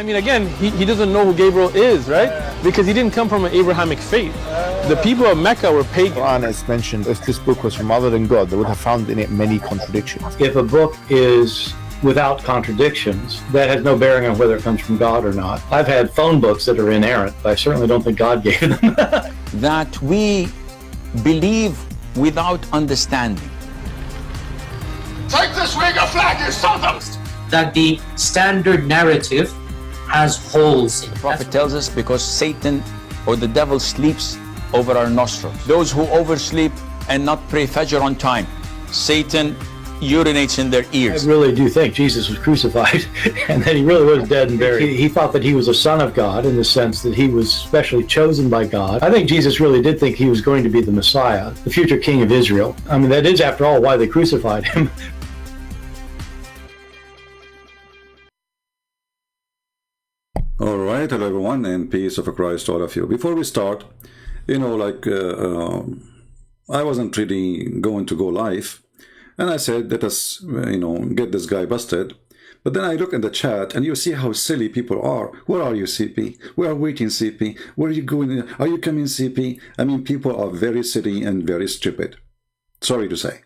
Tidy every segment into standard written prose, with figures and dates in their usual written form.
I mean, again, he doesn't know who Gabriel is, right? Because he didn't come from an Abrahamic faith. The people of Mecca were pagan. Quran has mentioned if this book was from other than God, they would have found in it many contradictions. If a book is without contradictions, that has no bearing on whether it comes from God or not. I've had phone books that are inerrant, but I certainly don't think God gave them. That we believe without understanding. Take this Uyghur flag, you sons! That the standard narrative has holes in it. The Prophet tells us because Satan or the devil sleeps over our nostrils. Those who oversleep and not pray Fajr on time, Satan urinates in their ears. I really do think Jesus was crucified and that he really was dead and buried. He thought that he was a son of God in the sense that he was specially chosen by God. I think Jesus really did think he was going to be the Messiah, the future king of Israel. I mean, that is, after all, why they crucified him. All right, hello everyone, and peace of Christ to all of you. Before we start, you know, I wasn't really going to go live, and I said, let us, you know, get this guy busted. But then I look in the chat, and you see how silly people are. Where are you, CP? We are waiting, CP. Where are you going? Are you coming, CP? I mean, people are very silly and very stupid. Sorry to say.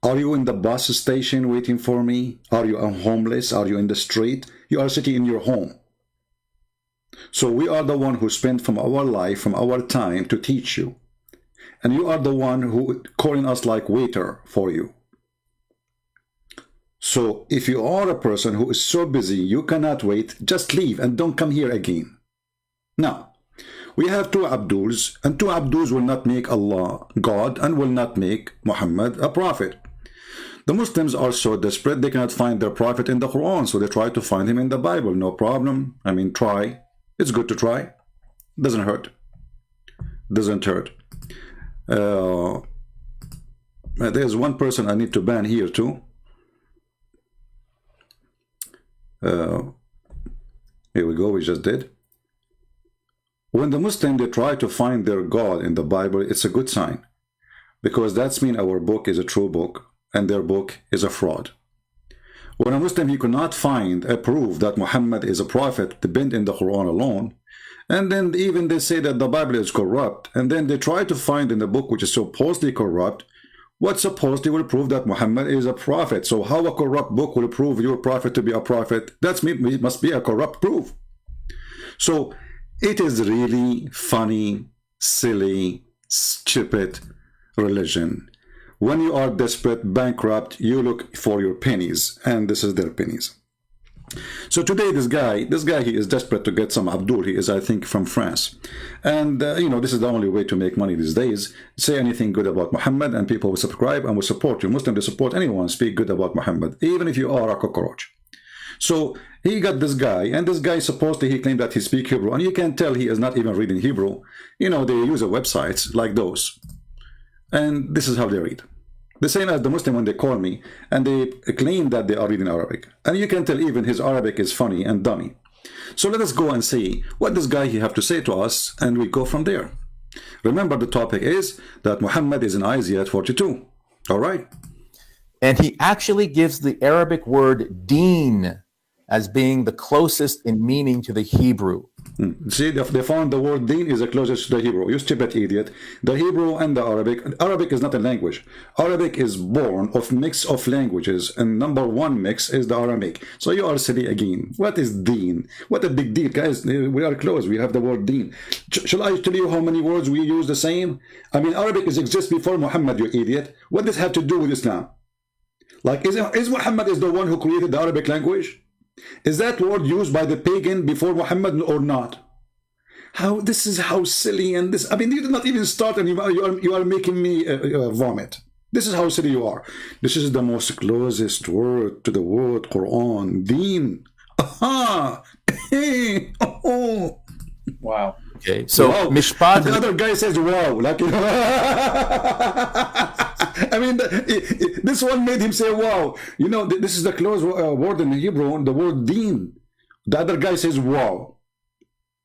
Are you in the bus station waiting for me? Are you homeless? Are you in the street? You are sitting in your home. So we are the one who spent from our life, from our time to teach you. And you are the one who calling us like waiter for you. So if you are a person who is so busy, you cannot wait, just leave and don't come here again. Now, we have two Abduls, and two Abduls will not make Allah God and will not make Muhammad a prophet. The Muslims are so desperate, they cannot find their prophet in the Quran, so they try to find him in the Bible. No problem. I mean, try. It's good to try. Doesn't hurt. Doesn't hurt. There's one person I need to ban here too. Here we go, we just did. When the Muslim, they try to find their God in the Bible, it's a good sign. Because that's mean our book is a true book and their book is a fraud. When a Muslim, he could not find a proof that Muhammad is a prophet, depend in the Quran alone, and then even they say that the Bible is corrupt, and then they try to find in the book which is supposedly corrupt, what supposedly will prove that Muhammad is a prophet. So how a corrupt book will prove your prophet to be a prophet? That's it must be a corrupt proof. So it is really funny, silly, stupid religion. When you are desperate, bankrupt, you look for your pennies, and this is their pennies. So today, this guy, he is desperate to get some Abdul. He is, I think, from France. And, you know, this is the only way to make money these days. Say anything good about Muhammad, and people will subscribe and will support you. Muslims, they support anyone, speak good about Muhammad, even if you are a cockroach. So he got this guy, and this guy supposedly he claimed that he speaks Hebrew, and you can tell he is not even reading Hebrew. You know, they use websites like those. And this is how they read. The same as the Muslim when they call me and they claim that they are reading Arabic. And you can tell even his Arabic is funny and dummy. So let us go and see what this guy he have to say to us, and we go from there. Remember, the topic is that Muhammad is in Isaiah 42. All right. And he actually gives the Arabic word deen as being the closest in meaning to the Hebrew. See, they found the word deen is the closest to the Hebrew. You stupid idiot. The Hebrew and the Arabic is not a language. Arabic is born of mix of languages, and number one mix is the Aramaic. So you are silly again. What is deen? What a big deal, guys. We are close. We have the word deen. Shall I tell you how many words we use the same? I mean, Arabic exists before Muhammad, you idiot. What does this have to do with Islam? Like, is Muhammad is the one who created the Arabic language? Is that word used by the pagan before Muhammad or not? How this is how silly, and this, I mean, you did not even start, and you are making me vomit. This is how silly you are. This is the most closest word to the word Quran, deen. Aha! Oh. Wow. Okay, so wow. Mishpat. The other guy says wow, like, you know. I mean, this one made him say wow. You know, this is the close word in Hebrew, the word deen. The other guy says wow.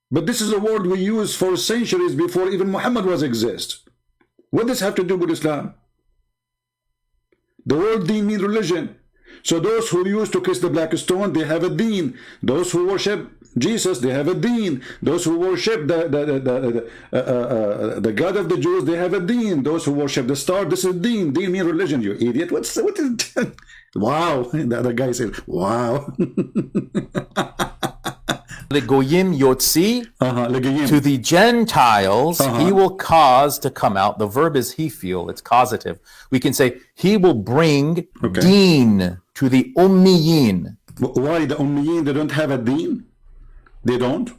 But this is a word we use for centuries before even Muhammad was exist. What does have to do with Islam? The word deen means religion. So those who used to kiss the black stone, they have a deen. Those who worship Jesus, they have a deen. Those who worship the God of the Jews, they have a deen. Those who worship the star, this is deen. Deen means religion, you idiot. What is wow. The other guy said, wow. The goyim yotzi, Legayim. to the Gentiles, he will cause to come out. The verb is he feel, it's causative. We can say he will bring deen to the ummiyin. Why the ummiyin, they don't have a deen? They don't.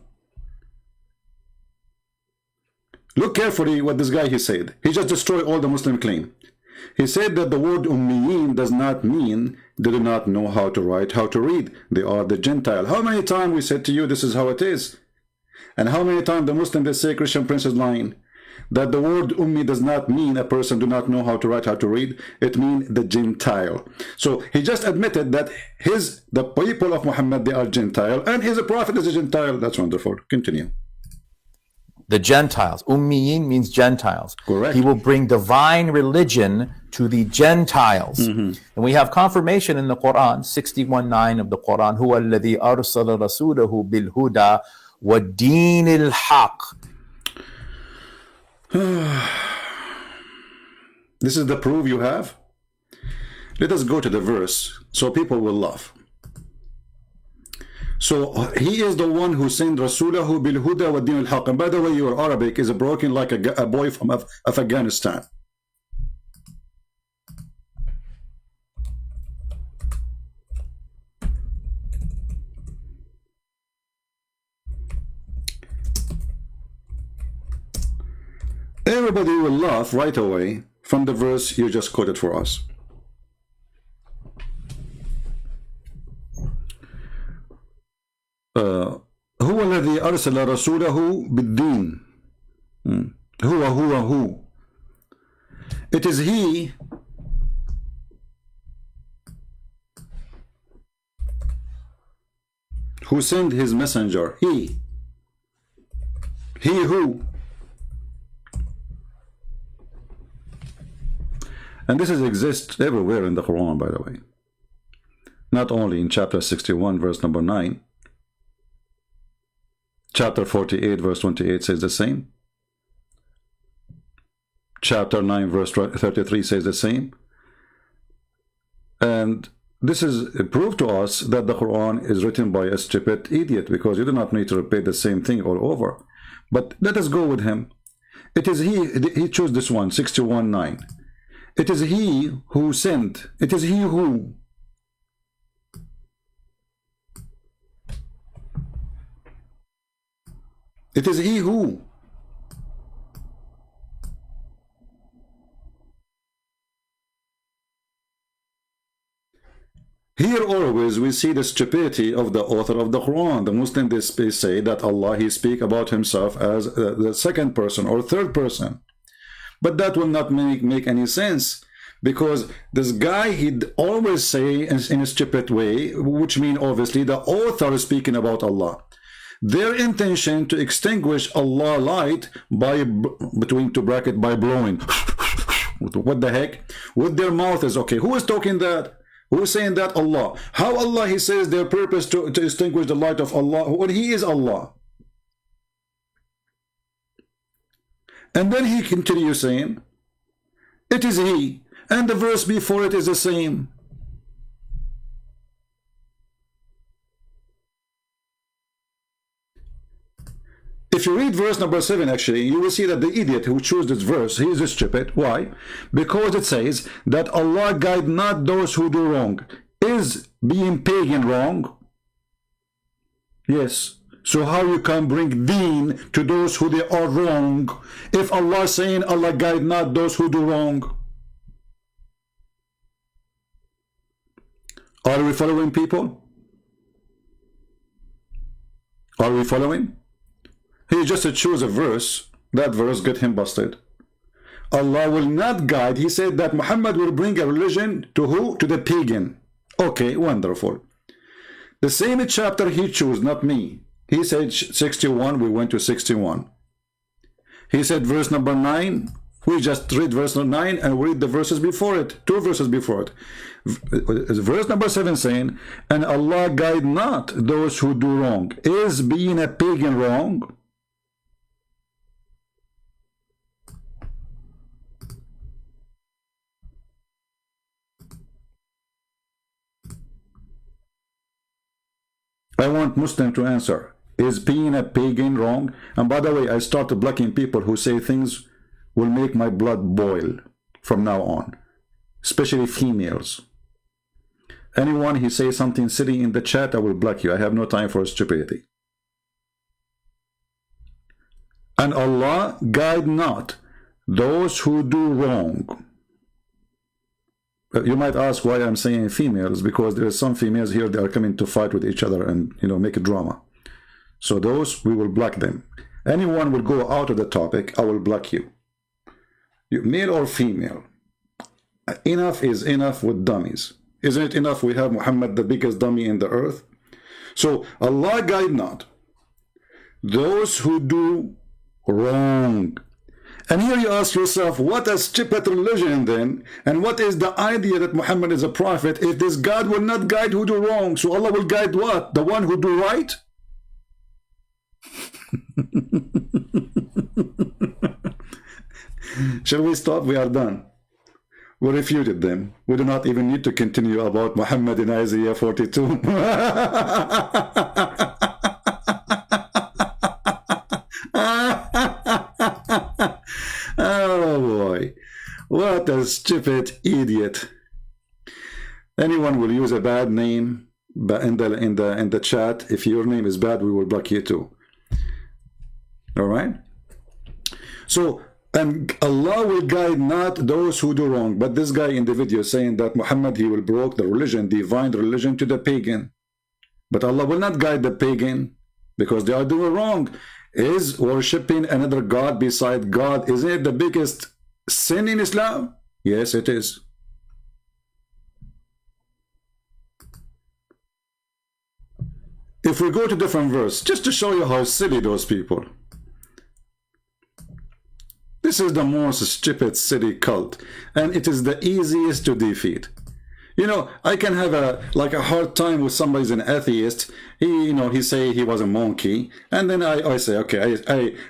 Look carefully what this guy he said. He just destroyed all the Muslim claim. He said that the word ummiyin does not mean they do not know how to write, how to read. They are the Gentile. How many times we said to you this is how it is? And how many times the Muslim, they say Christian Prince is lying? That the word ummi does not mean a person do not know how to write, how to read. It means the Gentile. So he just admitted that the people of Muhammad, they are Gentile, and his prophet is a Gentile. That's wonderful. Continue. The Gentiles. Ummiyin means Gentiles. Correct. He will bring divine religion to the Gentiles. And we have confirmation in the Quran, 61:9 of the Quran, huwa alladhi arsala rasulahu bil huda wa dinil haq. This is the proof you have? Let us go to the verse so people will laugh. So he is the one who sent Rasulahu bil huda wa din al haq. And by the way, your Arabic is broken like a boy from Afghanistan. Everybody will laugh right away from the verse you just quoted for us. هو الذي أرسل رسوله بالدين. هو. It is he who sent his messenger. He who. And this exists everywhere in the Quran, by the way. Not only in chapter 61, verse number 9. Chapter 48, verse 28 says the same. Chapter 9, verse 33 says the same. And this is a proof to us that the Quran is written by a stupid idiot, because you do not need to repeat the same thing all over. But let us go with him. It is he chose this one, 61:9. It is he who sent. It is he who. It is he who. Here always we see the stupidity of the author of the Quran. The Muslim, they say that Allah, he speak about himself as the second person or third person. But that will not make any sense, because this guy, he'd always say in a stupid way, which means obviously the author is speaking about Allah. Their intention to extinguish Allah light by, between two brackets, by blowing. What the heck? With their mouth is okay. Who is talking that? Who is saying that? Allah. How Allah, he says their purpose to extinguish the light of Allah when he is Allah. And then he continues saying, it is he. And the verse before it is the same. If you read verse number 7, actually, you will see that the idiot who chose this verse, he is stupid. Why? Because it says that Allah guide not those who do wrong. Is being pagan wrong? Yes. So how you can bring deen to those who they are wrong, if Allah is saying Allah guide not those who do wrong? Are we following, people? Are we following? He just chose a verse. That verse get him busted. Allah will not guide. He said that Muhammad will bring a religion to who? To the pagan. Okay, wonderful. The same chapter he chose, not me. He said 61, we went to 61. He said verse number 9, We just read verse 9 and we read the verses before it, 2 verses before it. Verse number 7 saying, and Allah guide not those who do wrong. Is being a pagan wrong? I want Muslim to answer. Is being a pagan wrong? And by the way, I started blocking people who say things will make my blood boil from now on, especially females. Anyone who says something silly in the chat, I will block you. I have no time for stupidity. And Allah guide not those who do wrong. You might ask why I'm saying females, because there are some females here that are coming to fight with each other and, you know, make a drama. So those, we will block them. Anyone will go out of the topic, I will block you. Male or female. Enough is enough with dummies. Isn't it enough we have Muhammad, the biggest dummy in the earth? So Allah guide not those who do wrong. And here you ask yourself, what a stupid religion then, and what is the idea that Muhammad is a prophet if this God will not guide who do wrong? So Allah will guide what? The one who do right? Shall we stop? We are done. We refuted them. We do not even need to continue about Muhammad in Isaiah 42. Oh boy, what a stupid idiot. Anyone will use a bad name in the chat. If your name is bad, we will block you too. All right? So, and Allah will guide not those who do wrong. But this guy in the video is saying that Muhammad, he will broke the religion, divine religion, to the pagan. But Allah will not guide the pagan because they are doing wrong. Is worshipping another God beside God, isn't it the biggest sin in Islam? Yes, it is. If we go to different verse, just to show you how silly those people. This is the most stupid silly cult, and it is the easiest to defeat. You know, I can have a hard time with somebody's an atheist. He say he was a monkey, and then I say, okay,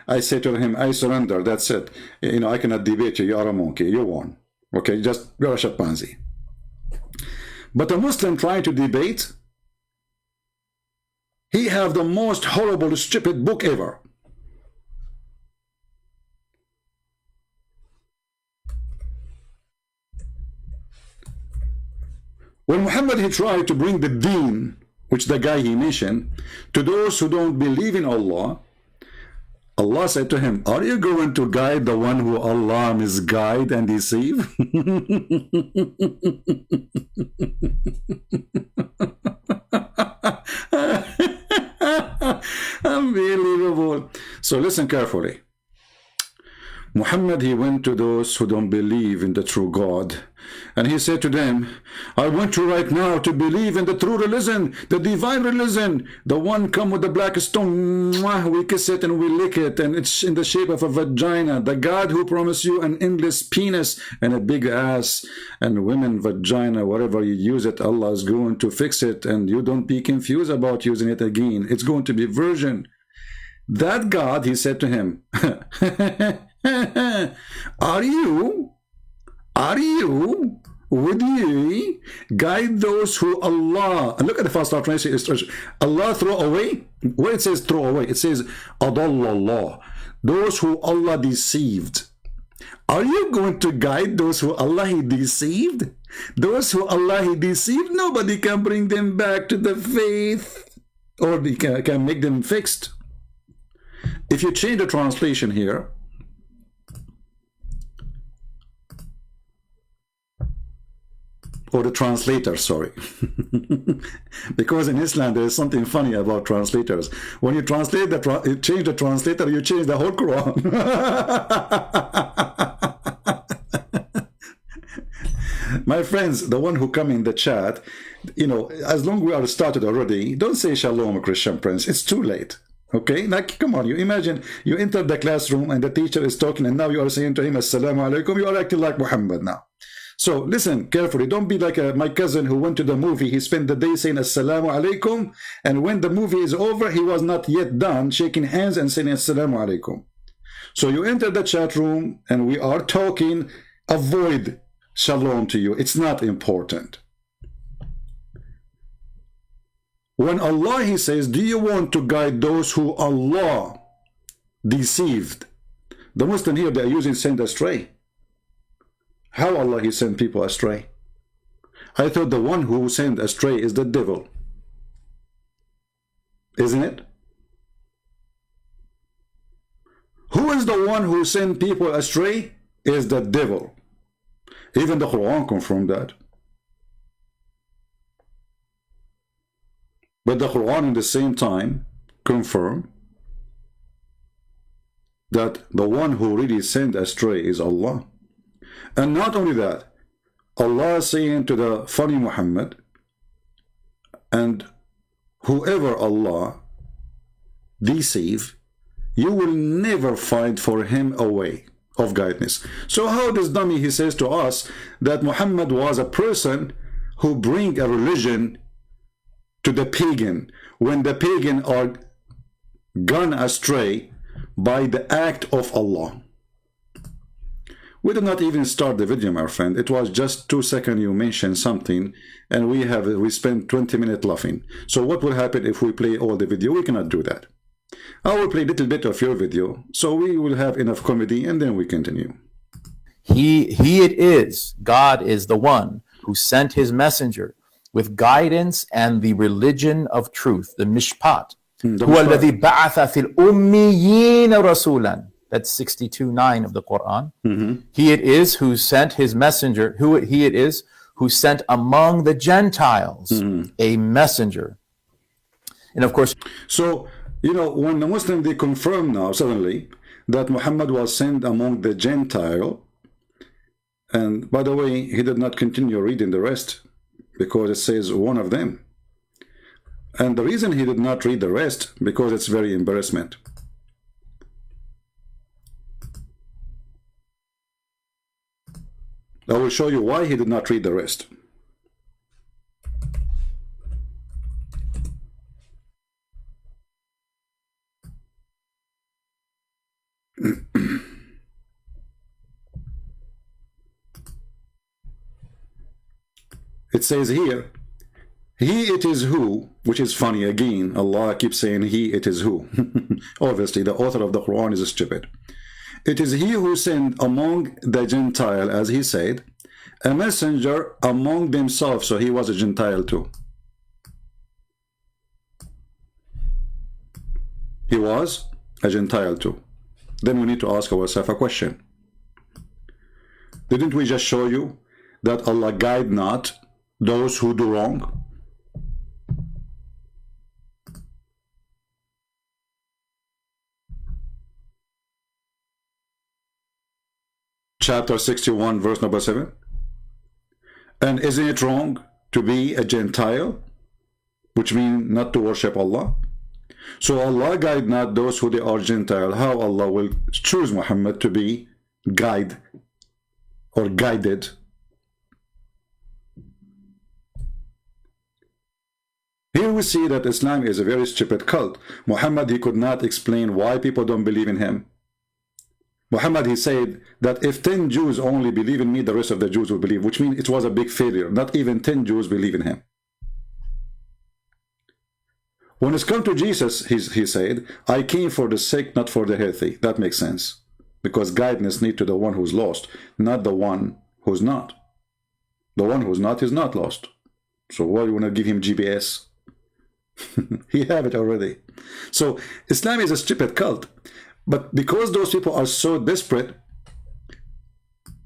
I say to him, I surrender. That's it. I cannot debate you. You are a monkey. You won. Okay, just you're a chimpanzee. But a Muslim trying to debate, he have the most horrible, stupid book ever. When Muhammad, he tried to bring the deen, which the guy he mentioned, to those who don't believe in Allah, Allah said to him, are you going to guide the one who Allah misguide and deceive? Unbelievable. So listen carefully. Muhammad, he went to those who don't believe in the true God, and he said to them, I want you right now to believe in the true religion, the divine religion, the one come with the black stone, we kiss it and we lick it, and it's in the shape of a vagina, the God who promised you an endless penis and a big ass, and women vagina, whatever you use it, Allah is going to fix it, and you don't be confused about using it again. It's going to be virgin. That God, he said to him, would ye guide those who Allah, and look at the first translation, Allah throw away, where it says throw away, it says adallallah, those who Allah deceived. Are you going to guide those who Allah he deceived? Those who Allah he deceived, nobody can bring them back to the faith, or they can make them fixed. If you change the translation here, or the translator, sorry, because in Islam there is something funny about translators. When you translate you change the translator, you change the whole Quran. My friends, the one who come in the chat, as long we are started already, don't say shalom, Christian Prince. It's too late. Okay, like, come on, you imagine you enter the classroom and the teacher is talking and now you are saying to him, Assalamu alaikum, you are acting like Muhammad now. So listen carefully, don't be like my cousin who went to the movie. He spent the day saying Assalamu alaikum, and when the movie is over, he was not yet done shaking hands and saying Assalamu alaikum. So you enter the chat room and we are talking, avoid shalom to you. It's not important. When Allah, he says, do you want to guide those who Allah deceived? The Muslim here, they are using send astray. How Allah, he sent people astray? I thought the one who sent astray is the devil. Isn't it? Who is the one who sent people astray? Is the devil. Even the Quran confirmed that. But the Quran at the same time confirmed that the one who really sent astray is Allah. And not only that, Allah is saying to the funny Muhammad, and whoever Allah deceive, you will never find for him a way of guidance. So how does dummy, he says to us that Muhammad was a person who bring a religion to the pagan, when the pagan are gone astray by the act of Allah? We did not even start the video, my friend. It was just 2 seconds you mentioned something, and we spent 20 minutes laughing. So what will happen if we play all the video? We cannot do that. I will play a little bit of your video, so we will have enough comedy, and then we continue. He it is, God is the one who sent his messenger with guidance and the religion of truth, the mishpat. هو الذي بعث في الأميين رسولا. That's 62:9 of the Quran. He it is who sent his messenger, he it is who sent among the Gentiles a messenger. And of course, so you know, when the Muslim, they confirm now suddenly that Muhammad was sent among the Gentile, and by the way, he did not continue reading the rest because it says one of them. And the reason he did not read the rest, because it's very embarrassment. I will show you why he did not read the rest. It says here, he it is who, which is funny again, Allah keeps saying he it is who. Obviously the author of the Quran is stupid. It is he who sent among the Gentile, as he said, a messenger among themselves. So he was a Gentile too. He was a Gentile too. Then we need to ask ourselves a question. Didn't we just show you that Allah guide not those who do wrong? Chapter 61, verse number 7. And isn't it wrong to be a Gentile, which means not to worship Allah? So Allah guide not those who they are Gentile. How Allah will choose Muhammad to be guide or guided? Here we see that Islam is a very stupid cult. Muhammad, he could not explain why people don't believe in him. Muhammad, he said that if 10 Jews only believe in me, the rest of the Jews will believe, which means it was a big failure. Not even 10 Jews believe in him. When it's come to Jesus, he said, I came for the sick, not for the healthy. That makes sense. Because guidance needs to the one who's lost, not the one who's not. The one who's not is not lost. So why you want to give him GPS? He have it already. So Islam is a stupid cult. But because those people are so desperate,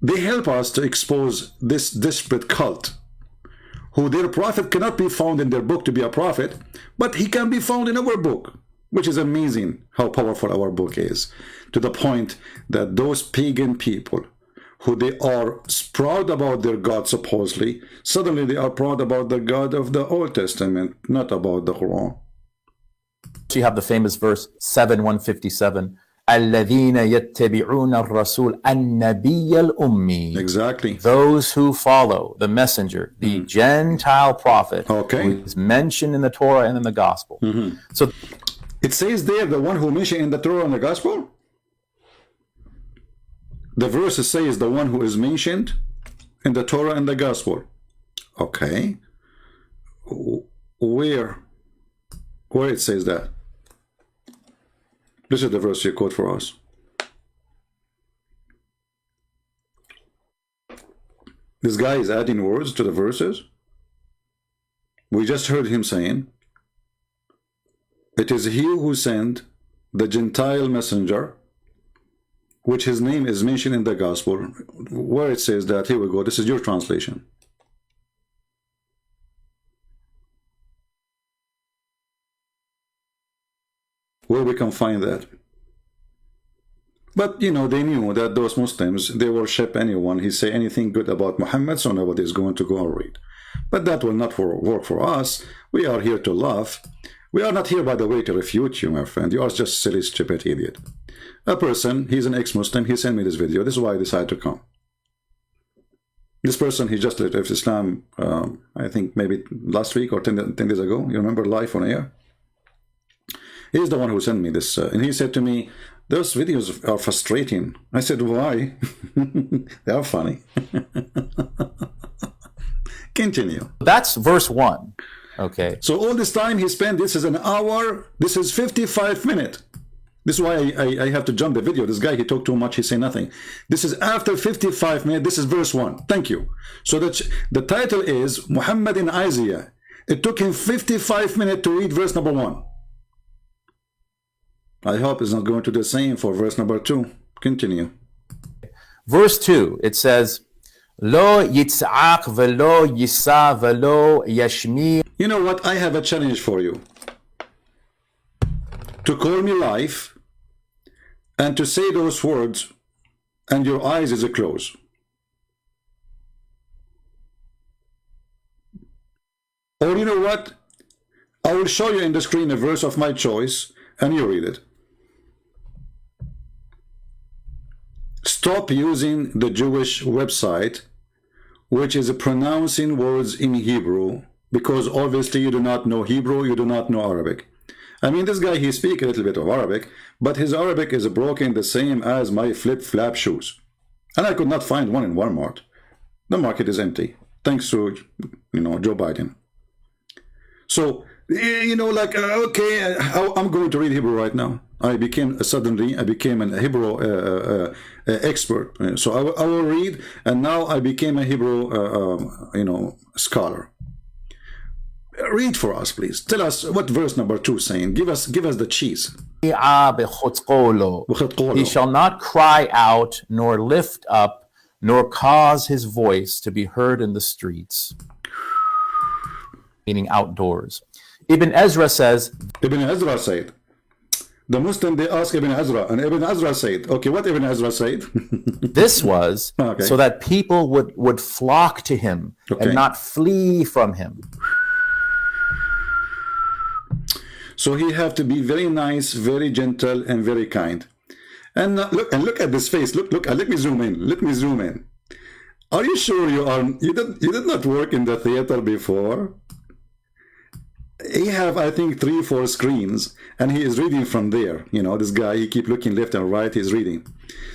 they help us to expose this desperate cult, who their prophet cannot be found in their book to be a prophet, but he can be found in our book, which is amazing how powerful our book is, to the point that those pagan people, who they are proud about their God supposedly, suddenly they are proud about the God of the Old Testament, not about the Quran. you have the famous verse 7:157. الذين يتبعون الرسول النبي الأمي. Exactly. Those who follow the messenger, the Gentile prophet, Okay. who is mentioned in the Torah and in the Gospel. So It says there, the one who mentioned in the Torah and the Gospel? The verse says the one who is mentioned in the Torah and the Gospel. Okay. Where it says that? This is the verse you quote for us. This guy is adding words to the verses. We just heard him saying, it is he who sent the Gentile messenger, which his name is mentioned in the Gospel. Where it says that, here we go, this is your translation. Where we can find that. But you know, they knew that those Muslims, they worship anyone. He say anything good about Muhammad, so nobody is going to go and read. But that will not work for us. We are here to laugh. We are not here, by the way, to refute you, my friend. You are just a silly, stupid idiot. A person, he's an ex-Muslim, he sent me this video. This is why I decided to come. This person, he just left Islam, I think maybe last week or 10 days ago. You remember, live on air? He's the one who sent me this, and he said to me, those videos are frustrating. I said, why? They are funny. Continue. that's verse 1. Okay. So all this time he spent, this is an hour, this is 55 minutes. This is why I have to jump the video. This guy, he talked too much, he said nothing. This is after 55 minutes, this is verse 1. Thank you. So that the title is Muhammad in Isaiah. It took him 55 minutes to read verse number 1. I hope it's not going to do the same for verse number 2. Continue. Verse 2, it says, Lo yitz'aq velo yisa velo yashmi. You know what? I have a challenge for you. To call me live and to say those words and your eyes is closed. Or you know what? I will show you in the screen a verse of my choice and you read it. Stop using the Jewish website, which is pronouncing words in Hebrew, because obviously you do not know Hebrew, you do not know Arabic. I mean, this guy, he speaks a little bit of Arabic, but his Arabic is broken the same as my flip-flap shoes. And I could not find one in Walmart. The market is empty, thanks to, you know, Joe Biden. So, you know, like, okay, I'm going to read Hebrew right now. I became a Hebrew expert. So I will read, and now I became a Hebrew, you know, scholar. Read for us, please. Tell us what verse number 2 is saying. Give us the cheese. He shall not cry out, nor lift up, nor cause his voice to be heard in the streets. Meaning outdoors. Ibn Ezra says, Ibn Ezra said. The Muslim, they ask Ibn Ezra, and Ibn Ezra said, okay, what Ibn Ezra said? this was so that people would flock to him and not flee from him. So he have to be very nice, very gentle, and very kind. And look at this face. Look. Let me zoom in. Are you sure you did not work in the theater before? He have, I think, 3-4 screens, and he is reading from there. You know, this guy, he keep looking left and right, he's reading.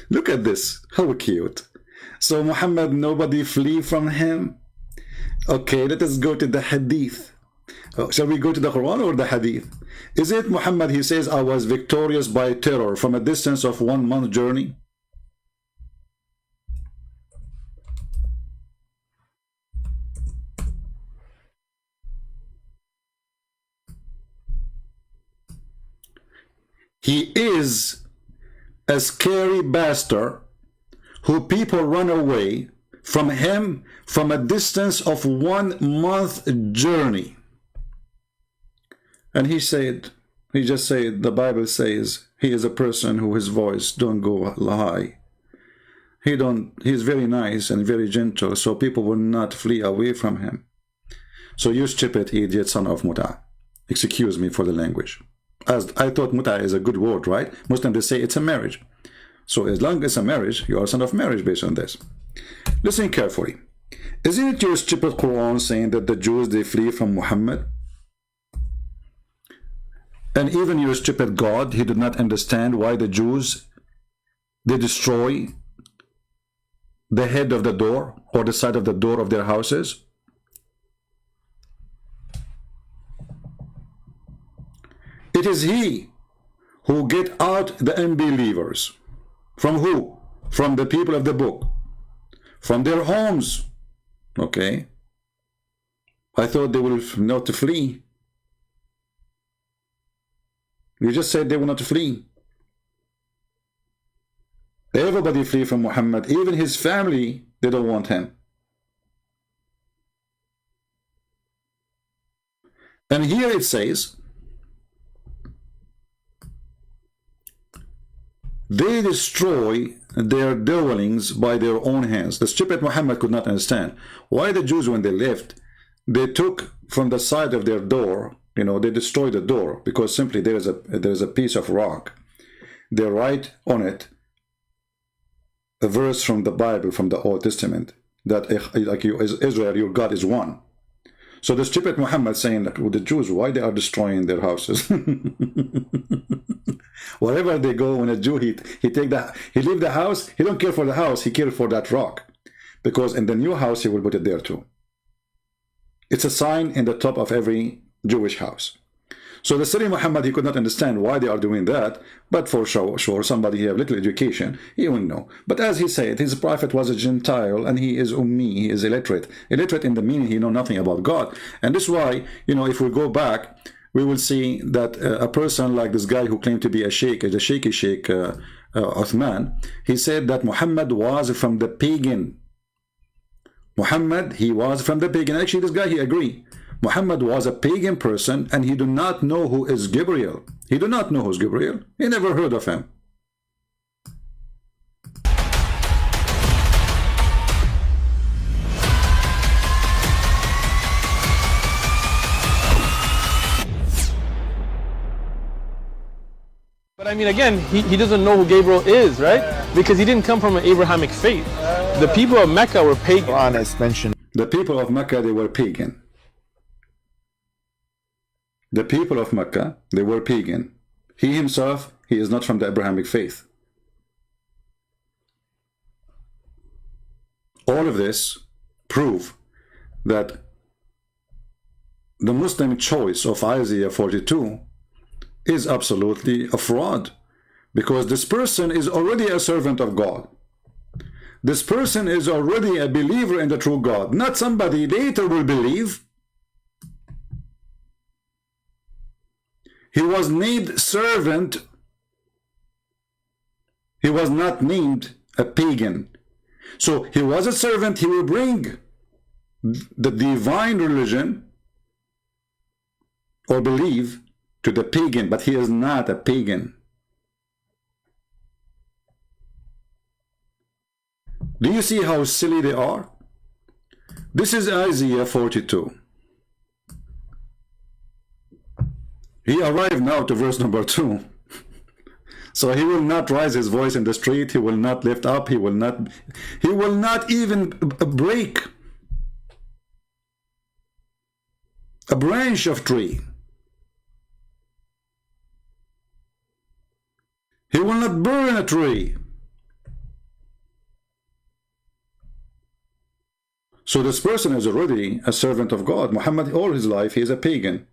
Look at this, how cute. So Muhammad, nobody flee from him. Okay, let us go to the hadith. Shall we go to the Quran or the hadith? Is it Muhammad, he says, I was victorious by terror from a distance of 1 month journey? He is a scary bastard who people run away from him from a distance of 1 month journey. And he just said, the Bible says, he is a person who his voice don't go high. He's very nice and very gentle, so people will not flee away from him. So you stupid idiot son of Muta. Excuse me for the language. as I thought muta is a good word, right? Muslims, they say it's a marriage. So as long as it's a marriage, you are a son of marriage based on this. Listen carefully. Isn't it your stupid Quran saying that the Jews, they flee from Muhammad? And even your stupid God, he did not understand why the Jews, they destroy the head of the door or the side of the door of their houses? It is he who get out the unbelievers. From who? From the people of the book. From their homes. Okay. I thought they will not flee. You just said they will not flee. Everybody flee from Muhammad. Even his family, they don't want him. And here it says, they destroy their dwellings by their own hands. The stupid Muhammad could not understand why the Jews, when they left, they took from the side of their door, you know, they destroyed the door because simply there is a piece of rock. They write on it a verse from the Bible, from the Old Testament, that like you, Israel, your God is one. So the stupid Muhammad saying that, well, the Jews, why they are destroying their houses? Wherever they go, when a Jew, he leave the house, he don't care for the house, he cares for that rock. Because in the new house, he will put it there too. It's a sign in the top of every Jewish house. So the silly Muhammad, he could not understand why they are doing that, but for sure, somebody who have little education, he will know. But as he said, his prophet was a Gentile, and he is ummi, he is illiterate. Illiterate in the meaning he know nothing about God. And this is why, you know, if we go back, we will see that a person like this guy who claimed to be a sheikh, the shaky sheikh, Uthman, he said that Muhammad was from the pagan. Muhammad, he was from the pagan. Actually, this guy, he agreed. Muhammad was a pagan person, and he do not know who is Gabriel. He do not know who's Gabriel. He never heard of him. But I mean, again, he doesn't know who Gabriel is, right? Because he didn't come from an Abrahamic faith. The people of Mecca were pagan. Quran is mentioned. The people of Mecca, they were pagan. The people of Mecca, they were pagan. He himself, he is not from the Abrahamic faith. All of this prove that the Muslim choice of Isaiah 42 is absolutely a fraud, because this person is already a servant of God. This person is already a believer in the true God, not somebody later will believe. He was named servant. He was not named a pagan. So he was a servant. He will bring the divine religion or believe to the pagan, but he is not a pagan. Do you see how silly they are? This is Isaiah 42. He arrived now to verse number 2. So he will not raise his voice in the street. He will not lift up. He will not even break a branch of tree. He will not burn a tree. So this person is already a servant of God. Muhammad, all his life, he is a pagan.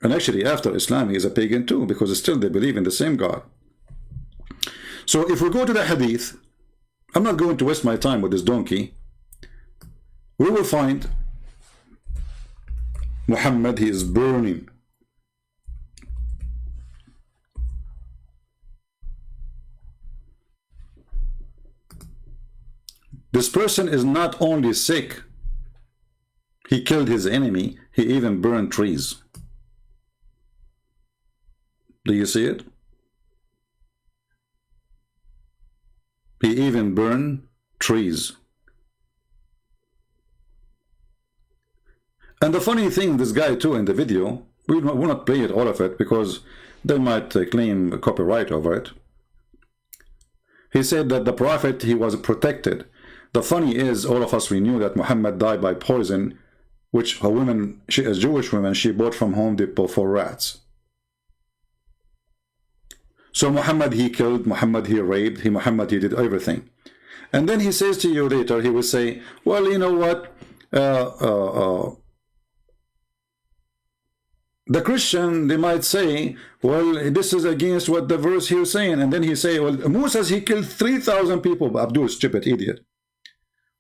And actually, after Islam, he is a pagan too, because still they believe in the same God. So if we go to the hadith, I'm not going to waste my time with this donkey. We will find Muhammad, he is burning. This person is not only sick, he killed his enemy, he even burned trees. Do you see it? He even burned trees. And the funny thing, this guy too in the video, We will not play it, all of it, because they might claim copyright over it. He said that the Prophet, he was protected. The funny is, all of us, we knew that Muhammad died by poison, which a woman, a Jewish woman, she bought from Home Depot for rats. So Muhammad, he killed, Muhammad, he raped, Muhammad, he did everything. And then he says to you later, he will say, well, you know what, the Christian, they might say, well, this is against what the verse here is saying. And then he say, well, Moses, he killed 3,000 people. Abdul, stupid idiot.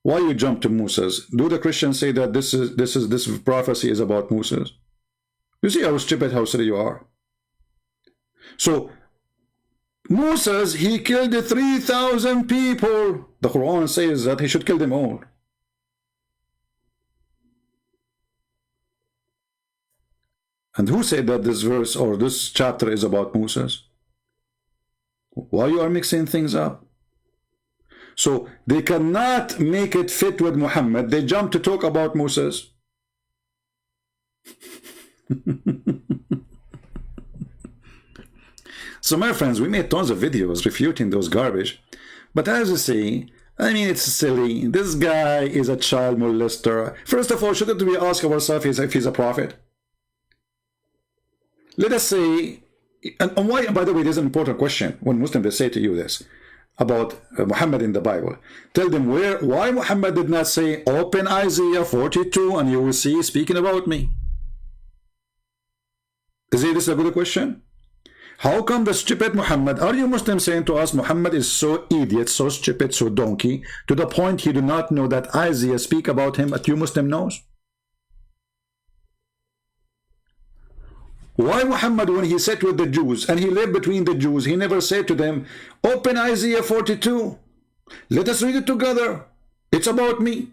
Why you jump to Moses? Do the Christians say that this prophecy is about Moses? You see how stupid, how silly you are. So Moses, he killed 3,000 people. The Quran says that he should kill them all. And who said that this verse or this chapter is about Moses? Why you are mixing things up? So they cannot make it fit with Muhammad. They jump to talk about Moses. So my friends, we made tons of videos refuting those garbage. But as you see, I mean, it's silly. This guy is a child molester. First of all, shouldn't we ask ourselves if he's a prophet? Let us say, and why, by the way, there's an important question when Muslims they say to you this about Muhammad in the Bible. Tell them why Muhammad did not say, open Isaiah 42 and you will see speaking about me. Is this a good question? How come the stupid Muhammad, are you Muslims saying to us Muhammad is so idiot, so stupid, so donkey, to the point he do not know that Isaiah speak about him that you Muslim knows? Why Muhammad, when he sat with the Jews and he lived between the Jews, he never said to them, open Isaiah 42. Let us read it together. It's about me.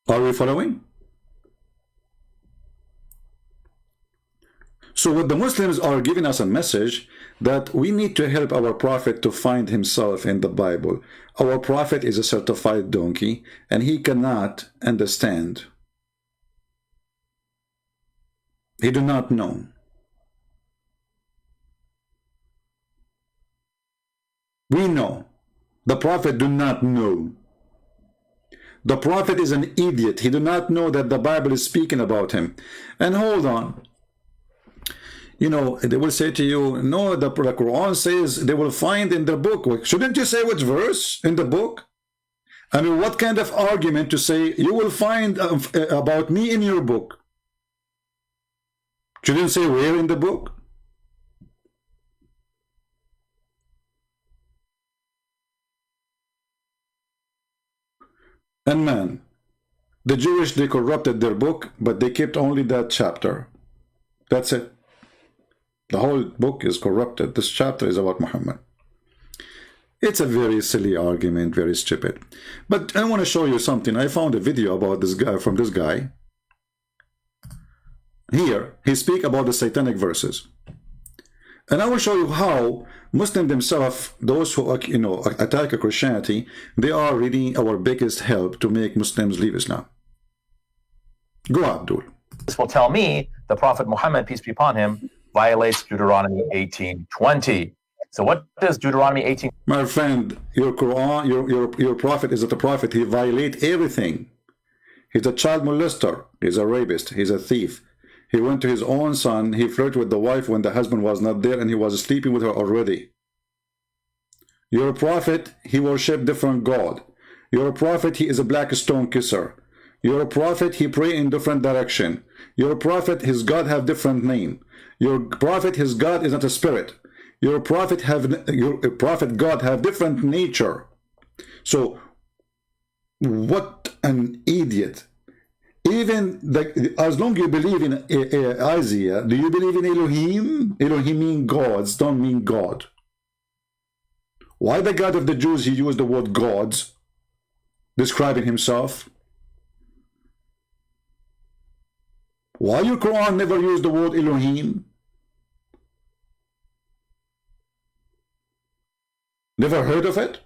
Are we following? So what the Muslims are giving us a message that we need to help our prophet to find himself in the Bible. Our prophet is a certified donkey and he cannot understand. He do not know. We know. The prophet do not know. The prophet is an idiot. He do not know that the Bible is speaking about him. And hold on. You know, they will say to you, no, the Quran says they will find in the book. Shouldn't you say which verse in the book? I mean, what kind of argument to say you will find about me in your book? Shouldn't say where in the book? And man, the Jewish, they corrupted their book, but they kept only that chapter. That's it. The whole book is corrupted. This chapter is about Muhammad. It's a very silly argument, very stupid. But I want to show you something. I found a video about this guy, from this guy. Here, he speaks about the satanic verses. And I will show you how Muslims themselves, those who, you know, attack Christianity, they are really our biggest help to make Muslims leave Islam. Go, Abdul. This will tell me the Prophet Muhammad, peace be upon him, violates Deuteronomy 18:20. So what does Deuteronomy 18? My friend, your Quran, your prophet is not a prophet. He violates everything. He's a child molester. He's a rapist. He's a thief. He went to his own son. He flirted with the wife when the husband was not there, and he was sleeping with her already. Your prophet, he worshipped different God. Your prophet, he is a black stone kisser. Your prophet, he pray in different direction. Your prophet, his God have different name. Your prophet, his God is not a spirit. Your prophet God have different nature. So, what an idiot. Even as long as you believe in Isaiah, do you believe in Elohim? Elohim mean gods, don't mean God. Why the God of the Jews, he used the word gods, describing himself? Why your Quran never used the word Elohim? Never heard of it?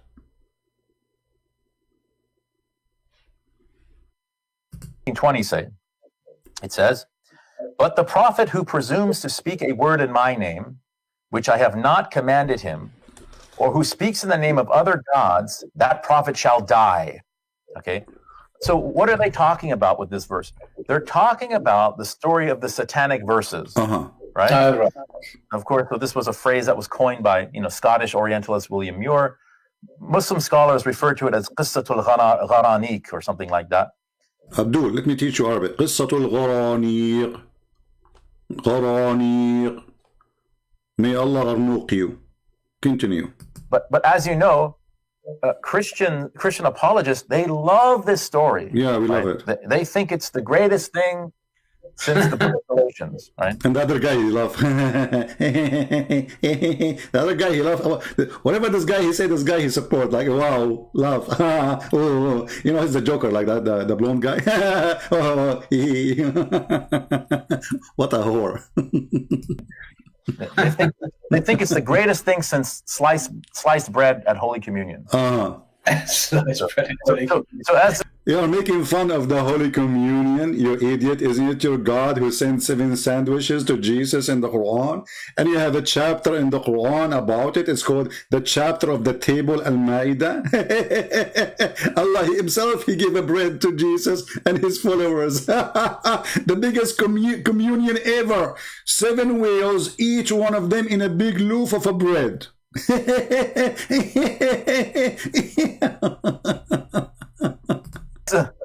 20 say? It says, "But the prophet who presumes to speak a word in my name, which I have not commanded him, or who speaks in the name of other gods, that prophet shall die." Okay, so what are they talking about with this verse? They're talking about the story of the satanic verses, right? Of course, so this was a phrase that was coined by Scottish Orientalist William Muir. Muslim scholars refer to it as Qissatul Gharaniq or something like that. Abdul, let me teach you Arabic. Qissatul Gharaniq. Gharaniq. May Allah gharnuq you. Continue. But as you know, Christian apologists, they love this story. Yeah, we love it. They think it's the greatest thing since the book of Galatians, right? And the other guy he love. The other guy he love. Whatever this guy he say, this guy he support. Like, wow, love. Oh, he's the Joker, like that, the blonde guy. What a whore. They think it's the greatest thing since sliced bread at Holy Communion. So as you're making fun of the Holy Communion, you idiot. Isn't it your God who sent 7 sandwiches to Jesus in the Quran? And you have a chapter in the Quran about it. It's called the chapter of the table Al-Ma'idah. Allah himself, he gave a bread to Jesus and his followers. The biggest communion ever. 7 whales, each one of them in a big loaf of a bread.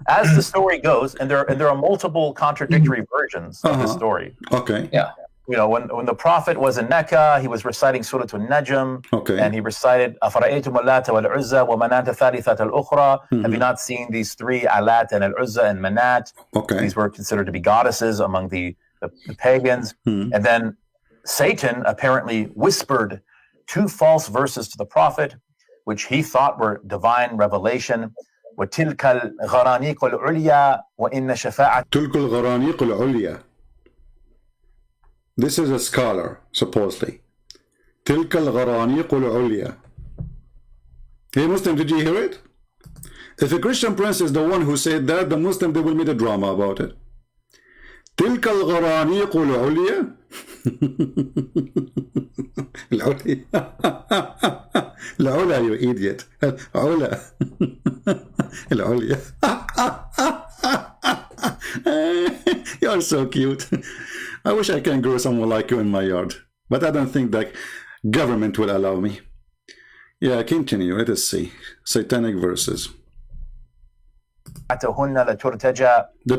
As the story goes, and there are multiple contradictory versions of the story. Okay. Yeah. When the prophet was in Mecca, he was reciting Surah An-Najm, and he recited أَفَرَأَيْتُمُ اللَّاتَ وَالْعُزَّى وَمَنَاةَ الثَّالِثَةَ الْأُخْرَى. Have you not seen these 3, Alat and Al-Uzza and Manat? Okay. These were considered to be goddesses among the pagans. And then Satan apparently whispered 2 false verses to the prophet, which he thought were divine revelation. وَتِلْكَ الْغَرَانِيقُ الْعُلْيَا وَإِنَّ شَفَاعَةَ تلك الغرانيق العليا. This is a scholar, supposedly. تلك الغرانيق العليا. Hey Muslim, did you hear it? If a Christian prince is the one who said that, the Muslim, they will make a drama about it. تلك الغرانيق العليا. العليا. العلا, you idiot. العلا. العليا. You're so cute. I wish I can grow someone like you in my yard, but I don't think that government will allow me. Yeah, continue. Let us see. Satanic verses. The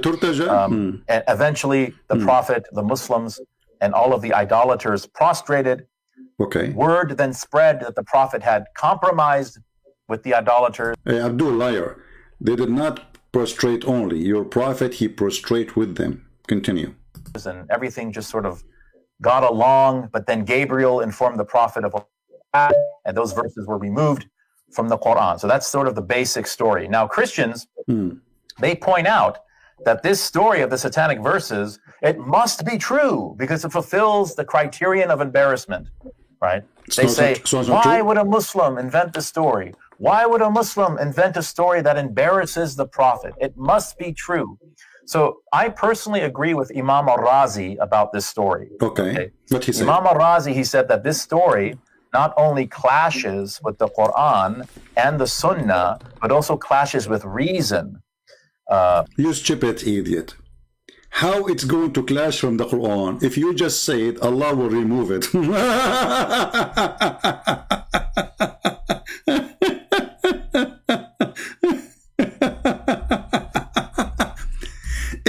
Turtaja? And eventually the prophet, the Muslims, and all of the idolaters prostrated. Okay. Word then spread that the prophet had compromised with the idolaters. Hey, Abdul, liar. They did not prostrate only. Your prophet, he prostrate with them. Continue. And everything just sort of got along, but then Gabriel informed the prophet of Allah, and those verses were removed from the Quran. So that's sort of the basic story. Now, Christians, they point out that this story of the satanic verses, it must be true because it fulfills the criterion of embarrassment, right? They say, why would a Muslim invent this story? Why would a Muslim invent a story that embarrasses the prophet? It must be true. So I personally agree with Imam al-Razi about this story. Okay. What he said? Imam al-Razi, he said that this story not only clashes with the Quran and the Sunnah, but also clashes with reason. You stupid idiot. How it's going to clash from the Quran? If you just say it, Allah will remove it.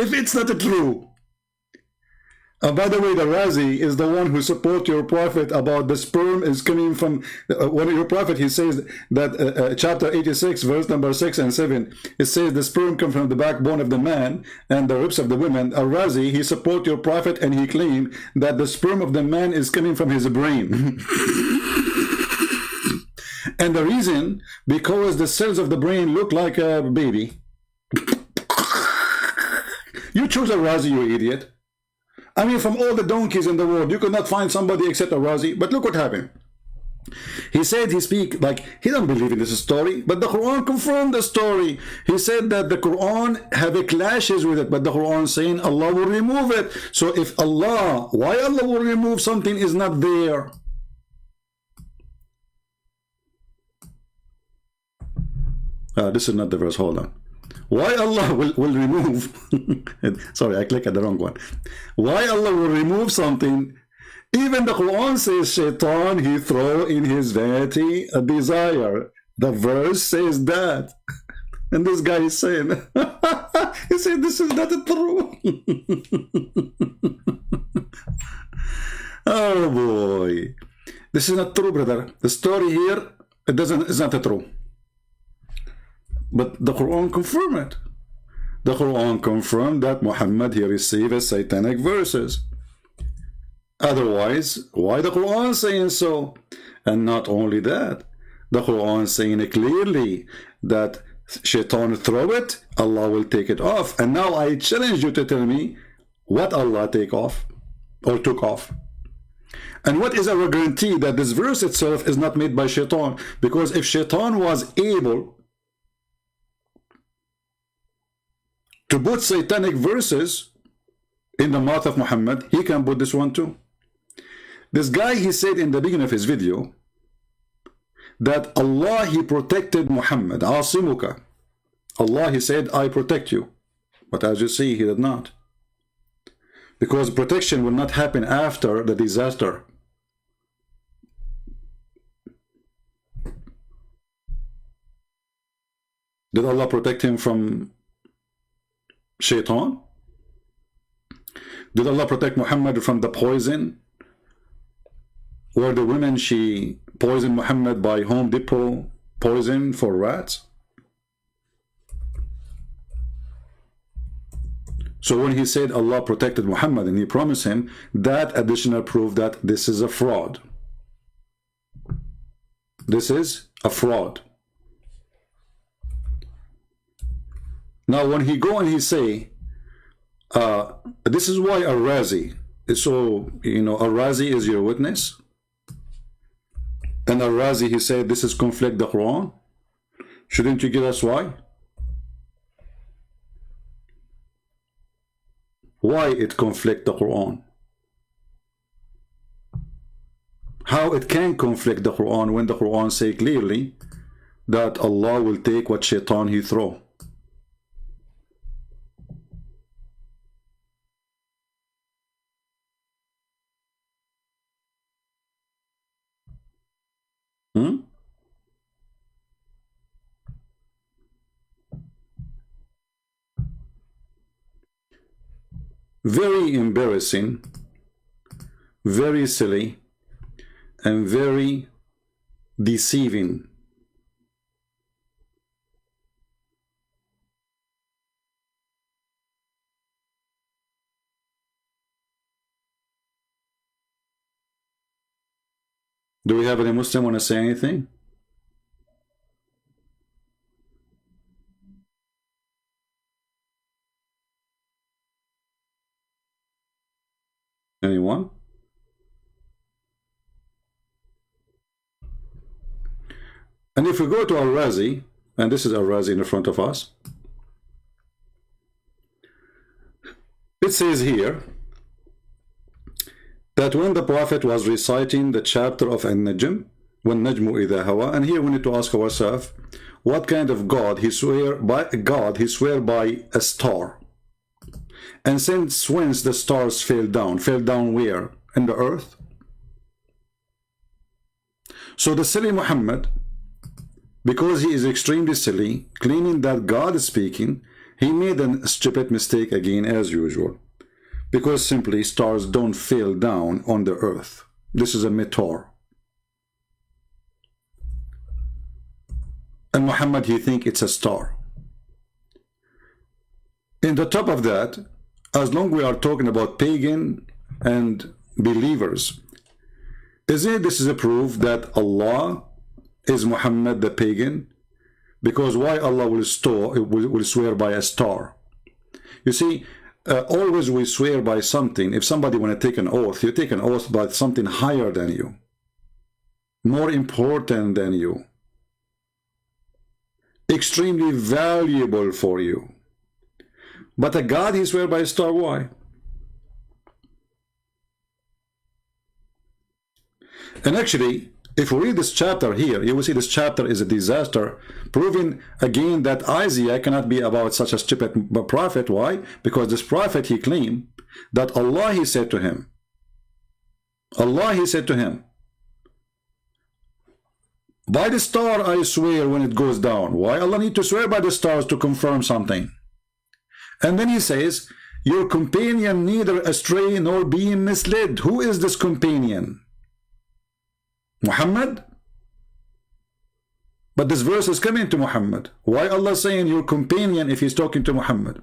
If it's not true. By the way, the Razi is the one who support your prophet about the sperm is coming from one of your prophet. He says that chapter 86, verse number 6 and 7, it says the sperm comes from the backbone of the man and the ribs of the women. Razi, he support your prophet and he claimed that the sperm of the man is coming from his brain. And the reason, because the cells of the brain look like a baby. You choose a Razi, you idiot. I mean, from all the donkeys in the world, you could not find somebody except a Razi. But look what happened. He said he speak like he don't believe in this story, but the Quran confirmed the story. He said that the Quran have a clashes with it, but the Quran saying Allah will remove it. So if Allah, why Allah will remove something is not there? This is not the verse. Hold on. Why Allah will remove? Sorry, I clicked at the wrong one. Why Allah will remove something? Even the Quran says Shaitan he throw in his vanity a desire. The verse says that. And this guy is saying, he said this is not true. Oh boy. This is not true, brother. The story here, it's not true. But the Quran confirmed it. The Quran confirmed that Muhammad he received satanic verses. Otherwise, why the Quran saying so? And not only that, the Quran saying it clearly that Shaitan throw it, Allah will take it off. And now I challenge you to tell me what Allah take off or took off. And what is our guarantee that this verse itself is not made by Shaitan? Because if Shaitan was able to put satanic verses in the mouth of Muhammad, he can put this one too. This guy, he said in the beginning of his video that Allah, he protected Muhammad. Asimuka. Allah, he said, I protect you. But as you see, he did not. Because protection will not happen after the disaster. Did Allah protect him from Shaitan? Did Allah protect Muhammad from the poison? Were the women, she poisoned Muhammad by Home Depot poison for rats? So when he said Allah protected Muhammad and he promised him, that additional proof that this is a fraud. This is a fraud. Now when he go and he say, this is why Al-Razi, so, you know, Al-Razi is your witness. And Al-Razi, he said, this is conflict the Quran. Shouldn't you give us why? Why it conflict the Quran? How it can conflict the Quran when the Quran say clearly that Allah will take what Shaitan he throw? Very embarrassing, very silly, and very deceiving. Do we have any Muslim want to say anything? Anyone? And if we go to Al-Razi, and this is Al-Razi in the front of us, it says here that when the Prophet was reciting the chapter of An-Najm, وَالنَّجْمُ إِذَا هَوَى, and here we need to ask ourselves, what kind of God he swear by? God he swear by a star. And since when the stars fell down where? In the earth. So the silly Muhammad, because he is extremely silly, claiming that God is speaking, he made a stupid mistake again as usual. Because simply stars don't fall down on the earth. This is a meteor. And Muhammad, he think it's a star. In the top of that, as long we are talking about pagan and believers, isn't it this is a proof that Allah is Muhammad the pagan? Because why Allah will swear by a star? You see, always we swear by something. If somebody want to take an oath, you take an oath by something higher than you. more important than you, extremely valuable for you. But a God he swear by a star. Why? And actually, if we read this chapter here, you will see this chapter is a disaster, proving again that Isaiah cannot be about such a stupid prophet. Why? Because this prophet, he claimed that Allah, he said to him, Allah, he said to him, by the star I swear when it goes down. Why Allah need to swear by the stars to confirm something? And then he says, your companion neither astray nor being misled. Who is this companion? Muhammad? But this verse is coming to Muhammad. Why Allah saying your companion if he's talking to Muhammad?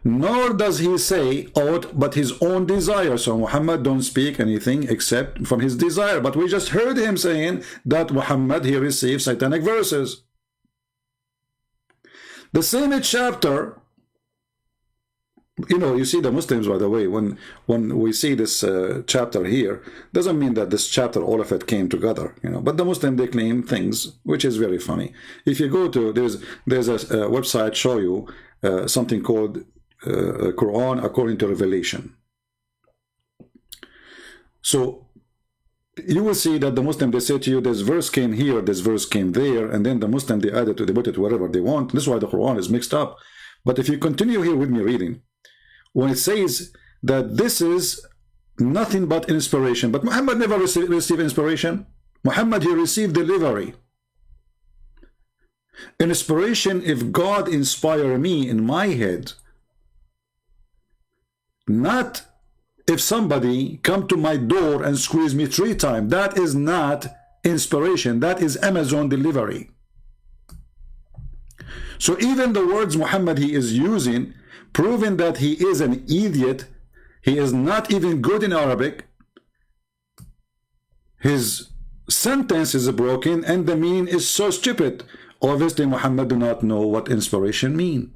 Nor does he say aught but his own desire. So Muhammad don't speak anything except from his desire. But we just heard him saying that Muhammad, he received satanic verses. The same chapter, you know, you see the Muslims, by the way, when we see this chapter here, doesn't mean that this chapter, all of it came together, you know. But the Muslim, they claim things, which is very funny. If you go to, there's a website show you something called Quran according to Revelation. So you will see that the Muslim, they say to you, this verse came here, this verse came there, and then the Muslim, they add it, they put it wherever they want. This is why the Quran is mixed up. But if you continue here with me reading, when it says that this is nothing but inspiration, but Muhammad never received inspiration. Muhammad, he received delivery. Inspiration, if God inspire me in my head, not if somebody come to my door and squeeze me 3 times. That is not inspiration. That is Amazon delivery. So even the words Muhammad he is using, proving that he is an idiot, he is not even good in Arabic, his sentence is broken and the meaning is so stupid. Obviously Muhammad do not know what inspiration mean,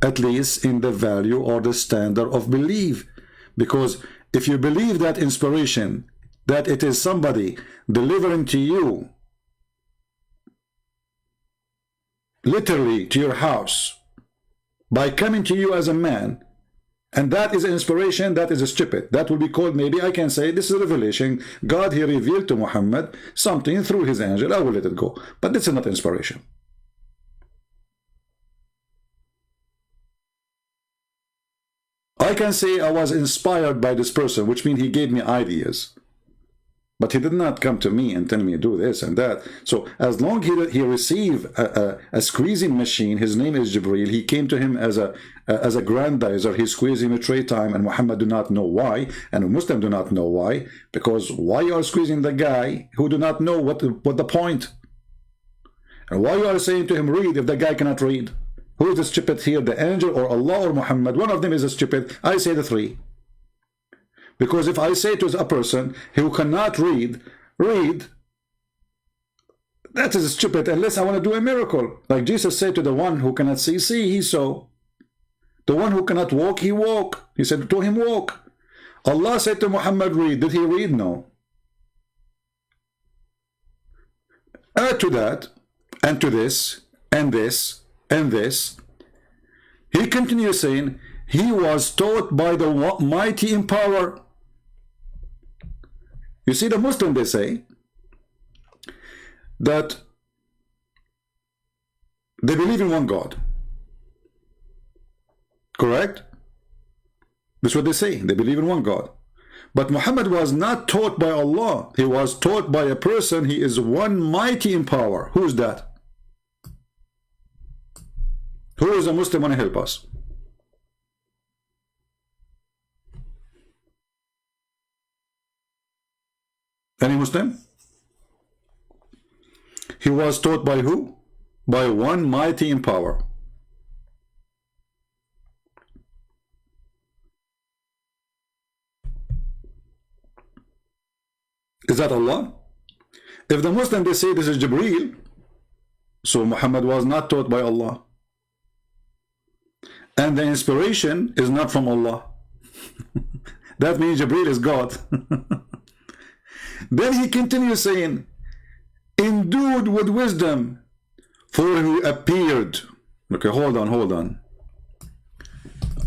at least in the value or the standard of belief. Because if you believe that inspiration, that it is somebody delivering to you literally to your house by coming to you as a man, and that is inspiration, that is stupid. That will be called, maybe I can say this is revelation. God he revealed to Muhammad something through his angel. I will let it go. But this is not inspiration. I can say I was inspired by this person, which means he gave me ideas. But he did not come to me and tell me do this and that. So as long as he received a squeezing machine, his name is Jibreel, he came to him as a grandizer, he squeezed him 3 times, and Muhammad do not know why, and Muslim do not know why, because why you are squeezing the guy who do not know what the point? And why you are saying to him read if the guy cannot read? Who is the stupid here, the angel or Allah or Muhammad? One of them is a stupid. I say the 3. Because if I say to a person who cannot read, that is stupid unless I want to do a miracle. Like Jesus said to the one who cannot see, he saw. The one who cannot walk, he walk. He said to him, walk. Allah said to Muhammad, read. Did he read? No. Add to that, and to this, and this, and this. He continues saying, he was taught by the mighty in power. You see, the Muslim, they say that they believe in one God. Correct? That's what they say. They believe in one God. But Muhammad was not taught by Allah. He was taught by a person. He is one mighty in power. Who is that? Who is a Muslim want to help us? Any Muslim? He was taught by who? By one mighty in power. Is that Allah? If the Muslim, they say this is Jibreel, so Muhammad was not taught by Allah. And the inspiration is not from Allah. That means Jibreel is God. Then he continues saying, endued with wisdom, for he appeared. Okay, hold on.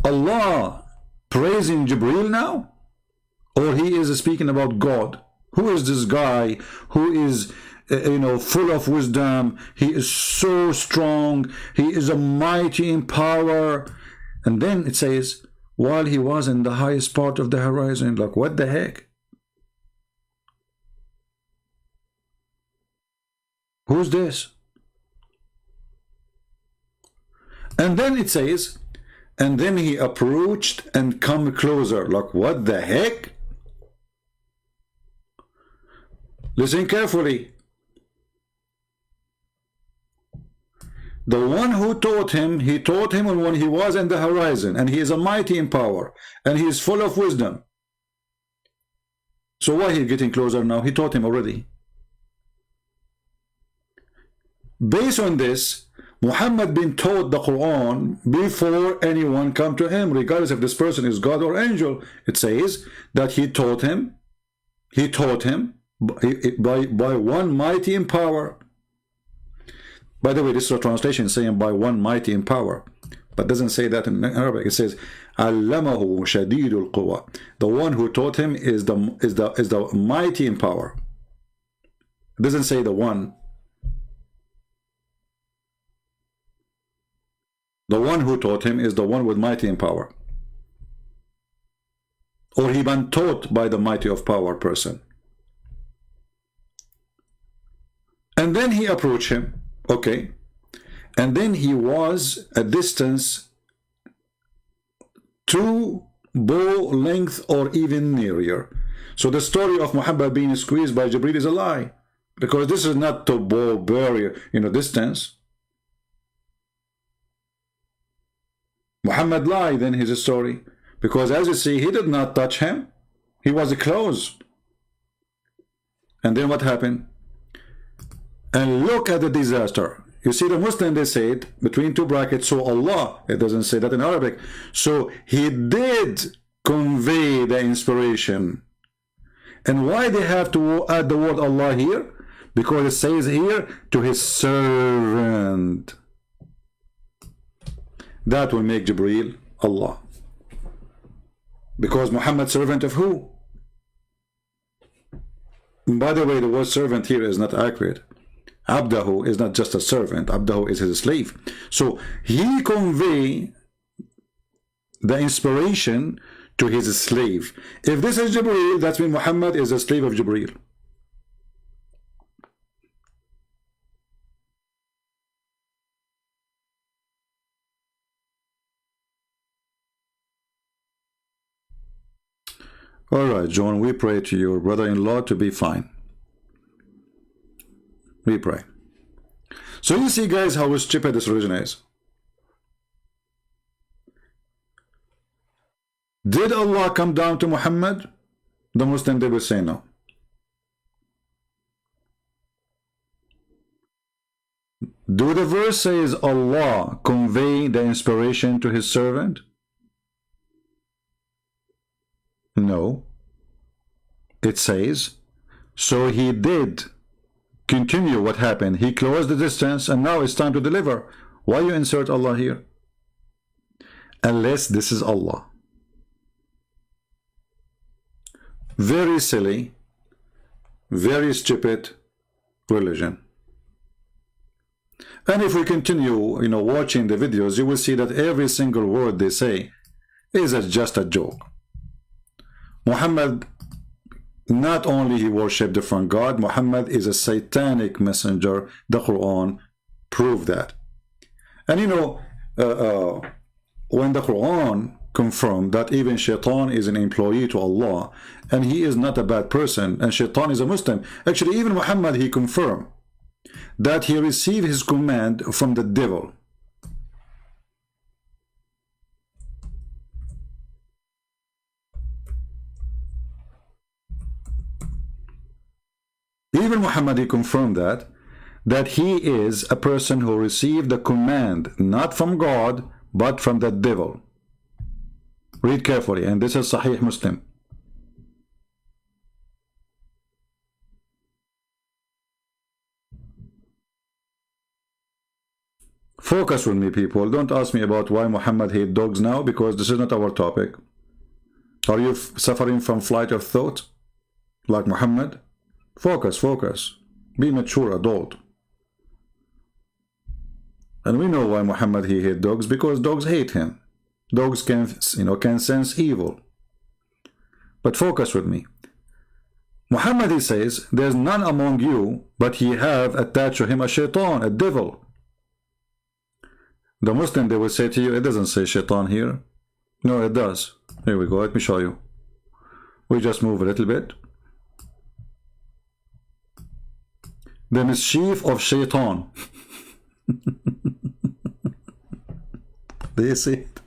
Allah praising Jibreel now? Or he is speaking about God? Who is this guy who is, full of wisdom? He is so strong. He is a mighty in power. And then it says, while he was in the highest part of the horizon. Like, what the heck? Who's this? And then it says, and then he approached and come closer. Like, what the heck? Listen carefully. The one who taught him, he taught him when he was in the horizon, and he is a mighty in power, and he is full of wisdom. So why he getting closer now? He taught him already. Based on this, Muhammad been taught the Quran before anyone come to him, regardless if this person is God or angel. It says that he taught him by one mighty in power. By the way, this is a translation saying by one mighty in power, but doesn't say that in Arabic. It says Allamahu shadidul quwa. The one who taught him is the mighty in power. It doesn't say the one. The one who taught him is the one with mighty in power. Or he been taught by the mighty of power person. And then he approached him. Okay. And then he was a distance 2 bow length or even nearer. So the story of Muhammad being squeezed by Jibreel is a lie. Because this is not to bow barrier, distance. Muhammad lied in his story. Because as you see, he did not touch him. He was close. And then what happened? And look at the disaster. You see the Muslim, they said, between 2 brackets, so Allah. It doesn't say that in Arabic. So he did convey the inspiration. And why they have to add the word Allah here? Because it says here, to his servant. That will make Jibreel Allah. Because Muhammad servant of who? By the way, the word servant here is not accurate. Abdahu is not just a servant. Abdahu is his slave. So he convey the inspiration to his slave. If this is Jibreel, that means Muhammad is a slave of Jibreel. All right, John, we pray to your brother-in-law to be fine. We pray. So you see, guys, how stupid this religion is. Did Allah come down to Muhammad? The Muslim, they will say no. Do the verse says Allah convey the inspiration to his servant? No. It says, so he did continue what happened. He closed the distance and now it's time to deliver. Why you insert Allah here? Unless this is Allah. Very silly, very stupid religion. And if we continue, watching the videos, you will see that every single word they say is just a joke. Muhammad, not only he worshipped different God, Muhammad is a satanic messenger. The Quran proved that. And when the Quran confirmed that even Shaitan is an employee to Allah, and he is not a bad person, and Shaitan is a Muslim. Actually, even Muhammad, he confirmed that he received his command from the devil. Even Muhammad, he confirmed that he is a person who received the command not from God but from the devil. Read carefully, and this is Sahih Muslim. Focus with me, people. Don't ask me about why Muhammad hates dogs now, because this is not our topic. Are you suffering from flight of thought like Muhammad? Focus, focus. Be mature adult. And we know why Muhammad he hates dogs, because dogs hate him. Dogs can, can sense evil. But focus with me. Muhammad, he says, there's none among you, but he have attached to him a shaitan, a devil. The Muslim, they will say to you, it doesn't say shaitan here. No, it does. Here we go, let me show you. We just move a little bit. The mischief of shaitan. Do you see it?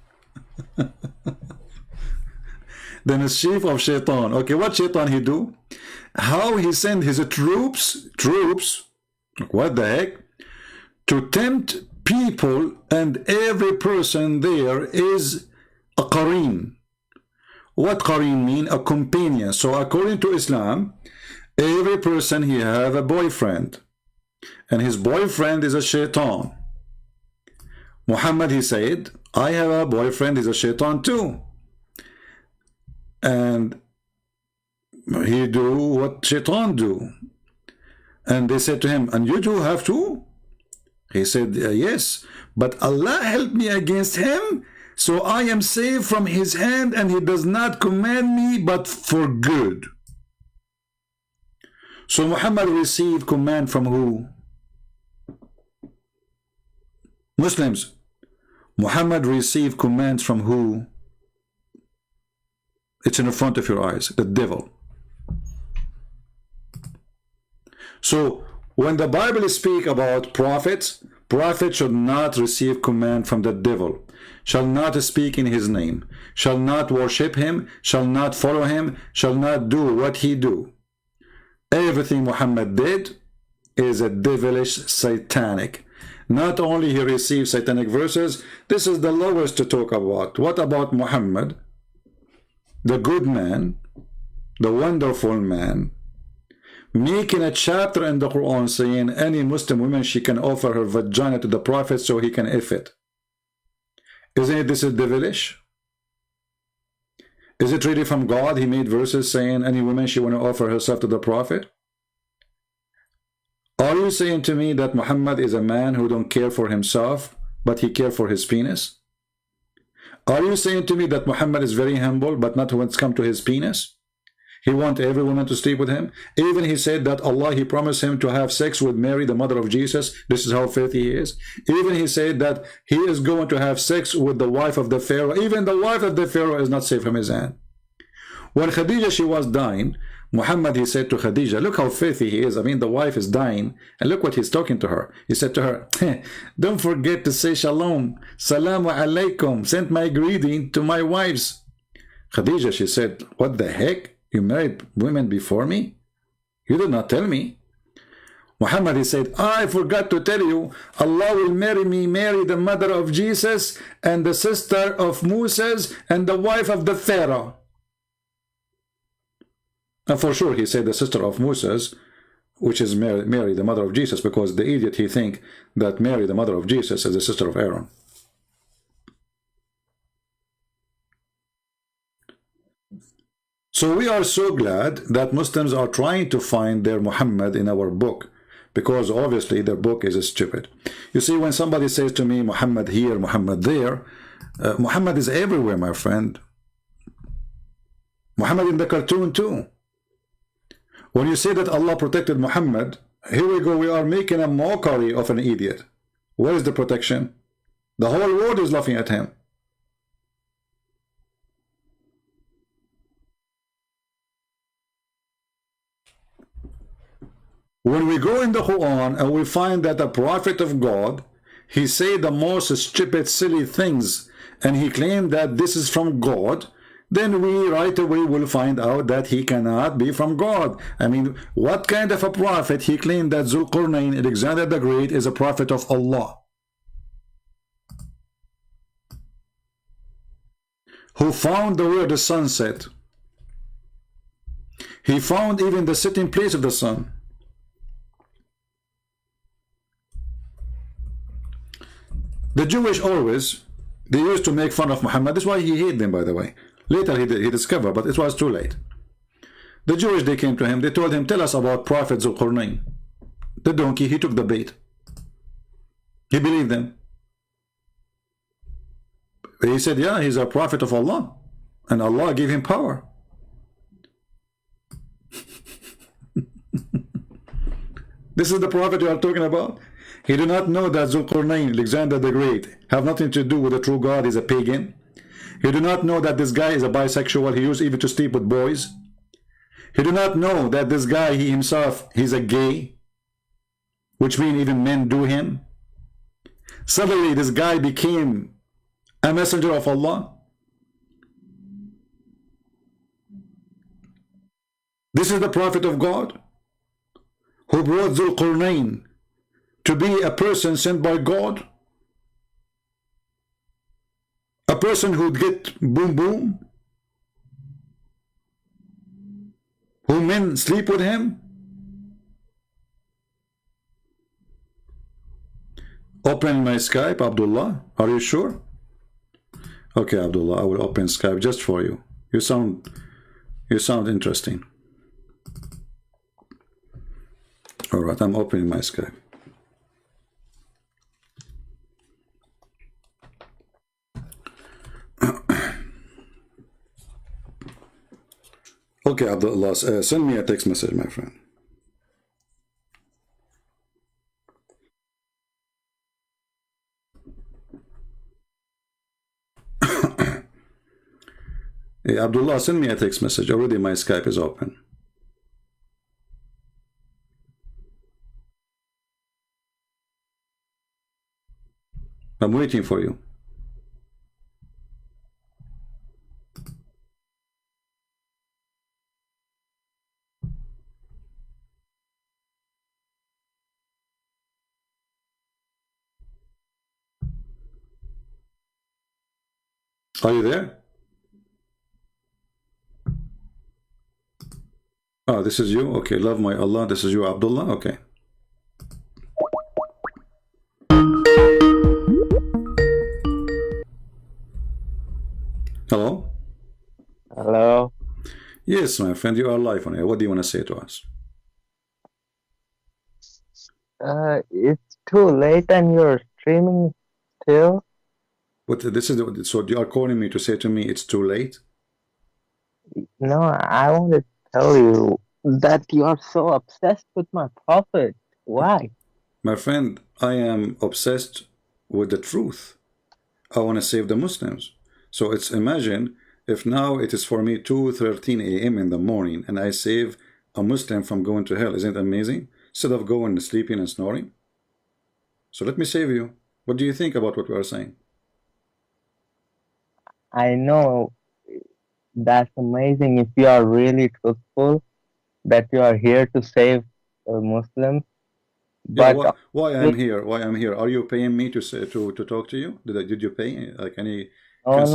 The mischief of shaitan. Okay, what shaitan he do? How he send his troops, what the heck, to tempt people, and every person there is a qareen. What qareen mean? A companion. So according to Islam, every person he have a boyfriend, and his boyfriend is a shaitan. Muhammad, he said, I have a boyfriend, he's a shaitan too. And he do what shaitan do. And they said to him, and you do have to? He said, yes, but Allah helped me against him, so I am saved from his hand, and he does not command me but for good. So Muhammad received command from who? Muslims. Muhammad received commands from who? It's in the front of your eyes, the devil. So when the Bible speaks about prophets, prophets should not receive command from the devil, shall not speak in his name, shall not worship him, shall not follow him, shall not do what he do. Everything Muhammad did is a devilish, satanic. Not only he received satanic verses, this is the lowest to talk about. What about Muhammad, the good man, the wonderful man, making a chapter in the Quran saying any Muslim woman, she can offer her vagina to the Prophet so he can if it. Isn't it this is devilish? Is it really from God? He made verses saying any woman, she want to offer herself to the Prophet? Are you saying to me that Muhammad is a man who don't care for himself, but he care for his penis? Are you saying to me that Muhammad is very humble, but not when it's come to his penis? He want every woman to sleep with him. Even he said that Allah, he promised him to have sex with Mary, the mother of Jesus. This is how filthy he is. Even he said that he is going to have sex with the wife of the Pharaoh. Even the wife of the Pharaoh is not safe from his hand. When Khadija, she was dying, Muhammad, he said to Khadija, look how filthy he is. I mean, the wife is dying, and look what he's talking to her. He said to her, don't forget to say shalom, salamu alaikum, send my greeting to my wives. Khadija, she said, what the heck? You married women before me? You did not tell me. Muhammad, he said, I forgot to tell you, Allah will marry me, Mary, the mother of Jesus, and the sister of Moses, and the wife of the Pharaoh. And for sure, he said the sister of Moses, which is Mary, the mother of Jesus, because the idiot, he think that Mary, the mother of Jesus, is the sister of Aaron. So we are so glad that Muslims are trying to find their Muhammad in our book, because obviously their book is stupid. You see, when somebody says to me, Muhammad here, Muhammad there, Muhammad is everywhere, my friend. Muhammad in the cartoon too. When you say that Allah protected Muhammad, here we go, we are making a mockery of an idiot. Where is the protection? The whole world is laughing at him. When we go in the Quran and we find that the prophet of God, he said the most stupid, silly things, and he claimed that this is from God, then we right away will find out that he cannot be from God. I mean, what kind of a prophet he claimed that Zulqarnain, Alexander the Great, is a prophet of Allah? Who found the where the sun set. He found even the setting place of the sun. The Jewish always, they used to make fun of Muhammad. That's why he hated them, by the way. Later he discovered, but it was too late. The Jewish, they came to him, they told him, tell us about Prophet Zulqarnain. The donkey, he took the bait. He believed them. He said, yeah, he's a prophet of Allah. And Allah gave him power. This is the prophet you are talking about. He did not know that Zulqarnain, Alexander the Great, have nothing to do with the true God. He's a pagan. He did not know that this guy is a bisexual. He used even to sleep with boys. He did not know that this guy, he himself, he's a gay, which means even men do him. Suddenly this guy became a messenger of Allah. This is the prophet of God who brought Zulqarnain to be a person sent by God, a person who'd get boom boom, who men sleep with him. Open my Skype, Abdullah. Are you sure? Okay, Abdullah, I will open Skype just for you. You sound interesting. All right, I'm opening my Skype. Okay, Abdullah, send me a text message, my friend. Hey, Abdullah, send me a text message. Already my Skype is open. I'm waiting for you. Are you there? Oh, this is you? Okay, love my Allah. This is you, Abdullah? Okay. Hello? Hello? Yes, my friend, you are live on air. What do you want to say to us? It's too late and you're streaming still? What, this is so you are calling me to say to me it's too late? No, I want to tell you that you are so obsessed with my prophet. Why? My friend, I am obsessed with the truth. I want to save the Muslims. So it's, imagine if now it is for me 2:13 a.m. in the morning and I save a Muslim from going to hell. Isn't it amazing? Instead of going and sleeping and snoring. So let me save you. What do you think about what we are saying? I know that's amazing if you are really truthful, that you are here to save Muslims. Yeah, But why I'm here? Why I'm here? Are you paying me to say to talk to you? Did you pay like any? no, that's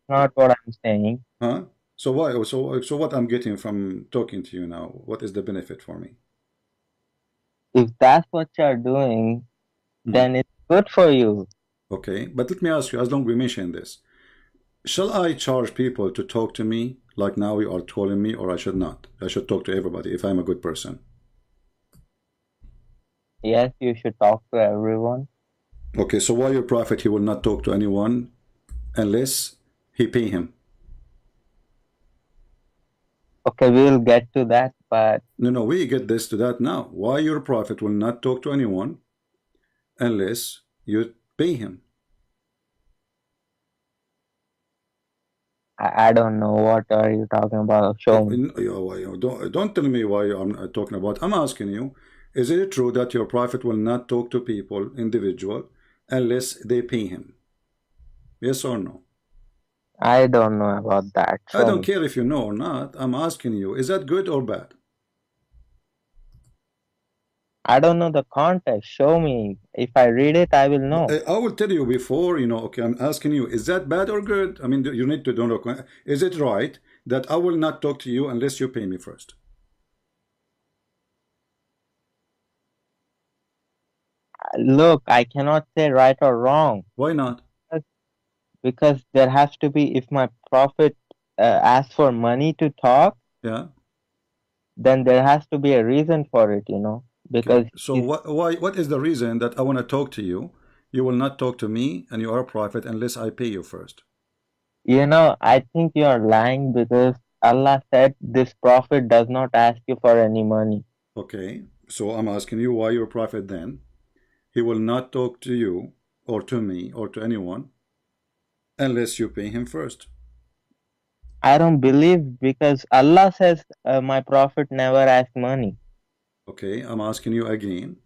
not what I'm saying. Huh? So why? So what I'm getting from talking to you now? What is the benefit for me? If that's what you're doing, then it's good for you. Okay, but let me ask you. As long as we mention this, shall I charge people to talk to me like now you are telling me, or I should not? I should talk to everybody if I'm a good person. Yes, you should talk to everyone. Okay, so why your prophet, he will not talk to anyone unless he pay him? Okay, we'll get to that, but... No, we get this to that now. Why your prophet will not talk to anyone unless you pay him? I don't know, what are you talking about? Show me. Don't tell me why I'm talking about. I'm asking you, is it true that your prophet will not talk to people, individual, unless they pay him? Yes or no? I don't know about that. I don't care if you know or not. I'm asking you, is that good or bad? I don't know the context. Show me. If I read it, I will know. I will tell you before, okay, I'm asking you, is that bad or good? I mean, you need to know. Is it right that I will not talk to you unless you pay me first? look, I cannot say right or wrong. Why not? Because there has to be, if my prophet asks for money to talk, Yeah. then there has to be a reason for it, because So what is the reason that I want to talk to you? You will not talk to me and you are a prophet unless I pay you first. I think you are lying, because Allah said this prophet does not ask you for any money. Okay, so I'm asking you, why you're a prophet then? He will not talk to you or to me or to anyone unless you pay him first. I don't believe, because Allah says my prophet never asks money. Okay, I'm asking you again.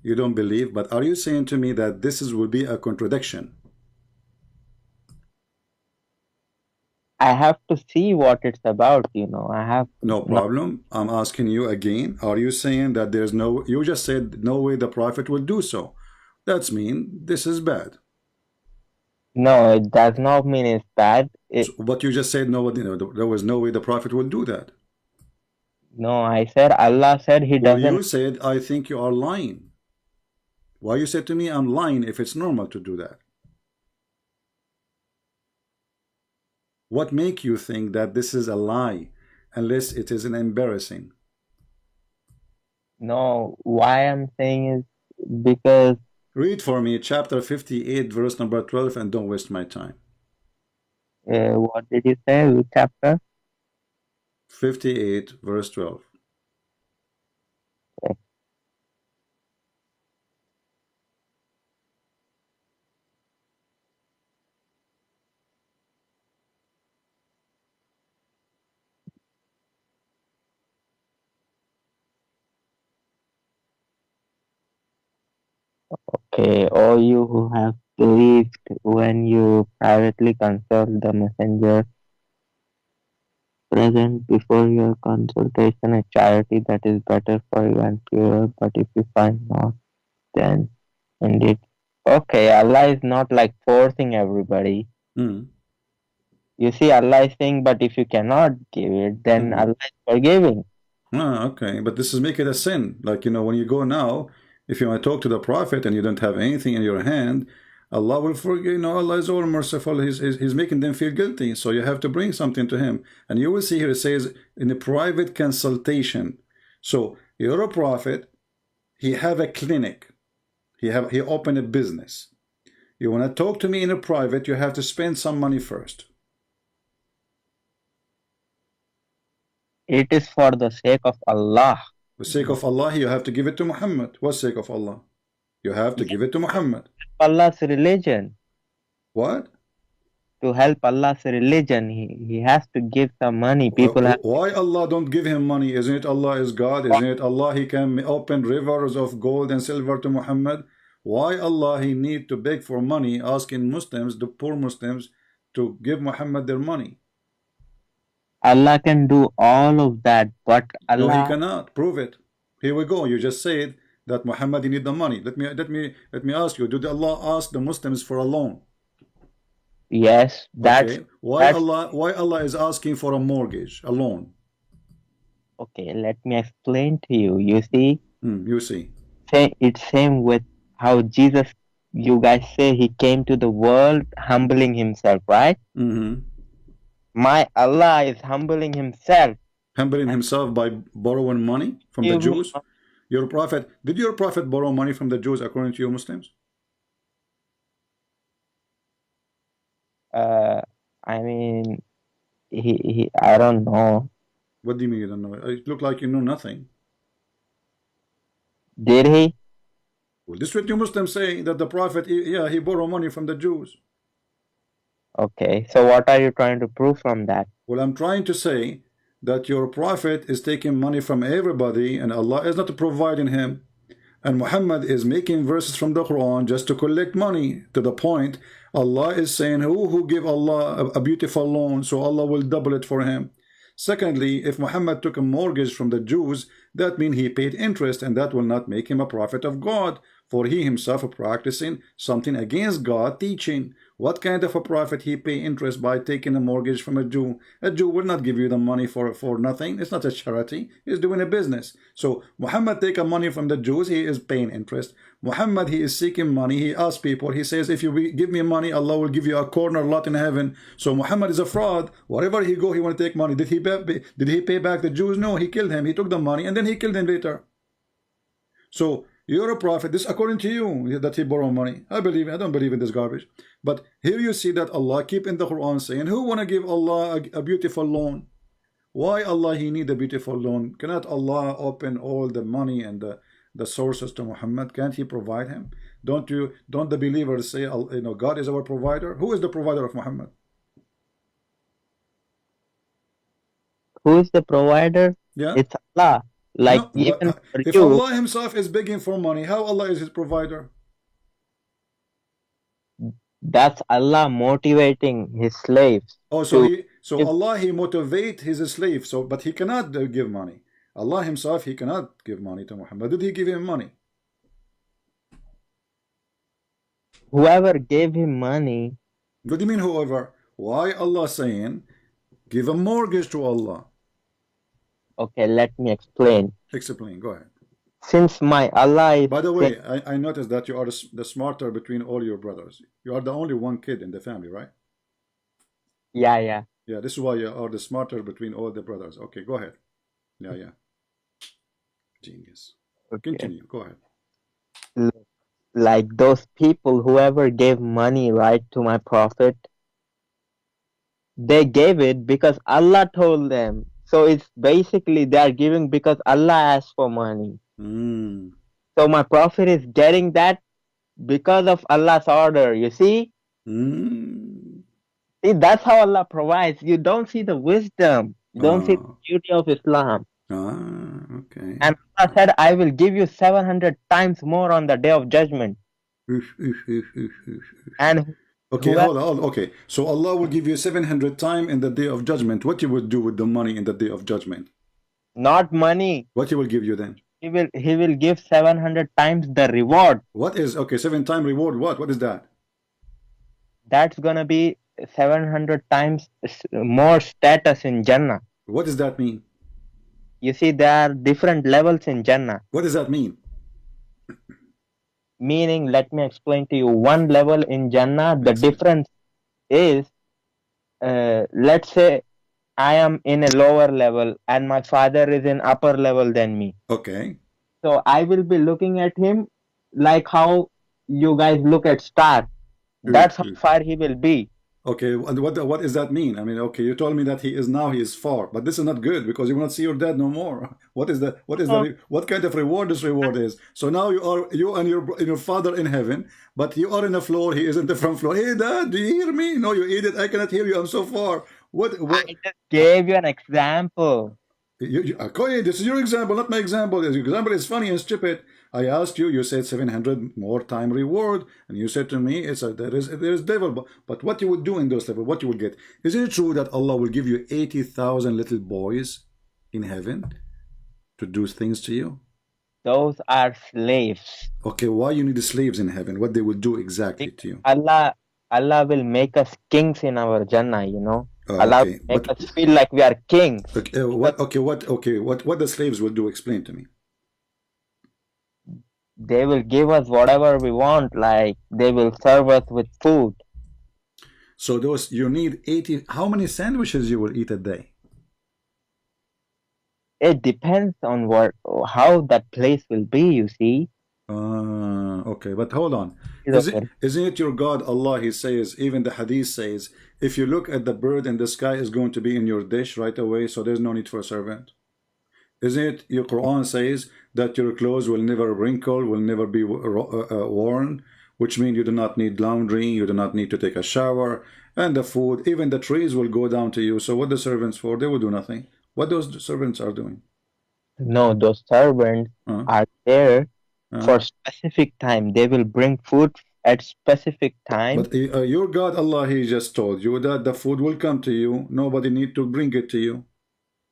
You don't believe, but are you saying to me that will be a contradiction? I have to see what it's about, I have no problem. I'm asking you again. Are you saying that there's no, you just said no way the prophet will do so. That's mean this is bad. No, it does not mean it's bad. But you just said no, there was no way the prophet will do that. No, I said Allah said he doesn't. You said I think you are lying. Why you said to me I'm lying if it's normal to do that? What make you think that this is a lie unless it is an embarrassing? No, why I'm saying is because... Read for me chapter 58 verse number 12 and don't waste my time. What did you say? Which chapter? 58 verse 12. Okay. Okay, all you who have believed, when you privately consult the messenger, present before your consultation a charity that is better for you and purer, but if you find not, then indeed. Okay, Allah is not like forcing everybody. You see, Allah is saying, but if you cannot give it, then Allah is forgiving. Okay, but this is make it a sin. Like, when you go now, if you want to talk to the prophet and you don't have anything in your hand, Allah will forgive. Allah is all merciful. He's making them feel guilty. So you have to bring something to him. And you will see here it says in a private consultation. So you're a prophet. He have a clinic. He opened a business. You want to talk to me in a private, you have to spend some money first. It is for the sake of Allah. The sake of Allah, you have to give it to Muhammad. What sake of Allah? You have to give it to Muhammad. Allah's religion. What? To help Allah's religion, he has to give some money. People have... Why Allah don't give him money? Isn't it Allah is God? Isn't it Allah he can open rivers of gold and silver to Muhammad? Why Allah he need to beg for money, asking Muslims, the poor Muslims, to give Muhammad their money? Allah can do all of that, but Allah... No, he cannot. Prove it. Here we go. You just said that Muhammad he need the money. Let me ask you. Did Allah ask the Muslims for a loan? Yes. Okay. Why Allah is asking for a mortgage, a loan? Okay, let me explain to you. You see? You see. It's same with how Jesus, you guys say he came to the world humbling himself, right? My Allah is humbling himself. Humbling himself by borrowing money from the Jews? Your prophet, did your prophet borrow money from the Jews according to you Muslims? I mean, I don't know. What do you mean you don't know? It looked like you know nothing. Did he? Well, this is what you Muslims say, that the prophet, he borrowed money from the Jews. Okay, so what are you trying to prove from that? Well, I'm trying to say that your prophet is taking money from everybody and Allah is not providing him. And Muhammad is making verses from the Quran just to collect money, to the point Allah is saying, who give Allah a beautiful loan, so Allah will double it for him. Secondly, if Muhammad took a mortgage from the Jews, that means he paid interest, and that will not make him a prophet of God. for he himself practicing something against God teaching. What kind of a prophet he pay interest by taking a mortgage from a Jew? A Jew will not give you the money for nothing. It's not a charity. He's doing a business. So Muhammad take a money from the Jews. He is paying interest. Muhammad, he is seeking money. He asks people. He says, if you give me money, Allah will give you a corner lot in heaven. So Muhammad is a fraud. Wherever he go, he want to take money. Did he pay back the Jews? No, he killed him. He took the money and then he killed him later. So you're a prophet. This according to you that he borrowed money. I don't believe in this garbage. But here you see that Allah keep in the Quran saying, who want to give Allah a beautiful loan? Why Allah he need a beautiful loan? Cannot Allah open all the money and the sources to Muhammad? Can't he provide him? Don't the believers say, God is our provider? Who is the provider of Muhammad? Who is the provider? Yeah, it's Allah. Like no, even for if you, Allah himself is begging for money, how Allah is his provider? that's Allah motivating his slaves. Oh, so Allah he motivate his slave. So, but he cannot give money. Allah himself he cannot give money to Muhammad. Did he give him money? Whoever gave him money. What do you mean whoever? Why Allah saying give a mortgage to Allah? Okay, let me explain. Explain. Go ahead. Since my Allah is... By the way, I noticed that you are the smarter between all your brothers. You are the only one kid in the family, right? Yeah. Yeah, this is why you are the smarter between all the brothers. Okay, go ahead. Yeah. Genius. Okay. Continue. Go ahead. Like those people, whoever gave money, right, to my prophet, they gave it because Allah told them. So it's basically they are giving because Allah asked for money. So my prophet is getting that because of Allah's order. You see? See, that's how Allah provides. You don't see the wisdom. You don't see the beauty of Islam. Okay. And Allah said, I will give you 700 times more on the day of judgment. And okay, hold on. Okay, so Allah will give you 700 times in the day of judgment. What you will do with the money in the day of judgment? Not money. What he will give you then? He will give 700 times the reward. What is 7 times reward? What is that? That's gonna be 700 times more status in Jannah. What does that mean? You see, there are different levels in Jannah. What does that mean? Meaning, let me explain to you. One level in Jannah, the difference is, let's say I am in a lower level and my father is in upper level than me. Okay. So I will be looking at him like how you guys look at star. That's how far he will be. Okay, and what does that mean? I mean, okay, you told me that he is far, but this is not good because you will not see your dad no more. What kind of reward this reward is? So now you and your father in heaven, but you are in the floor, he is in the front floor. Hey dad, do you hear me? No, you idiot, I cannot hear you, I'm so far. What? I just gave you an example. Okay, this is your example, not my example. Your example is funny and stupid. I asked you, you said 700 more time reward, and you said to me, there is devil. But what you would do in those levels, what you will get? Is it true that Allah will give you 80,000 little boys in heaven to do things to you? Those are slaves. Okay, why you need the slaves in heaven? What they will do exactly to you? Allah will make us kings in our Jannah, you know. Allah Okay, will make us feel like we are kings. Okay, what the slaves will do? Explain to me. They will give us whatever we want, like they will serve us with food. So you need 80. How many sandwiches you will eat a day? It depends on how that place will be, you see. Okay, but hold on. Isn't it your God, Allah, he says, even the hadith says, if you look at the bird in the sky, is going to be in your dish right away, so there's no need for a servant. Isn't it your Quran says that your clothes will never wrinkle, will never be worn, which means you do not need laundry, you do not need to take a shower, and the food, even the trees will go down to you. So what the servants for? They will do nothing. What those servants are doing? No, those servants are there for specific time. They will bring food at specific time. But your God, Allah, he just told you that the food will come to you. Nobody need to bring it to you.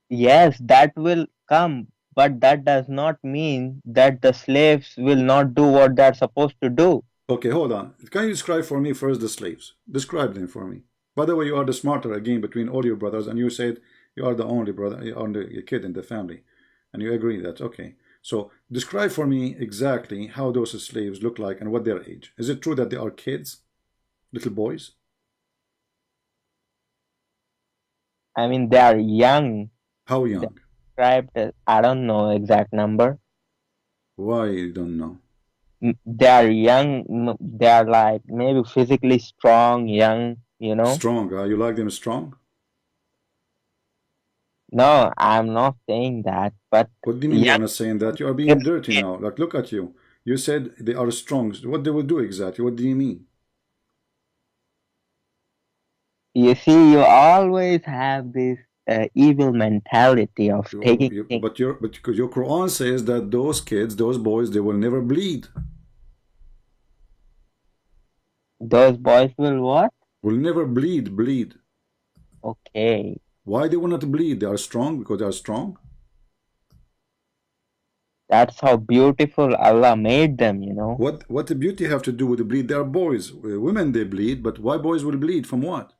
Yes, that will come. but that does not mean that the slaves will not do what they're supposed to do. Okay, hold on. Can you describe for me first the slaves? Describe them for me. By the way, you are the smarter again between all your brothers, and you said you are the only brother, you are the kid in the family, and you agree that, okay. So describe for me exactly how those slaves look like and what their age. Is it true that they are kids, little boys? I mean, they are young. How young? Described as, I don't know exact number. Why you don't know? They are young. They are like maybe physically strong, young, you know. Strong, you like them strong? No, I'm not saying that, but what do you mean you're not saying that? You are being dirty now. Like, look at you. You said they are strong. What they will do exactly? What do you mean? You see, you always have this evil mentality of taking things. But because your Quran says that those kids, those boys, they will never bleed. Those boys will what? Will never bleed. Okay. Why they will not bleed? They are strong because they are strong. That's how beautiful Allah made them, you know. What the beauty have to do with the bleed? They are boys. Women, they bleed, but why boys will bleed? From what?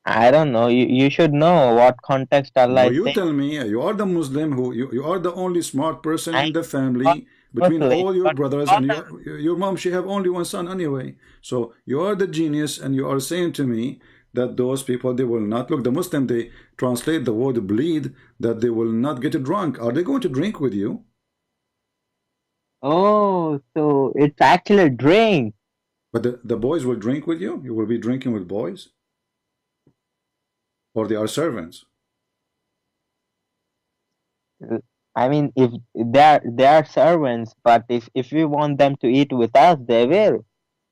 I don't know. You should know what context Allah is you saying. Tell me. You are the Muslim who you are the only smart person in the family between all your brothers, and your mom, she have only one son anyway. So you are the genius, and you are saying to me that those people, they will not look. The Muslim, they translate the word bleed that they will not get drunk. Are they going to drink with you? Oh, so it's actually a drink. But the boys will drink with you? You will be drinking with boys? Or they are servants? I mean, if they are servants, but if we want them to eat with us, they will.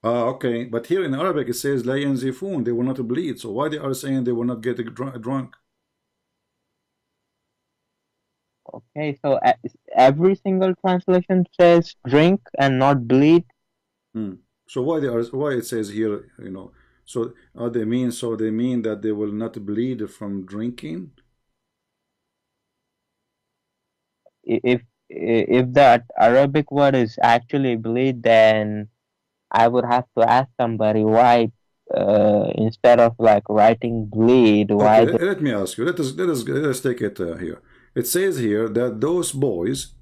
Okay, but here in Arabic it says la yanzifun, they will not bleed. So why they are saying they will not get drunk? Okay, so every single translation says drink and not bleed. So why it says here, you know? So they mean that they will not bleed from drinking. If that Arabic word is actually bleed, then I would have to ask somebody why instead of like writing bleed, why? Okay, let me ask you. Let us take it here. It says here that those boys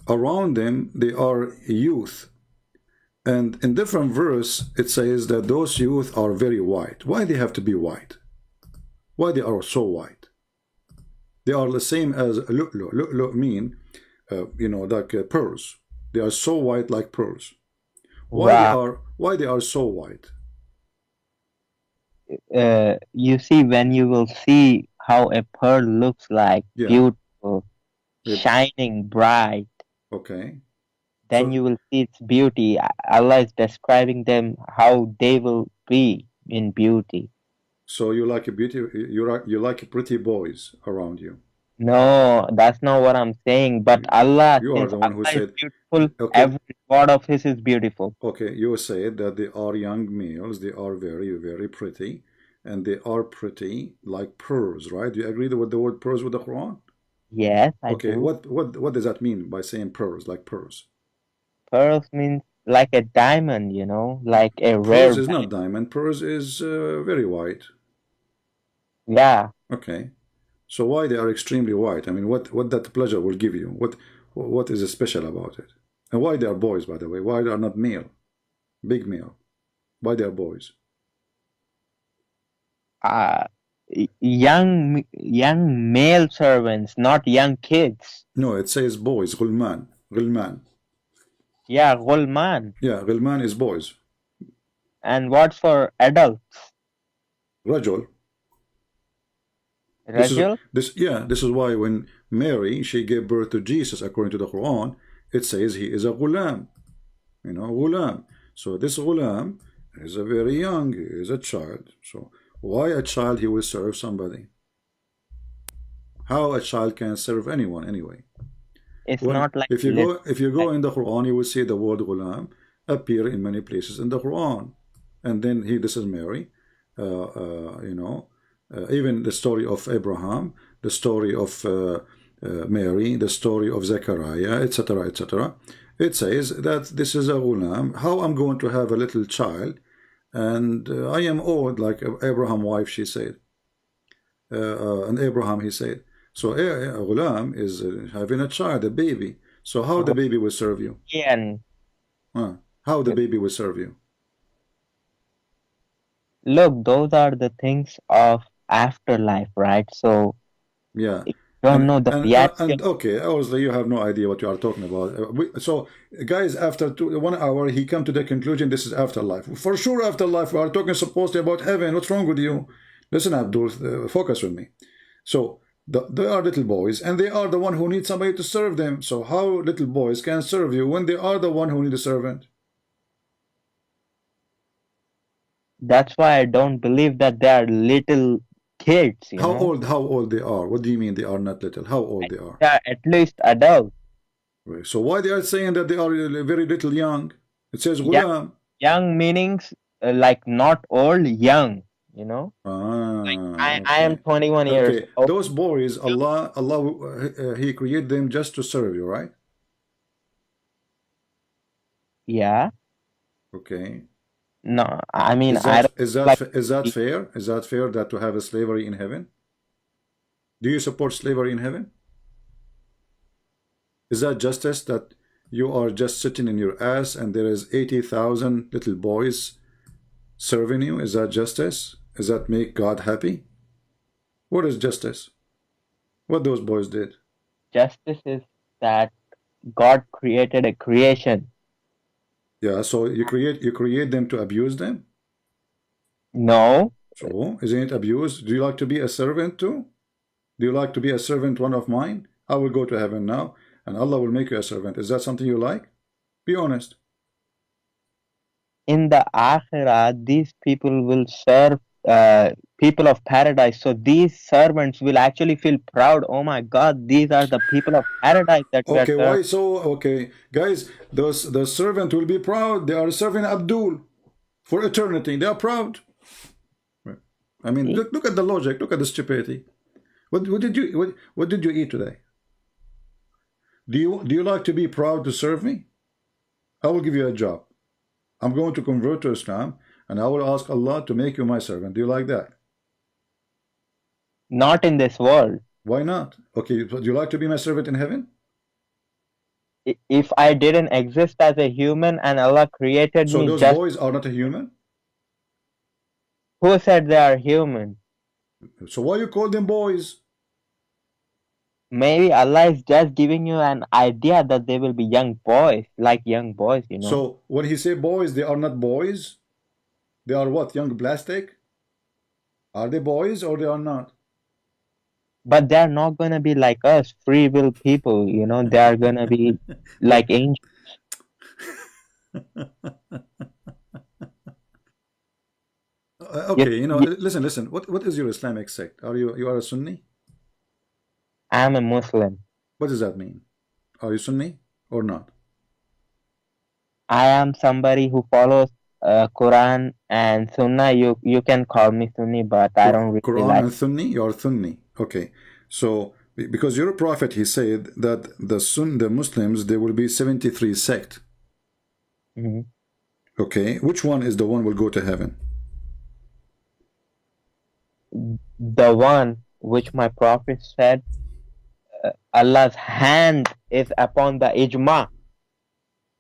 around them, they are youth. And in different verse, it says that those youth are very white. Why they have to be white? Why they are so white? They are the same as lu'lu'. Lu'lu' mean, you know, like pearls. They are so white like pearls. Why they are so white? You see, when you will see how a pearl looks like, beautiful, shining, bright. Okay. Then you will see its beauty. Allah is describing them how they will be in beauty. So you like a beauty? You like pretty boys around you? No, that's not what I'm saying. But Allah, you are the one who said beautiful. Okay. Every word of His is beautiful. Okay, you said that they are young males. They are very, very pretty, and they are pretty like pearls, right? Do you agree with the word pearls with the Quran? Yes, I do. What does that mean by saying pearls, like pearls? Pearls means like a diamond, you know, like a rare. Pearls is not diamond. Pearls is very white. Yeah. Okay. So why they are extremely white? I mean, what that pleasure will give you? What is special about it? And why they are boys, by the way? Why they are not male, big male? Why they are boys? Young male servants, not young kids. No, it says boys. Ghulman. Yeah, ghulman. Yeah, ghulman is boys. And what's for adults? Rajul. Rajul? This is why when Mary, she gave birth to Jesus, according to the Quran, it says he is a ghulam. You know, ghulam. So this ghulam is a very young, he is a child. So why a child he will serve somebody? How a child can serve anyone anyway? It's not like if you go in the Quran, you will see the word ghulam appear in many places in the Quran. And then this is Mary, you know, even the story of Abraham, the story of Mary, the story of Zechariah, etc., etc. It says that this is a ghulam. How I'm going to have a little child, and I am old, like Abraham's wife, she said. And Abraham, he said. So a ghulam is having a child, a baby. So how the baby will serve you? And how the baby will serve you? look, those are the things of afterlife, right? So yeah, don't know the and okay, obviously you have no idea what you are talking about. So guys, after 1 hour, he come to the conclusion this is afterlife. For sure, afterlife. We are talking supposedly about heaven. What's wrong with you? Listen, Abdul, focus with me. So they are little boys, and they are the one who need somebody to serve them. So how little boys can serve you when they are the one who need a servant? That's why I don't believe that they are little kids. How old they are? What do you mean they are not little? How old they are? They are at least adults. Right. So why they are saying that they are very little young? It says ghulam. Young meanings like not old, young. Like I am 21 years old. Those boys, Allah, He created them just to serve you, right? Yeah. Okay. No, I mean, is that fair? Is that fair that to have a slavery in heaven? Do you support slavery in heaven? Is that justice that you are just sitting in your ass and there is 80,000 little boys serving you? Is that justice? Does that make God happy? What is justice? What those boys did? Justice is that God created a creation. Yeah, so you create them to abuse them? No. So isn't it abuse? Do you like to be a servant too? Do you like to be a servant, one of mine? I will go to heaven now, and Allah will make you a servant. Is that something you like? Be honest. In the Akhirah, these people will serve people of paradise. So these servants will actually feel proud. Oh my God, these are the people of paradise that we are Okay, why so? Okay, guys, the servant will be proud. They are serving Abdul for eternity. They are proud. I mean, look at the logic. Look at the stupidity. What did you eat today? Do you like to be proud to serve me? I will give you a job. I'm going to convert to Islam, and I will ask Allah to make you my servant. Do you like that? Not in this world. Why not? Okay, do you like to be my servant in heaven? If I didn't exist as a human and Allah created me, so those boys are not a human? Who said they are human? So why you call them boys? Maybe Allah is just giving you an idea that they will be young boys, like young boys, So when he say boys, they are not boys? They are what? Young plastic? Are they boys or they are not? But they are not going to be like us, free will people, They are going to be like angels. Okay, listen. What is your Islamic sect? You are a Sunni? I am a Muslim. What does that mean? Are you Sunni or not? I am somebody who follows Quran and Sunnah. You can call me Sunni, but I don't really Quran like and Sunni. You are Sunni. Okay, so because your prophet, he said that the Muslims, there will be 73 sect. Okay, which one is the one will go to heaven? The one which my prophet said, Allah's hand is upon the ijma.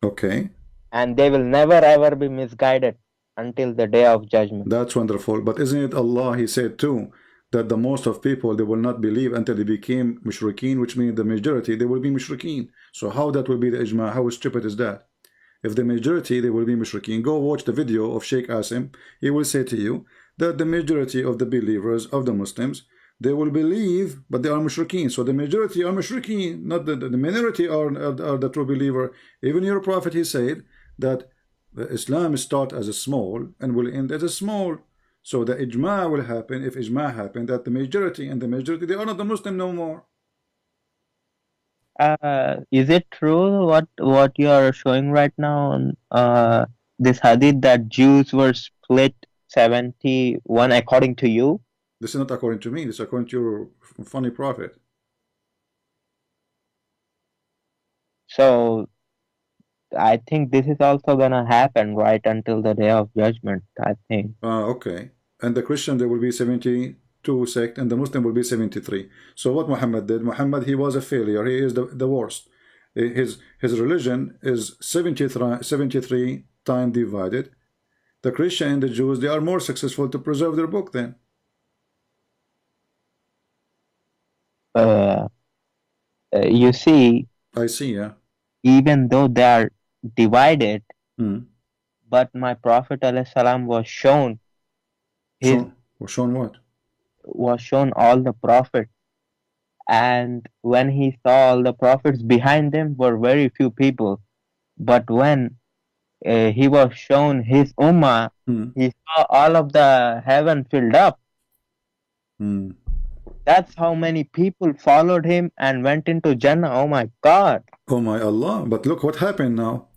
Okay. And they will never ever be misguided until the day of judgment. That's wonderful. But isn't it Allah, he said too, that the most of people, they will not believe until they became mushrikeen, which means the majority, they will be mushrikeen. So how that will be the ijma? How stupid is that? If the majority, they will be mushrikeen. Go watch the video of Sheikh Asim. He will say to you that the majority of the believers, of the Muslims, they will believe, but they are mushrikeen. So the majority are mushrikeen, not the minority are the true believer. Even your prophet, he said that Islam start as a small and will end as a small. So the ijma will happen, if ijma happen, that the majority and the majority, they are not the Muslim no more. Is it true what you are showing right now on this hadith that Jews were split 71 according to you? This is not according to me. This is according to your funny prophet. So I think this is also gonna happen right until the day of judgment, I think. Okay. And the Christian, there will be 72 sect, and the Muslim will be 73. So what Muhammad did, Muhammad, he was a failure. He is the worst. His religion is 73 times divided. The Christian and the Jews, they are more successful to preserve their book then. You see, I see, yeah. even though they are divided, but my Prophet ﷺ was shown shown what? Was shown all the prophets, and when he saw all the prophets, behind them were very few people, but when he was shown his ummah, he saw all of the heaven filled up. That's how many people followed him and went into Jannah. Oh my God. Oh my Allah. But look what happened now.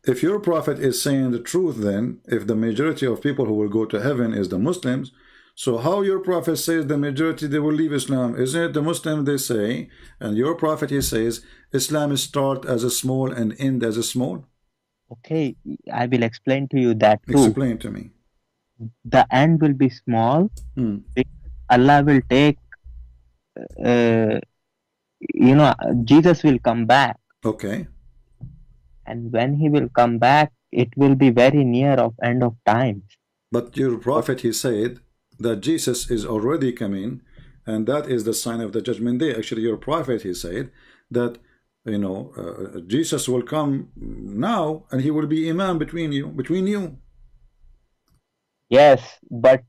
If your prophet is saying the truth, then if the majority of people who will go to heaven is the Muslims, so how your prophet says the majority they will leave Islam? Isn't it the Muslims they say? And your prophet, he says Islam start as a small and end as a small. Okay, I will explain to you that too. Explain to me. The end will be small. Allah will take, Jesus will come back. Okay. And when he will come back, it will be very near of end of times. But your prophet, he said that Jesus is already coming, and that is the sign of the judgment day. Actually, your prophet, he said that, Jesus will come now, and he will be imam between you. Yes, but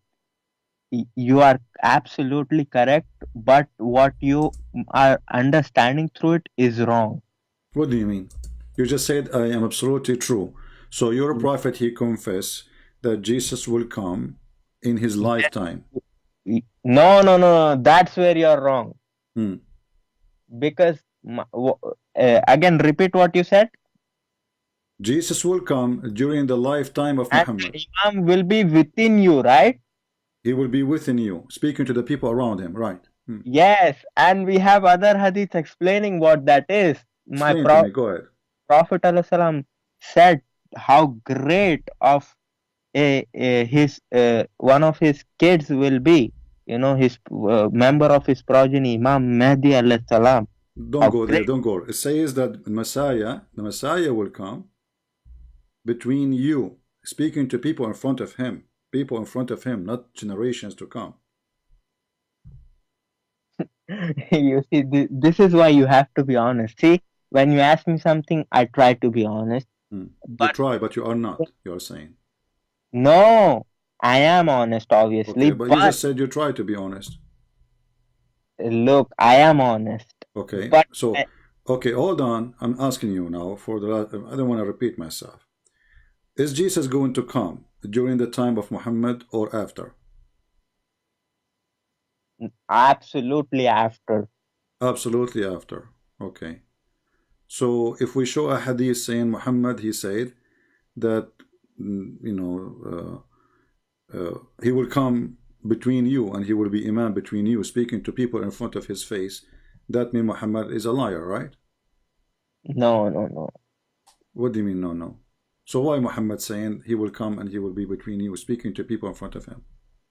you are absolutely correct. But what you are understanding through it is wrong. What do you mean? You just said I am absolutely true. So your prophet, he confessed that Jesus will come in his lifetime. No. That's where you're wrong. Because again, repeat what you said. Jesus will come during the lifetime of Muhammad. And Imam will be within you, right? He will be within you, speaking to the people around him, right? Yes, and we have other hadiths explaining what that is. Explain to me. Go ahead. Prophet ﷺ said how great of his one of his kids will be, his member of his progeny, Imam Mahdi alayhi salam. Don't go there. Don't go. It says that the Messiah will come between you, speaking to people in front of him, not generations to come. You see, this is why you have to be honest. See, when you ask me something, I try to be honest. You try, but you are not, you are saying. No, I am honest, obviously. Okay, but you just said you try to be honest. Look, I am honest. Okay, but okay, hold on. I'm asking you now I don't want to repeat myself. Is Jesus going to come during the time of Muhammad or after? Absolutely after. Absolutely after. Okay. So if we show a hadith saying Muhammad, he said that he will come between you and he will be imam between you, speaking to people in front of his face, that means Muhammad is a liar, right? No. What do you mean no? So why Muhammad saying he will come and he will be between you, speaking to people in front of him?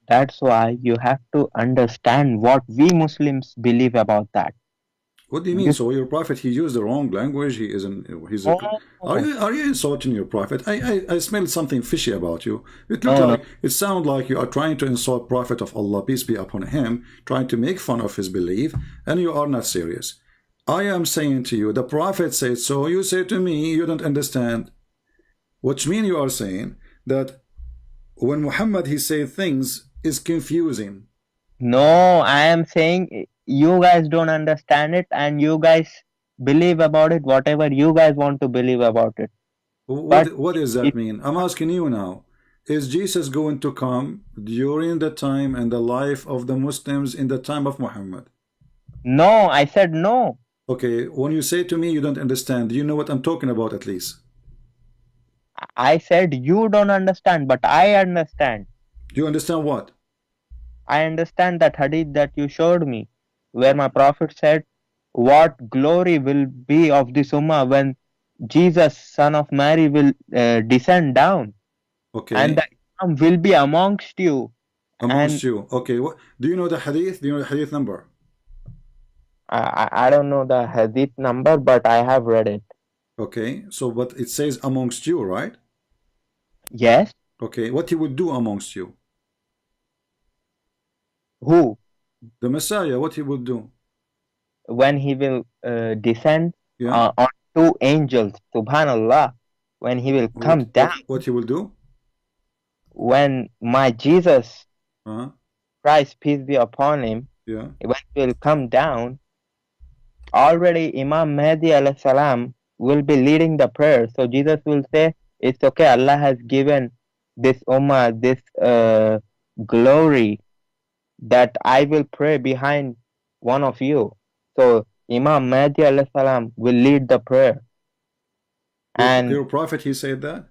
That's why you have to understand what we Muslims believe about that. What do you mean? So your prophet, he used the wrong language. Are you insulting your prophet? I smell something fishy about you. It sounds like you are trying to insult Prophet of Allah, peace be upon him, trying to make fun of his belief, and you are not serious. I am saying to you, the prophet said so. You say to me, you don't understand. Which means you are saying that when Muhammad, he said things is confusing. No, I am saying you guys don't understand it and you guys believe about it whatever you guys want to believe about it. What does that mean? I'm asking you now. Is Jesus going to come during the time and the life of the Muslims in the time of Muhammad? No, I said no. Okay, when you say to me you don't understand, do you know what I'm talking about at least? I said you don't understand, but I understand. Do you understand what? I understand that hadith that you showed me, where my prophet said, what glory will be of this ummah when Jesus, son of Mary, will descend down, and Okay. the Imam will be amongst you. Amongst And you. Okay. What do you know the hadith? Do you know the hadith number? I don't know the hadith number, but I have read it. Okay. So, but it says amongst you, right? Yes. Okay. What he would do amongst you? Who? The Messiah. What he would do? When he will descend Yeah. on two angels, subhanallah, when he will come down, what he will do? when my Jesus Christ, peace be upon him, Yeah. when he will come down, already Imam Mahdi alayhi salam will be leading the prayer. So Jesus will say, it's okay, Allah has given this ummah this glory that I will pray behind one of you. So Imam Mahdi alayhi salam will lead the prayer. And your prophet, he said that?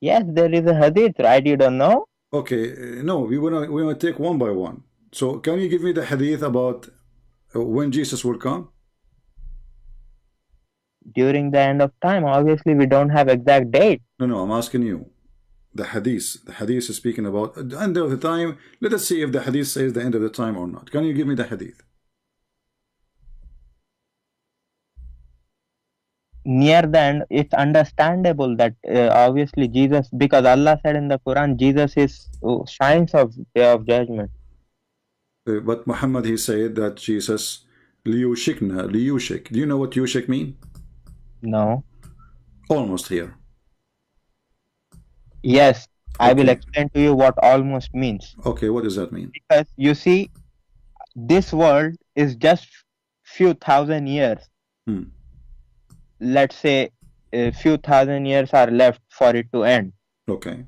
Yes, there is a hadith, right? You don't know? Okay, no, we wanna take one by one. So can you give me the hadith about when Jesus will come? During the end of time. Obviously, we don't have exact date. No, I'm asking you. The hadith. The hadith is speaking about the end of the time. Let us see if the hadith says the end of the time or not. Can you give me the hadith? Near the end, it's understandable that obviously Jesus, because Allah said in the Quran, Jesus is shines of Day of Judgment. But Muhammad, he said that Jesus, liyushik. Do you know what yushik mean? No. Almost here. Yes, okay. I will explain to you what almost means. Okay, what does that mean? Because you see, this world is just few thousand years. Let's say a few thousand years are left for it to end. Okay.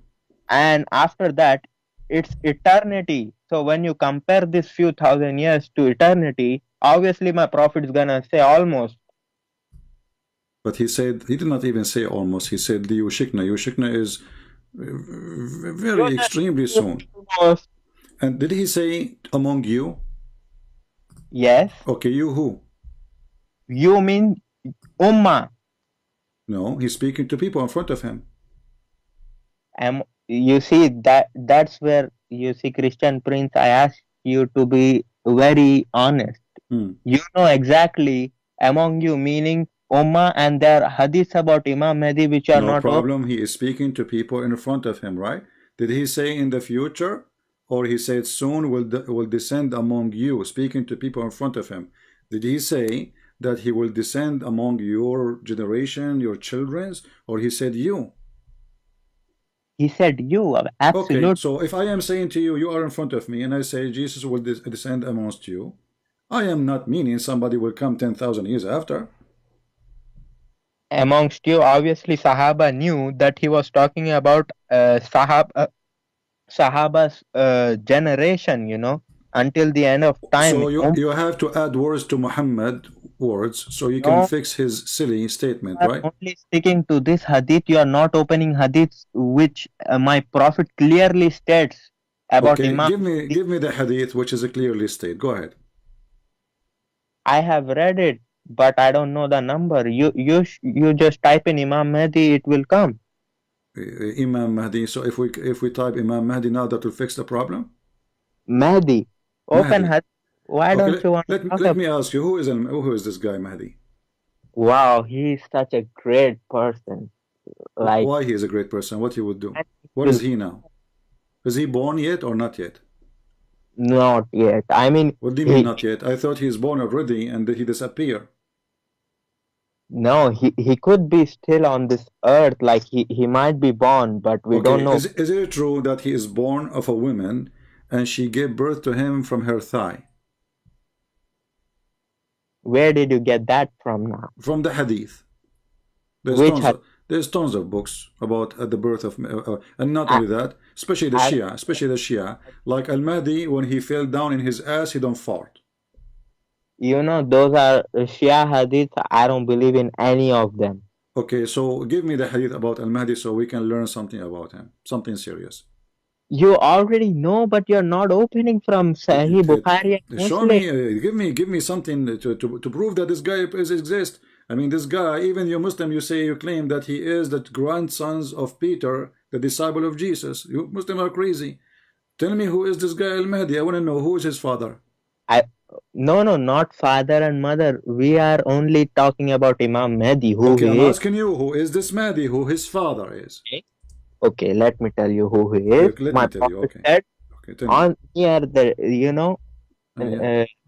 And after that, it's eternity. So when you compare this few thousand years to eternity, obviously my prophet is gonna say almost. But he said, he did not even say almost, he said the yushikna. Yushikna is very extremely soon. And did he say among you? Yes. Okay, you who? You mean Ummah. No, he's speaking to people in front of him. You see, that's where you see, Christian Prince, I ask you to be very honest. You know exactly among you meaning Ummah, and there are hadiths about Imam Mahdi which are not. No problem. He is speaking to people in front of him, right? Did he say in the future, or he said soon will descend among you, speaking to people in front of him? Did he say that he will descend among your generation, your children's, or he said you? He said you, absolutely. Okay, so if I am saying to you, you are in front of me, and I say Jesus will descend amongst you, I am not meaning somebody will come 10,000 years after. Amongst you, obviously Sahaba knew that he was talking about Sahaba's generation, you know, until the end of time. So you have to add words to Muhammad words so you can fix his silly statement, right? Only sticking to this hadith, you are not opening hadiths which my prophet clearly states about Imam. Give me the hadith which is clearly stated. Go ahead. I have read it, but I don't know the number. You just type in Imam Mahdi, it will come. Imam Mahdi. So if we type Imam Mahdi now, that will fix the problem. Mahdi, open hadith. Why don't you want? Let me ask you, who is this guy Mahdi? Wow, he is such a great person. Like, why he is a great person? What he would do? What is he now? Is he born yet or not yet? Not yet. I mean, what do you mean not yet? I thought he's born already and he disappeared. No, he could be still on this earth, like he might be born, but we don't know. Is it true that he is born of a woman and she gave birth to him from her thigh? Where did you get that from now? From the hadith. There's tons of books about the birth of, and not only that, especially the Shia, like Al-Mahdi, when he fell down in his ass, he don't fart. You know, those are Shia hadiths. I don't believe in any of them. Okay, so give me the hadith about Al-Mahdi so we can learn something about him, something serious. You already know, but you're not opening from Sahih Bukhari and Show Muslim. me, give me something to prove that this guy exists. I mean, this guy, even you Muslim, you claim that he is the grandsons of Peter, the disciple of Jesus. You Muslim are crazy. Tell me who is this guy Al-Mahdi. I want to know who is his father. No, not father and mother. We are only talking about Imam Mahdi, who Okay, I'm he is. asking you, who is this Mahdi, who his father is? Okay, let me tell you who he is. Let My me tell you, prophet okay. said, Okay, tell me. near the,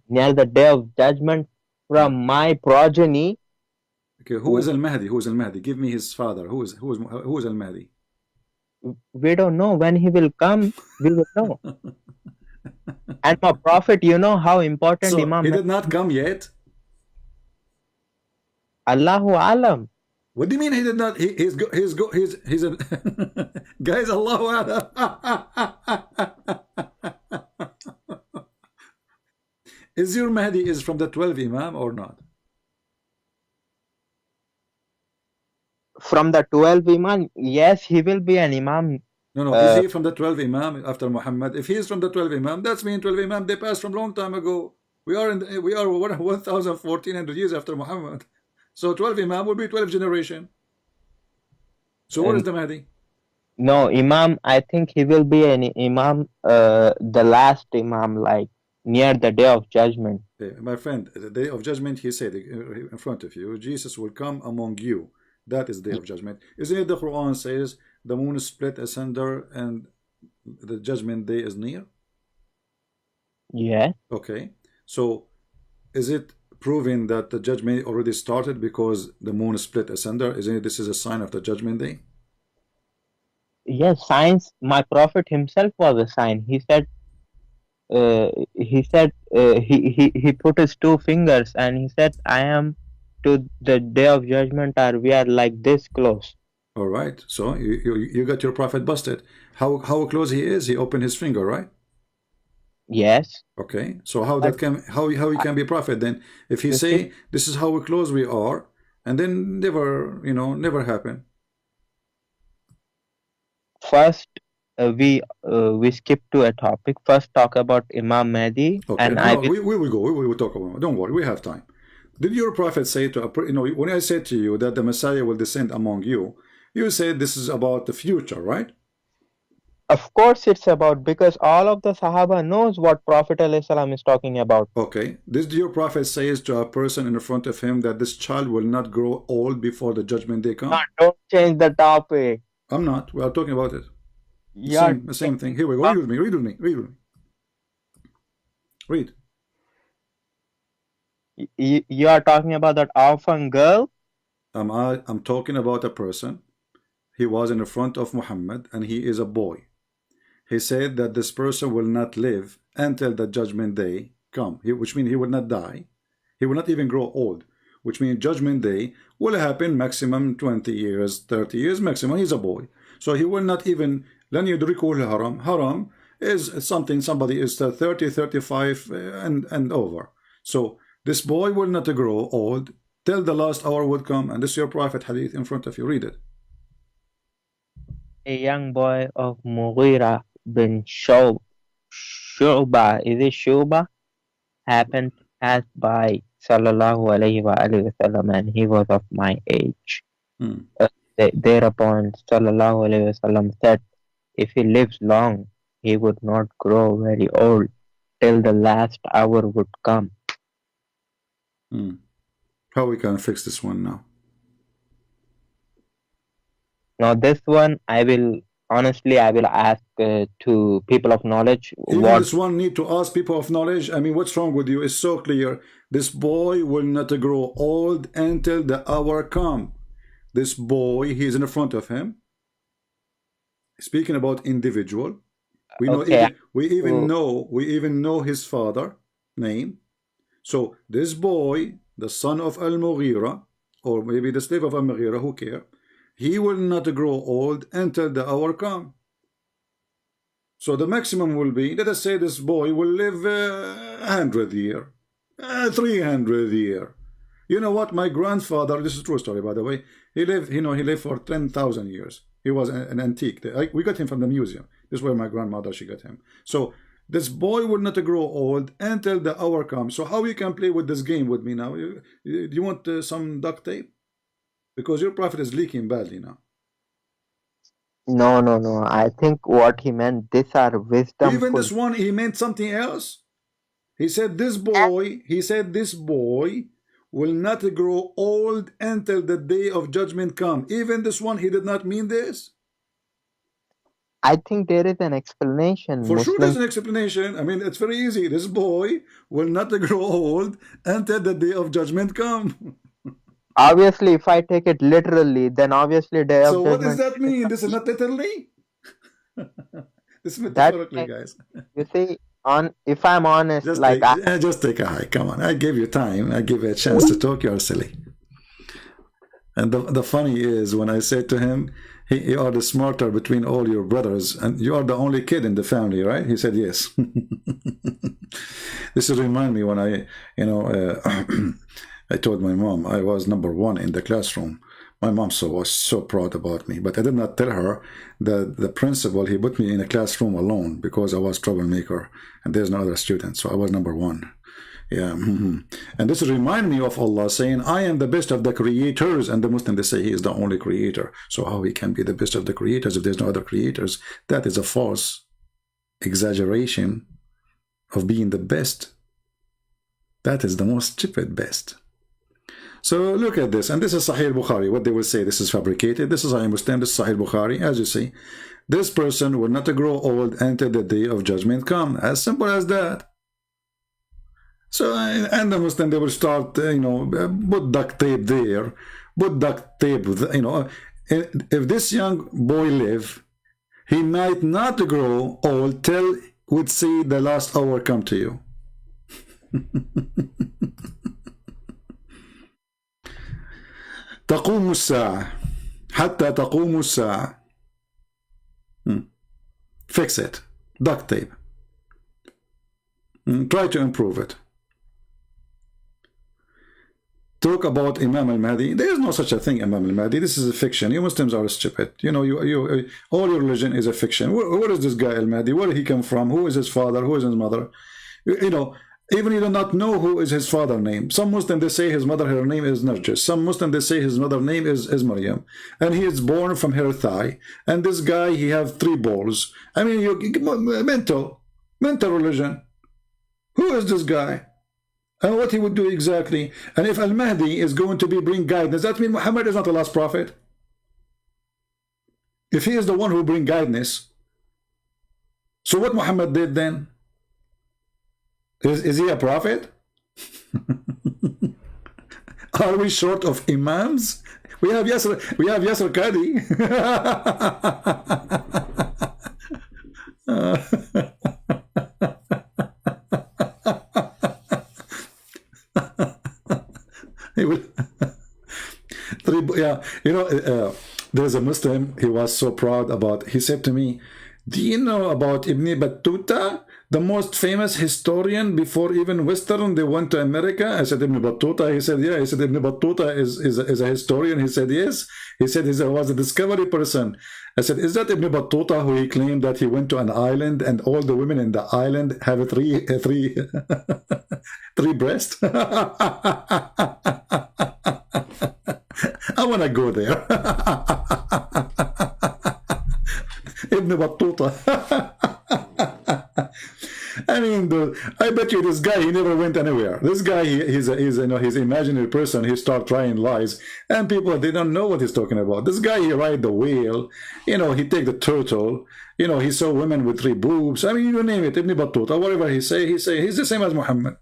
near the day of judgment, from my progeny. Okay, who is Al-Mahdi? Who is Al-Mahdi? Give me his father. Who is Al-Mahdi? We don't know. When he will come, we will know. And my prophet, you know how important So Imam he Mahdi. did not come yet. Allahu Alam. What do you mean he did not? He's a guys. Allahu Alam. Is your Mahdi is from the 12 Imam or not? From the 12 Imam, yes, he will be an Imam. No, is he from the 12 Imam after Muhammad? If he is from the 12 Imam, that's mean 12 Imam they passed from long time ago. We are 1,400 years after Muhammad. So 12 Imam will be 12 generation. So what is the Mahdi? No, Imam, I think he will be an Imam, the last Imam, like near the day of judgment. My friend, the day of judgment, he said in front of you, Jesus will come among you. That is the day of judgment. Isn't it the Quran says the moon is split asunder and the judgment day is near? Yeah. Okay. So is it proving that the judgment already started because the moon is split asunder? Isn't it this is a sign of the judgment day? Yes, signs. My prophet himself was a sign. He put his two fingers and he said, I am to the day of judgment, or we are like this close. All right. So you got your prophet busted. How close he is? He opened his finger, right? Yes. Okay. So how he can be prophet then? If he say this is how close we are, and then never happen. First, we skip to a topic. First, talk about Imam Mahdi, Okay. and we will go. We will talk about it. Don't worry. We have time. Did your prophet say to when I said to you that the Messiah will descend among you, you said this is about the future, right? Of course, it's about, because all of the Sahaba knows what Prophet ﷺ is talking about. Okay. Did your prophet says to a person in front of him that this child will not grow old before the judgment day comes? Don't change the topic. I'm not. We are talking about it. Yeah. The same thing. Here we go. Read with me. Read with me. Read with me. Read. You are talking about that orphan girl? I'm talking about a person. He was in the front of Muhammad and he is a boy. He said that this person will not live until the judgment day come, which means he will not die. He will not even grow old, which means judgment day will happen maximum 20 years, 30 years maximum. He's a boy. So he will not even, لن يدركه الهرم. Haram is something somebody is 30, 35 and over. So this boy will not grow old till the last hour would come, and this is your prophet hadith in front of you. Read it. A young boy of Mughira bin Shu'ba, is it Shu'ba? Happened to pass by Sallallahu Alaihi Wasallam, and he was of my age. Thereupon Sallallahu Alaihi Wasallam said, if he lives long, he would not grow very old till the last hour would come. How we can fix this one now? Now this one, I will ask to people of knowledge. Even this one need to ask people of knowledge. I mean, what's wrong with you? It's so clear. This boy will not grow old until the hour come. This boy, he is in the front of him. Speaking about individual, we know. Okay. We even know his father name. So this boy, the son of Al-Mughira, or maybe the slave of Al-Mughira, who cares? He will not grow old until the hour come. So the maximum will be, let us say this boy will live 100 years, 300 years. You know what? My grandfather, this is a true story by the way, he lived for 10,000 years. He was an antique. We got him from the museum. This is where my grandmother, she got him. So this boy will not grow old until the hour comes. So how you can play with this game with me now? Do you want some duct tape? Because your prophet is leaking badly now. No. I think what he meant, these are wisdom. Even this one, he meant something else. He said this boy will not grow old until the day of judgment come. Even this one, he did not mean this. I think there is an explanation. For sure there's an explanation. I mean, it's very easy. This boy will not grow old until the day of judgment come. Obviously, if I take it literally, then obviously day of So what judgment. does that mean? This is not literally? This is metaphorically, guys. You see, if I'm honest, Just just take a hike. Come on. I gave you time. I give you a chance to talk. You're silly. And the funny is, when I said to him, you are the smarter between all your brothers, and you are the only kid in the family, right? He said, yes. This will remind me when I told my mom I was #1 in the classroom. My mom was so proud about me, but I did not tell her that the principal, he put me in a classroom alone because I was troublemaker and there's no other student, so I was #1. Yeah. And this remind me of Allah saying, I am the best of the creators, and the Muslims, they say he is the only creator. So how he can be the best of the creators if there's no other creators? That is a false exaggeration of being the best. That is the most stupid best. So look at this, and this is Sahih Bukhari. What they will say, this is fabricated. This is Sahih Muslim, this is Sahih Bukhari. As you see, this person will not grow old until the day of judgment come. As simple as that. So, and the Muslim, they will start, put duct tape there, put duct tape, if this young boy live, he might not grow old till would see the last hour come to you. تقوم الساعة حتى تقوم الساعة. Fix it. Duct tape. Try to improve it. Talk about Imam al-Mahdi. There is no such a thing, Imam al-Mahdi. This is a fiction. You Muslims are stupid. All your religion is a fiction. Where is this guy al-Mahdi? Where did he come from? Who is his father? Who is his mother? Even you do not know who is his father's name. Some Muslims, they say his mother, her name is Narjis. Some Muslims, they say his mother's name is Maryam. And he is born from her thigh. And this guy, he have 3 balls. I mean, mental religion. Who is this guy? And what he would do exactly? And if Al-Mahdi is going to bring guidance, that means Muhammad is not the last prophet. If he is the one who bring guidance, so what Muhammad did then? Is he a prophet? Are we short of imams? We have Yasser Qadhi. There's a Muslim, he was so proud about, he said to me, do you know about Ibn Battuta, the most famous historian before even Western, they went to America? I said, Ibn Battuta? He said, yeah. He said, Ibn Battuta is a historian? He said, yes. He said, he was a discovery person. I said, is that Ibn Battuta who he claimed that he went to an island and all the women in the island have three breasts? I want to go there. Ibn Battuta. I mean, I bet you this guy, he never went anywhere. This guy, he's imaginary person. He start trying lies, and people, they don't know what he's talking about. This guy, he ride the whale, he take the turtle, he saw women with 3 boobs. I mean, you name it, Ibn Battuta, whatever he say, he's the same as Muhammad.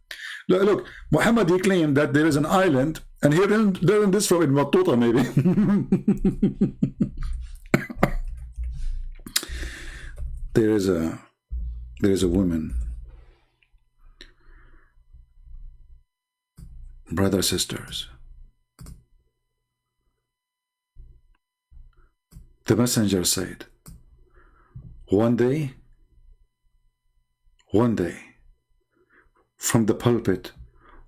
Look, Muhammad, he claimed that there is an island, and he learned this from Ibn Battuta, maybe. There is a woman, brothers, sisters. The messenger said, one day, from the pulpit,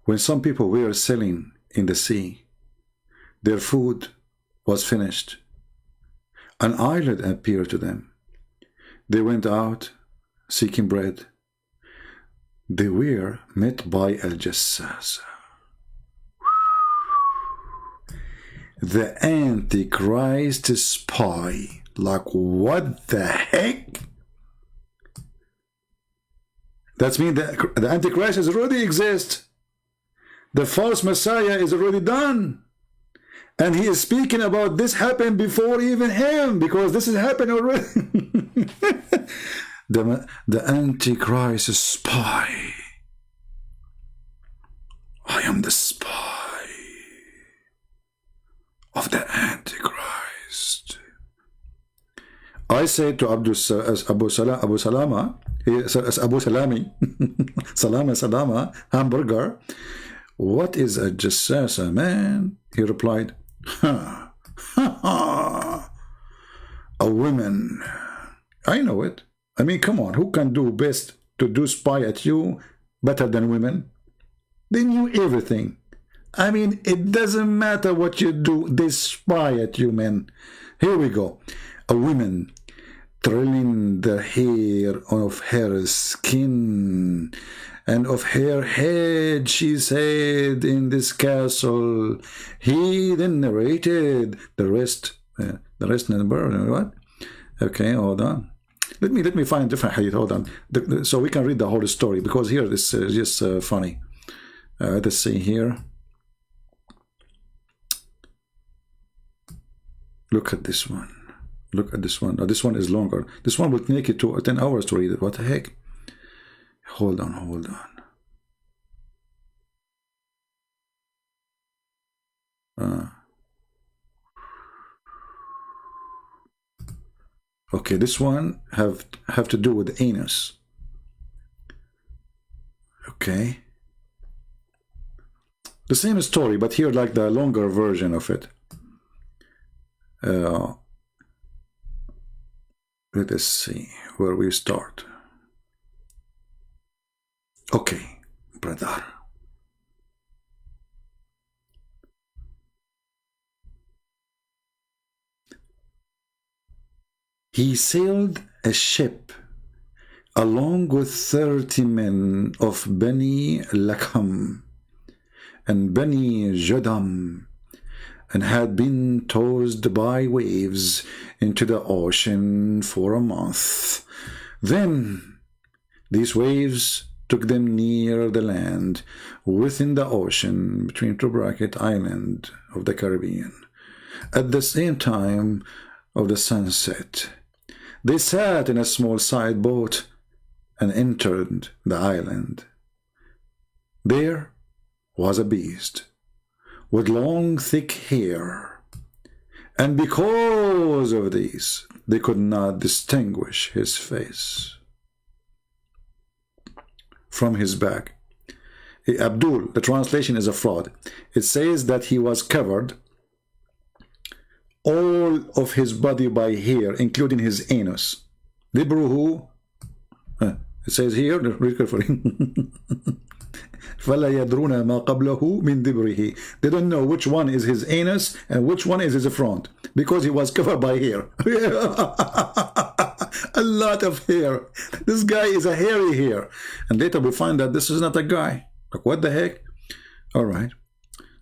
when some people were selling in the sea, their food was finished. An island appeared to them. They went out seeking bread. They were met by Al-Jassasa, the Antichrist spy. Like, what the heck? That means the Antichrist is already exist. The false Messiah is already done. And he is speaking about this happened before even him, because this has happened already. The Antichrist spy. I am the spy of the Antichrist. I said to Abu Salama, Salama, hamburger, what is a jassasa, man? He replied, a woman. I know it. I mean, come on, who can do best to do spy at you better than women? They knew everything. I mean, it doesn't matter what you do, they spy at you, man. Here we go. A woman trailing the hair of her skin and of her head, she said, in this castle. He then narrated the rest number. What? Okay, hold on. Let me find a different hadith. Hold on, so we can read the whole story, because here this is just funny. Let's see here. Look at this one. Look at this one. This one is longer. This one will take it to 10 hours to read it. What the heck? Hold on, hold on. Okay, this one have to do with anus. Okay. The same story, but here like the longer version of it. Let us see where we start. Okay, brother. He sailed a ship along with 30 men of Bani Lipham and Bani Jadam, and had been tossed by waves into the ocean for a month. Then these waves took them near the land within the ocean between two bracket island of the Caribbean. At the same time of the sunset, they sat in a small side boat and entered the island. There was a beast with long thick hair, and because of this they could not distinguish his face from his back. Abdul, the translation is a fraud. It says that he was covered all of his body by hair, including his anus. Dibruhu, it says here, read carefully. فَلَا يَدْرُونَ مَا قَبْلَهُ مِنْ دِبْرِهِ. They don't know which one is his anus and which one is his front, because he was covered by hair. A lot of hair. This guy is a hairy hair. And later we find that this is not a guy. Like, what the heck? All right.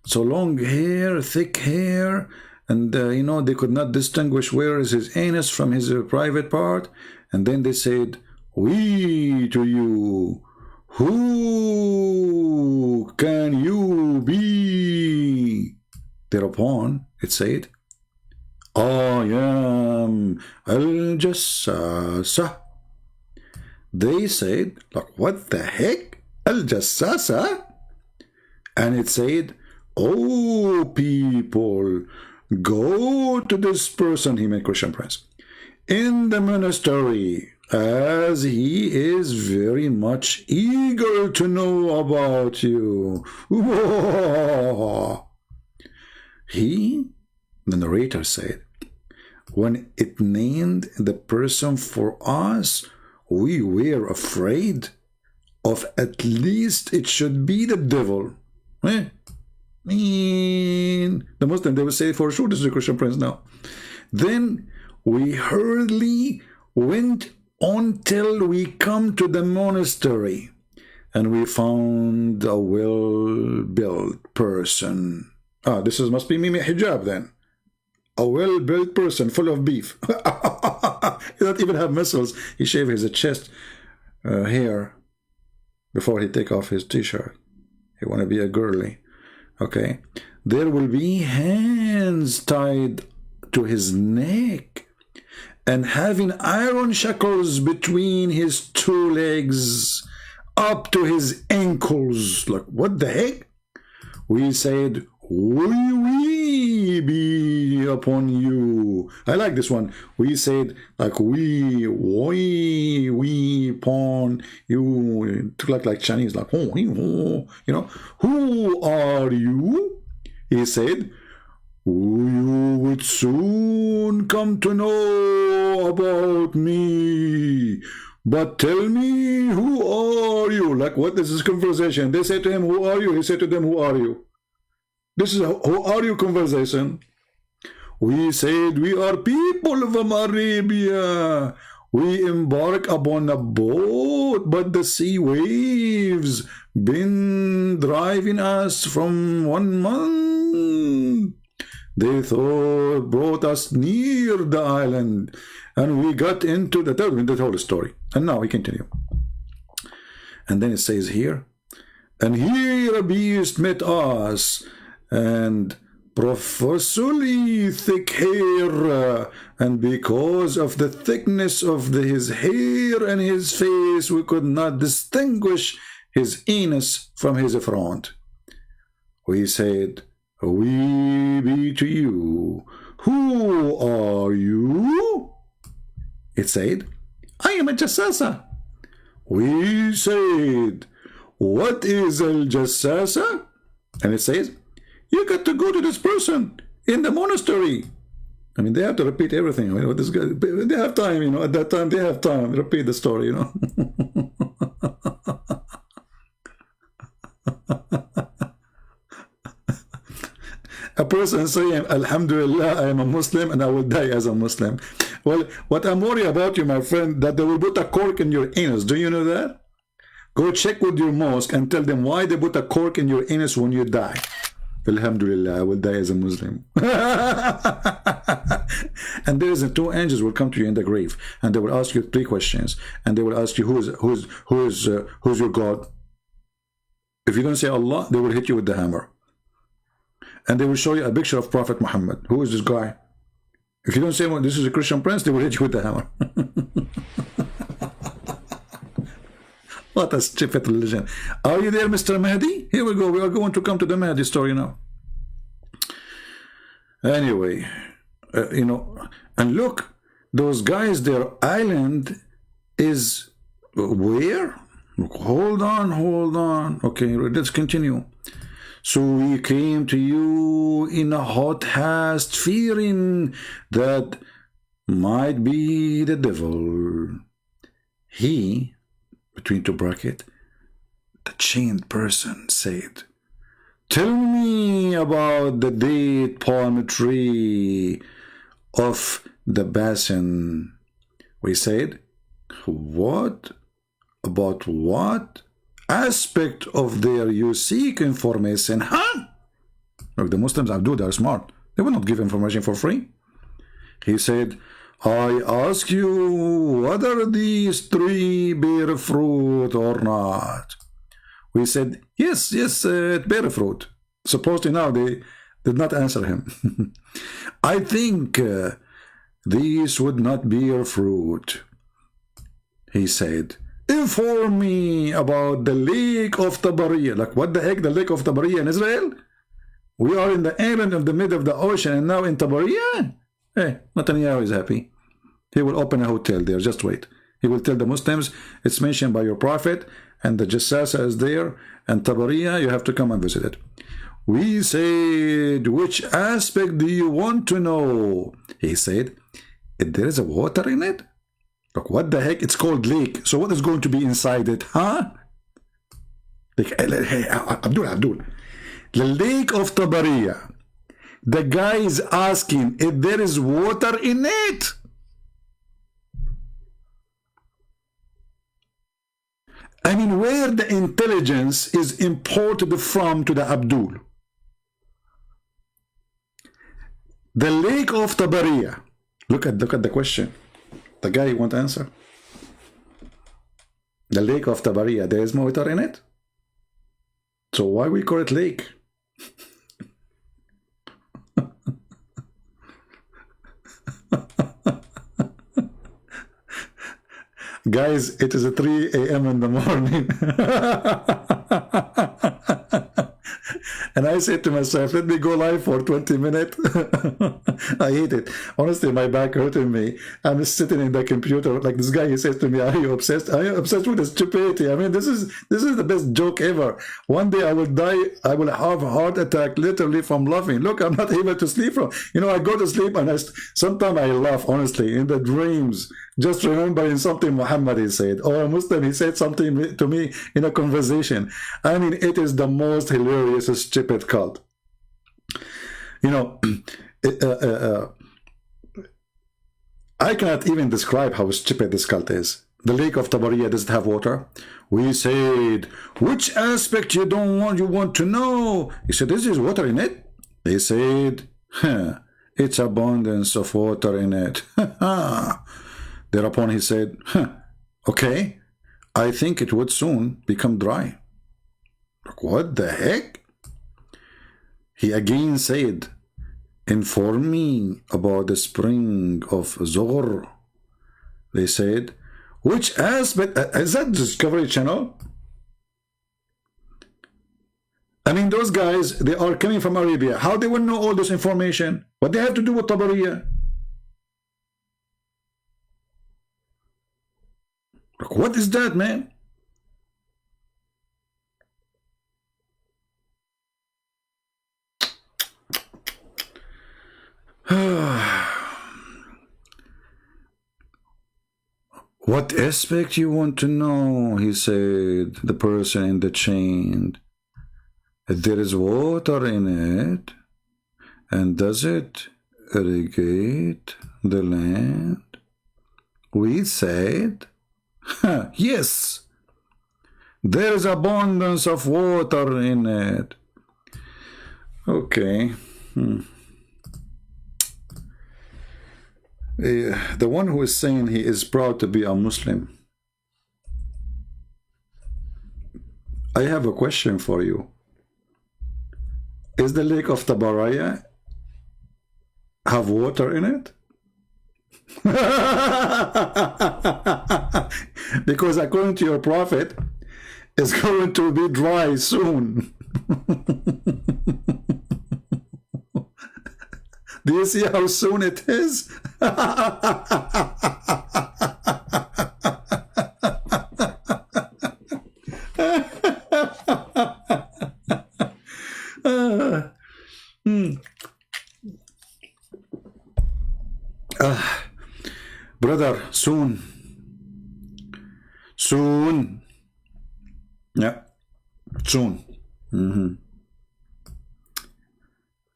So long hair, thick hair, and you know, they could not distinguish where is his anus from his private part. And then they said, "We to you, who can you be?" Thereupon it said, "I am Al-Jassasa." They said, like, what the heck? Al-Jassasa? And it said, "Oh people, go to this person," he meant Christian Prince, "in the monastery, as he is very much eager to know about you." Whoa. He, the narrator said, when it named the person for us, we were afraid of at least it should be the devil. The Muslim, they will say for sure this is a Christian Prince now. Then we hurriedly went on till we come to the monastery, and we found a well-built person. Ah, this must be Mimi Hijab then. A well-built person full of beef. He doesn't even have muscles. He shaved his chest hair before he take off his t-shirt. He want to be a girly. Okay. There will be hands tied to his neck and having iron shackles between his two legs up to his ankles. Like, what the heck? We said, we be upon you. I like this one. We said, like, we upon you. It looked like Chinese, like, you know, who are you? He said, you would soon come to know about me. But tell me, who are you? Like, what is this conversation? They said to him, who are you? He said to them, who are you? This is a who are you conversation. We said, we are people from Arabia. We embark upon a boat, but the sea waves been driving us from 1 month. They thought brought us near the island, and we got into the whole story. And now we continue. And then it says here, and here a beast met us, and profusely thick hair, and because of the thickness of his hair and his face, we could not distinguish his anus from his front. We said, we be to you. Who are you? It said, I am a jassasa. We said, what is al jassasa? And it says, you got to go to this person in the monastery. I mean, they have to repeat everything. You know, this guy, they have time, you know, at that time they have time to repeat the story, you know. A person saying, Alhamdulillah, I am a Muslim and I will die as a Muslim. Well, what I'm worried about you, my friend, that they will put a cork in your anus. Do you know that? Go check with your mosque and tell them why they put a cork in your anus when you die. Alhamdulillah, I will die as a Muslim. And there is two angels will come to you in the grave, and they will ask you 3 questions, and they will ask you who's your God. If you don't say Allah, they will hit you with the hammer, and they will show you a picture of Prophet Muhammad. Who is this guy? If you don't say, well, this is a Christian prince, they will hit you with the hammer. What a stupid religion. Are you there, Mr. Mahdi? Here we go. We are going to come to the Mahdi story now. Anyway, you know, and look, those guys, their island is where? Hold on. Okay, let's continue. So we came to you in a hot haste, fearing that might be the devil. He, between 2 brackets, the chained person said, tell me about the date palm tree of the basin. We said, what? About what aspect of there you seek information? Huh? Look, the Muslims, Abdul, they're smart. They will not give information for free. He said, I ask you, whether these 3 bear fruit or not? We said, yes, it bear fruit. Supposedly now they did not answer him. I think these would not bear fruit. He said, inform me about the lake of Tabariya. Like, what the heck, the lake of Tabariya in Israel? We are in the island of the middle of the ocean, and now in Tabariya? Hey, Netanyahu is happy. He will open a hotel there, just wait. He will tell the Muslims, it's mentioned by your prophet, and the Jassasa is there, and Tabariya, you have to come and visit it. We said, which aspect do you want to know? He said, if there is a water in it? Look, what the heck? It's called lake. So what is going to be inside it? Huh? Like, hey, Abdul. The lake of Tabariya. The guy is asking if there is water in it. I mean, where the intelligence is imported from to the Abdul. The lake of Tabariya. Look at the question. The guy won't answer. The lake of Tabariya, there is no water in it. So why we call it lake? Guys, it is 3 a.m. in the morning. And I said to myself, let me go live for 20 minutes. I hate it. Honestly, my back hurting me. I'm just sitting in the computer. Like this guy, he says to me, are you obsessed? Are you obsessed with the stupidity? I mean, this is the best joke ever. One day I will die. I will have a heart attack literally from laughing. Look, I'm not able to sleep from. You know, I go to sleep and sometimes I laugh, honestly, in the dreams. Just remembering something Muhammad he said, or a Muslim, he said something to me in a conversation. I mean, it is the most hilarious, stupid cult. You know, I cannot even describe how stupid this cult is. The lake of Tabariya doesn't have water. We said, which aspect you want to know? He said, this is water in it. They said, it's abundance of water in it. Thereupon he said, okay, I think it would soon become dry. Like, what the heck? He again said, inform me about the spring of Azhar. They said, which aspect? Is that Discovery Channel? I mean, those guys, they are coming from Arabia. How they will know all this information? What they have to do with Tabariya? What is that, man? What aspect you want to know? He said, the person in the chain. There is water in it, and does it irrigate the land? We said, yes, there is abundance of water in it. Okay. The one who is saying he is proud to be a Muslim, I have a question for you. Is the lake of Tabariya have water in it? Because according to your prophet, it's going to be dry soon. Do you see how soon it is? Brother, soon. Soon. Yeah. Soon.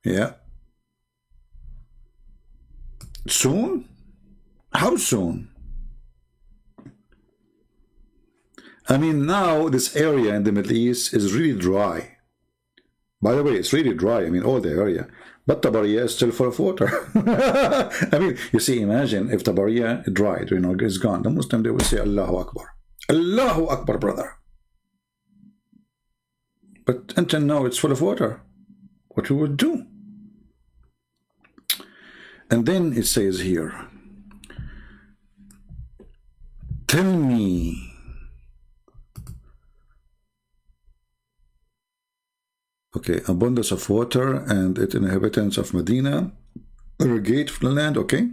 Yeah. Soon? How soon? I mean, now this area in the Middle East is really dry. By the way, it's really dry. I mean, all the area. But Tabariya is still full of water. I mean, you see, imagine if Tabariya dried, you know, is gone. The Muslim, they will say, Allahu Akbar. Allahu Akbar, brother. But until now, it's full of water. What we would do? And then it says here, tell me, okay, abundance of water and its inhabitants of Medina irrigate the land, okay?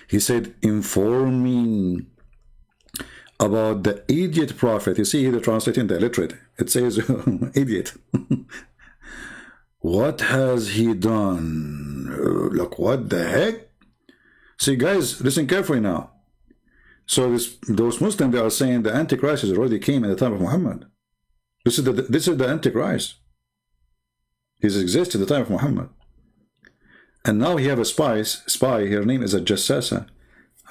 He said, inform me about the idiot prophet. You see, they're translating the illiterate. It says, idiot. What has he done? Look, what the heck? See, guys, listen carefully now. So those Muslims, they are saying the Antichrist has already came in the time of Muhammad. This is the Antichrist. He's existed at the time of Muhammad. And now he have a spy, her name is a Jassasa,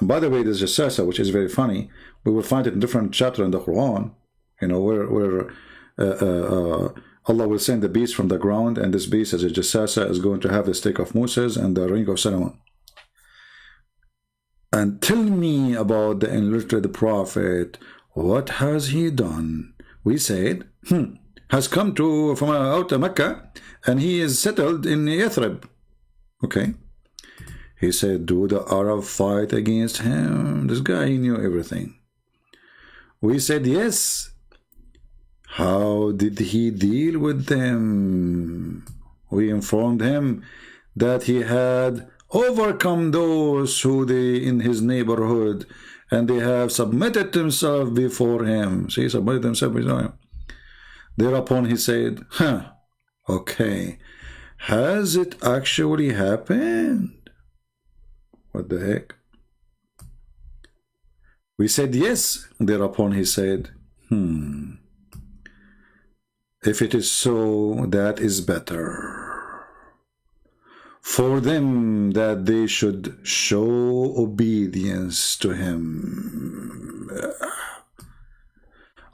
By the way, there's a Jassasa, which is very funny. We will find it in different chapter in the Quran, you know, where Allah will send the beast from the ground, and this beast, as a Jassasa, is going to have the stick of Moses and the ring of Solomon. And tell me about the illiterate prophet. What has he done? We said, has come from out of Mecca, and he is settled in Yathrib. Okay. He said, do the Arab fight against him? This guy, he knew everything. We said, yes. How did he deal with them? We informed him that he had overcome those who in his neighborhood, and they have submitted themselves before him. See, submitted themselves before him. Thereupon he said, okay, has it actually happened? What the heck? We said yes. Thereupon he said, if it is so, that is better for them, that they should show obedience to him.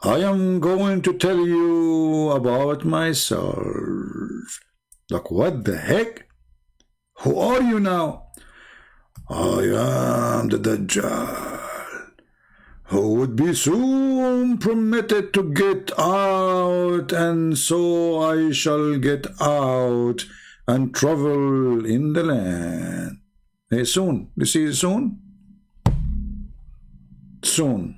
I am going to tell you about myself. Like, what the heck? Who are you now? I am the Dajjal, who would be soon permitted to get out, and so I shall get out and travel in the land. Hey, soon. You see soon? Soon.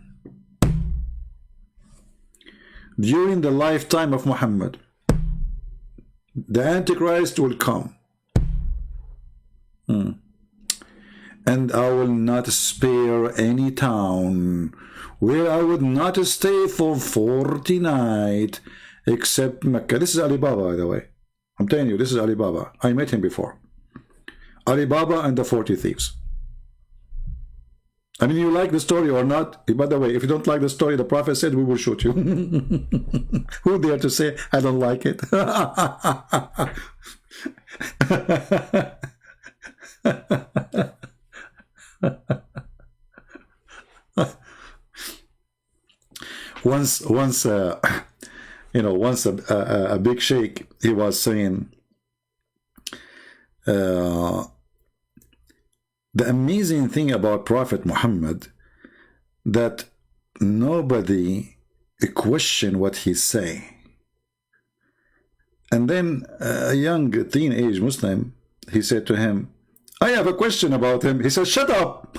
During the lifetime of Muhammad, the Antichrist will come. And I will not spare any town where I would not stay for 40 nights except Mecca. This is Alibaba, by the way. I'm telling you, this is Alibaba. I met him before. Alibaba and the 40 thieves. I mean, you like the story or not? By the way, if you don't like the story, the Prophet said we will shoot you. Who dare to say I don't like it? Once a big sheikh, he was saying, the amazing thing about Prophet Muhammad, that nobody question what he say. And then a young teenage Muslim, he said to him, I have a question about him. He said, shut up.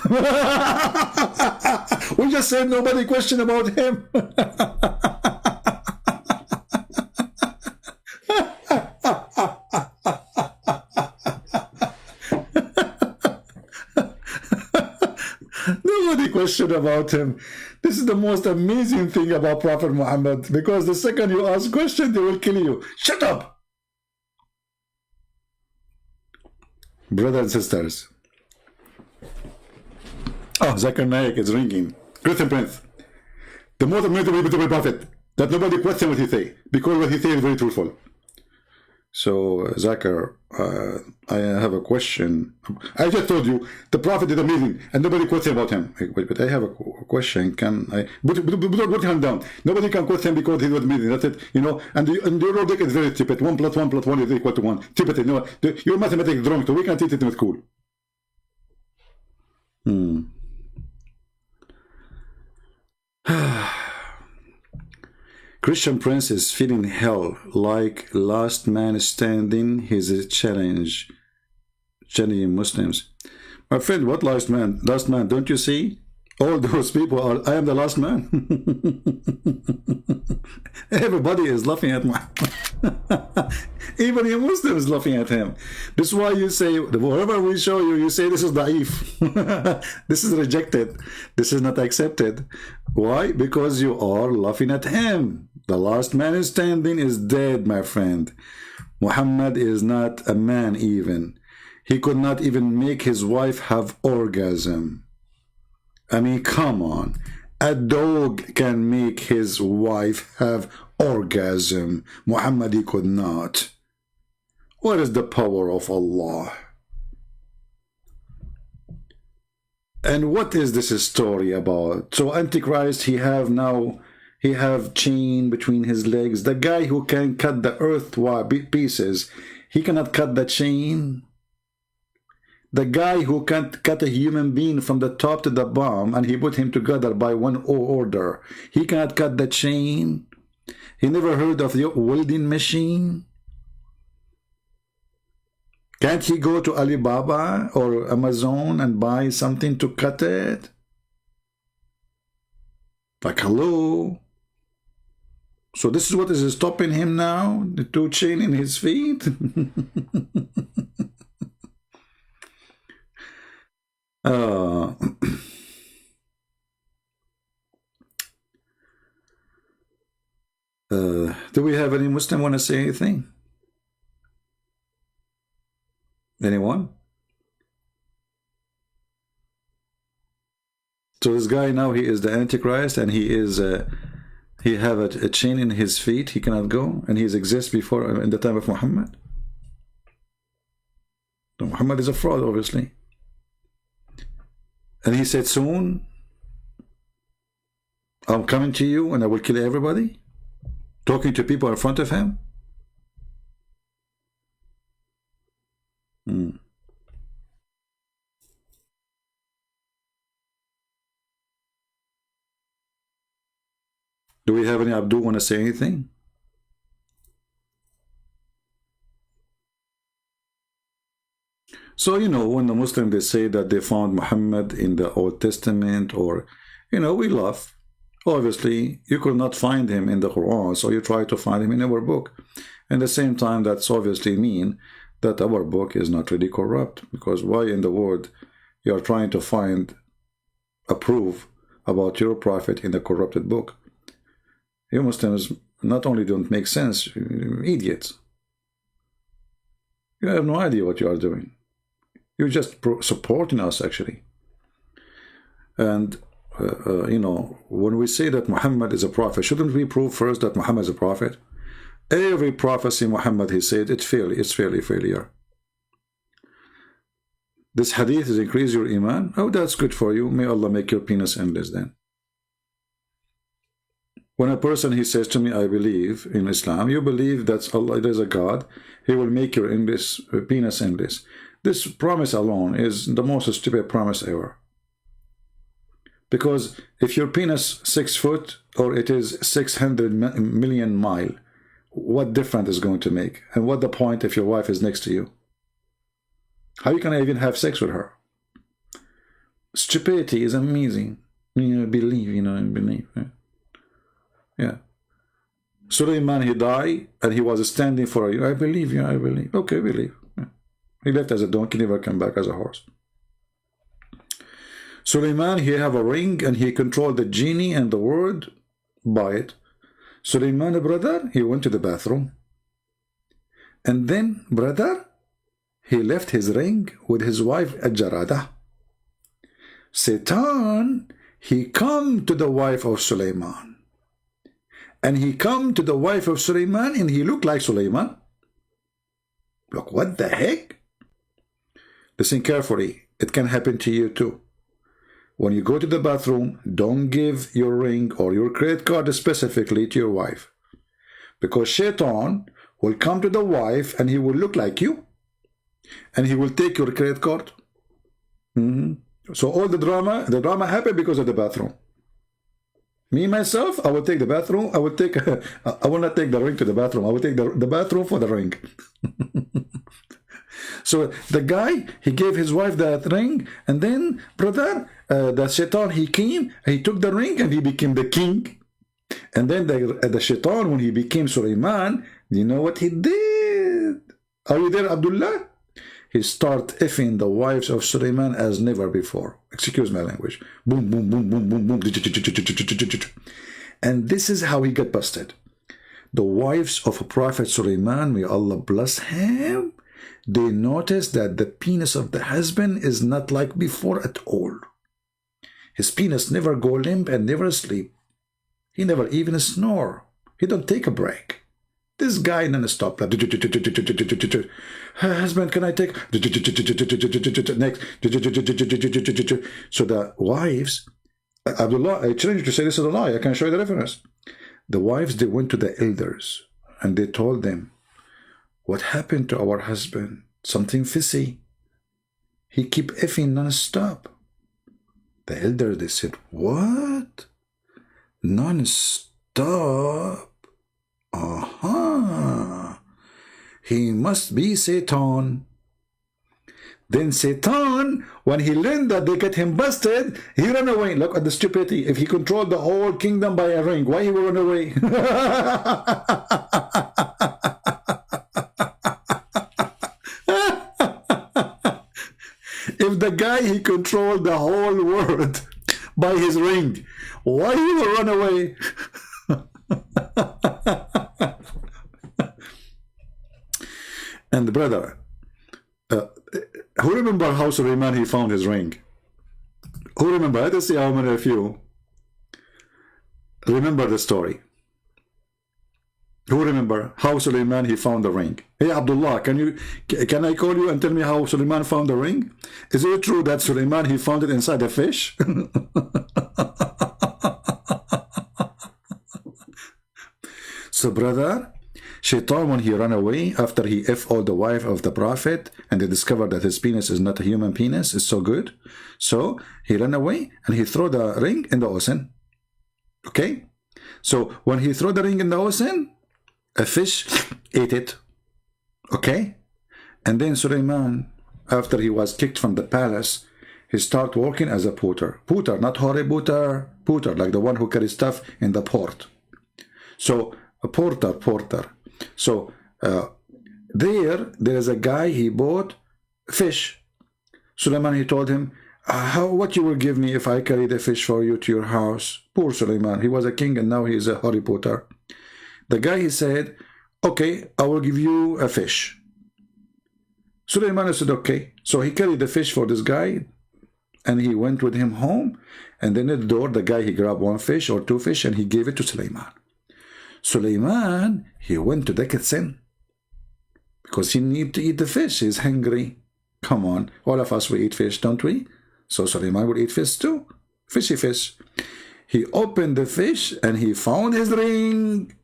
We just said nobody question about him. Nobody question about him. This is the most amazing thing about Prophet Muhammad, because the second you ask question, they will kill you. Shut up. Brothers and sisters. Oh, Zakir Naik is ringing. Christian Prince. The most amazing way to be prophet, that nobody question what he say, because what he say is very truthful. So, Zakir, I have a question. I just told you the prophet is amazing and nobody question about him. Wait, but I have a question. Can I put your hand down? Nobody can question because he was amazing. That's it. You know, and the logic is very stupid. 1 + 1 + 1 is equal to 1. Stupid. You know, your mathematics is wrong, so we can't teach it in school. Christian Prince is feeling hell like last man standing. He's a challenging Muslims. My friend, what last man? Last man, don't you see? All those people are, I am the last man. Everybody is laughing at me. Even a Muslim is laughing at him. This is why you say, wherever we show you, you say this is da'if. This is rejected. This is not accepted. Why? Because you are laughing at him. The last man is standing is dead, my friend. Muhammad is not a man even. He could not even make his wife have orgasm. I mean, come on. A dog can make his wife have orgasm. Muhammad, he could not. What is the power of Allah? And what is this story about? So Antichrist, he have chain between his legs. The guy who can cut the earth pieces, he cannot cut the chain. The guy who can't cut a human being from the top to the bottom, and he put him together by one order, he cannot cut the chain. He never heard of the welding machine. Can't he go to Alibaba or Amazon and buy something to cut it? Like, hello? So this is what is stopping him now? The two chain in his feet? Do we have any Muslim want to say anything? Anyone? So this guy now, he is the Antichrist, and he is he have a chain in his feet. He cannot go, and he exists before in the time of Muhammad. So Muhammad is a fraud, obviously. And he said, soon I'm coming to you and I will kill everybody. Talking to people in front of him. Do we have any Abdul want to say anything? So, you know, when the Muslims, they say that they found Muhammad in the Old Testament, or, you know, we laugh. Obviously, you could not find him in the Quran, so you try to find him in our book. At the same time, that's obviously mean that our book is not really corrupt, because why in the world you are trying to find a proof about your prophet in the corrupted book? You Muslims not only don't make sense, you're idiots. You have no idea what you are doing. You're just supporting us, actually. And, you know, when we say that Muhammad is a prophet, shouldn't we prove first that Muhammad is a prophet? Every prophecy Muhammad, he said, it's failure. This hadith is increase your iman. Oh, that's good for you. May Allah make your penis endless then. When a person, he says to me, I believe in Islam, you believe that Allah, there's a God, he will make your penis endless. This promise alone is the most stupid promise ever. Because if your penis 6 foot or it is 600 million mile, what difference is going to make? And what the point if your wife is next to you? How you can even have sex with her? Stupidity is amazing. Believe. Yeah. Sulaiman, he died and he was standing for you. I believe you, I believe. Okay, believe. Yeah. He left as a donkey, never come back as a horse. Sulaiman, he have a ring and he controlled the genie and the word by it. Sulaiman, brother, he went to the bathroom. And then, brother, he left his ring with his wife Al-Jarada. Satan, he come to the wife of Sulaiman. And he come to the wife of Sulaiman and he looked like Sulaiman. Look, what the heck? Listen carefully. It can happen to you too. When you go to the bathroom, don't give your ring or your credit card specifically to your wife. Because Shaitan will come to the wife and he will look like you. And he will take your credit card. So all the drama happened because of the bathroom. Me, myself, I will take the bathroom. I will not take the ring to the bathroom. I will take the bathroom for the ring. So the guy, he gave his wife that ring, and then, brother, the Shaitan, he came, he took the ring, and he became the king. And then the Shaitan, when he became Sulaiman, you know what he did? Are you there, Abdullah? He started effing the wives of Sulaiman as never before. Excuse my language. Boom, boom, boom, boom, boom, boom. And this is how he got busted. The wives of Prophet Sulaiman, may Allah bless him, they noticed that the penis of the husband is not like before at all. His penis never go limp and never sleep. He never even snore. He don't take a break. This guy non-stop. Husband, can I take? Next. So the wives, Abdullah, I challenge you to say this is a lie. I can show you the reference. The wives, they went to the elders and they told them, what happened to our husband? Something fishy. He keep effing non-stop. The elders, they said, what? Non-stop? Aha. He must be Satan. Then Satan, when he learned that they get him busted, he ran away. Look at the stupidity. If he controlled the whole kingdom by a ring, why he will run away? If the guy, he controlled the whole world by his ring, why he will run away? And brother, who remember how Sulaiman, he found his ring? Who remember? Let us see how many of you remember the story. Who remember how Sulaiman, he found the ring? Hey Abdullah, can I call you and tell me how Sulaiman found the ring? Is it true that Sulaiman, he found it inside a fish? So brother, Shaitan, when he ran away after he all the wife of the prophet, and they discovered that his penis is not a human penis, it's so good, so he ran away and he threw the ring in the ocean. Okay, so when he threw the ring in the ocean, a fish ate it. Okay, and then Sulaiman, after he was kicked from the palace, he started working as a porter. Porter, not hore porter, porter, like the one who carries stuff in the port. So a porter. So there is a guy, he bought fish. Sulaiman, he told him, what you will give me if I carry the fish for you to your house? Poor Sulaiman, he was a king and now he is a Harry Potter. The guy, he said, okay, I will give you a fish. Sulaiman said, okay. So he carried the fish for this guy and he went with him home. And then at the door, the guy, he grabbed one fish or two fish and he gave it to Sulaiman. Sulaiman, he went to the kitchen because he need to eat the fish. He's hungry. Come on, all of us, we eat fish, don't we? So Sulaiman will eat fish too. Fishy fish. He opened the fish and he found his ring.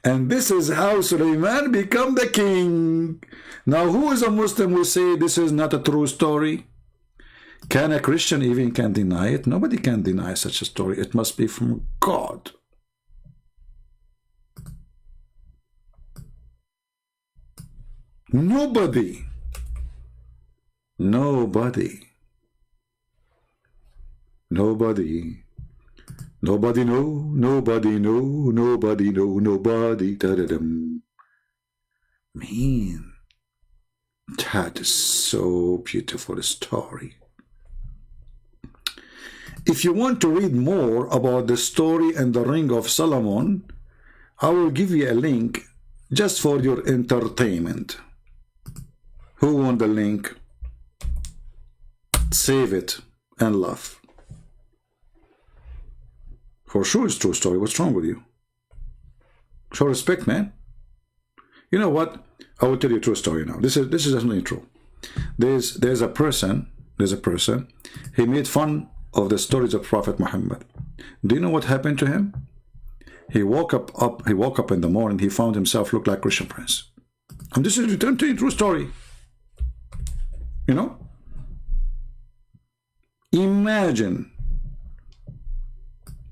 And this is how Sulaiman become the king. Now, who is a Muslim who say this is not a true story? Can a Christian even can deny it? Nobody can deny such a story. It must be from God. Nobody know, da-da-dum. Man, that is so beautiful story. If you want to read more about the story and the ring of Solomon, I will give you a link just for your entertainment. Who want the link? Save it and laugh. For sure it's true story. What's wrong with you? Show respect, man. You know what? I will tell you a true story now. This is definitely true. There's a person. He made fun of the stories of Prophet Muhammad. Do you know what happened to him? He woke up in the morning. He found himself look like Christian Prince. And this is a true story. You know? Imagine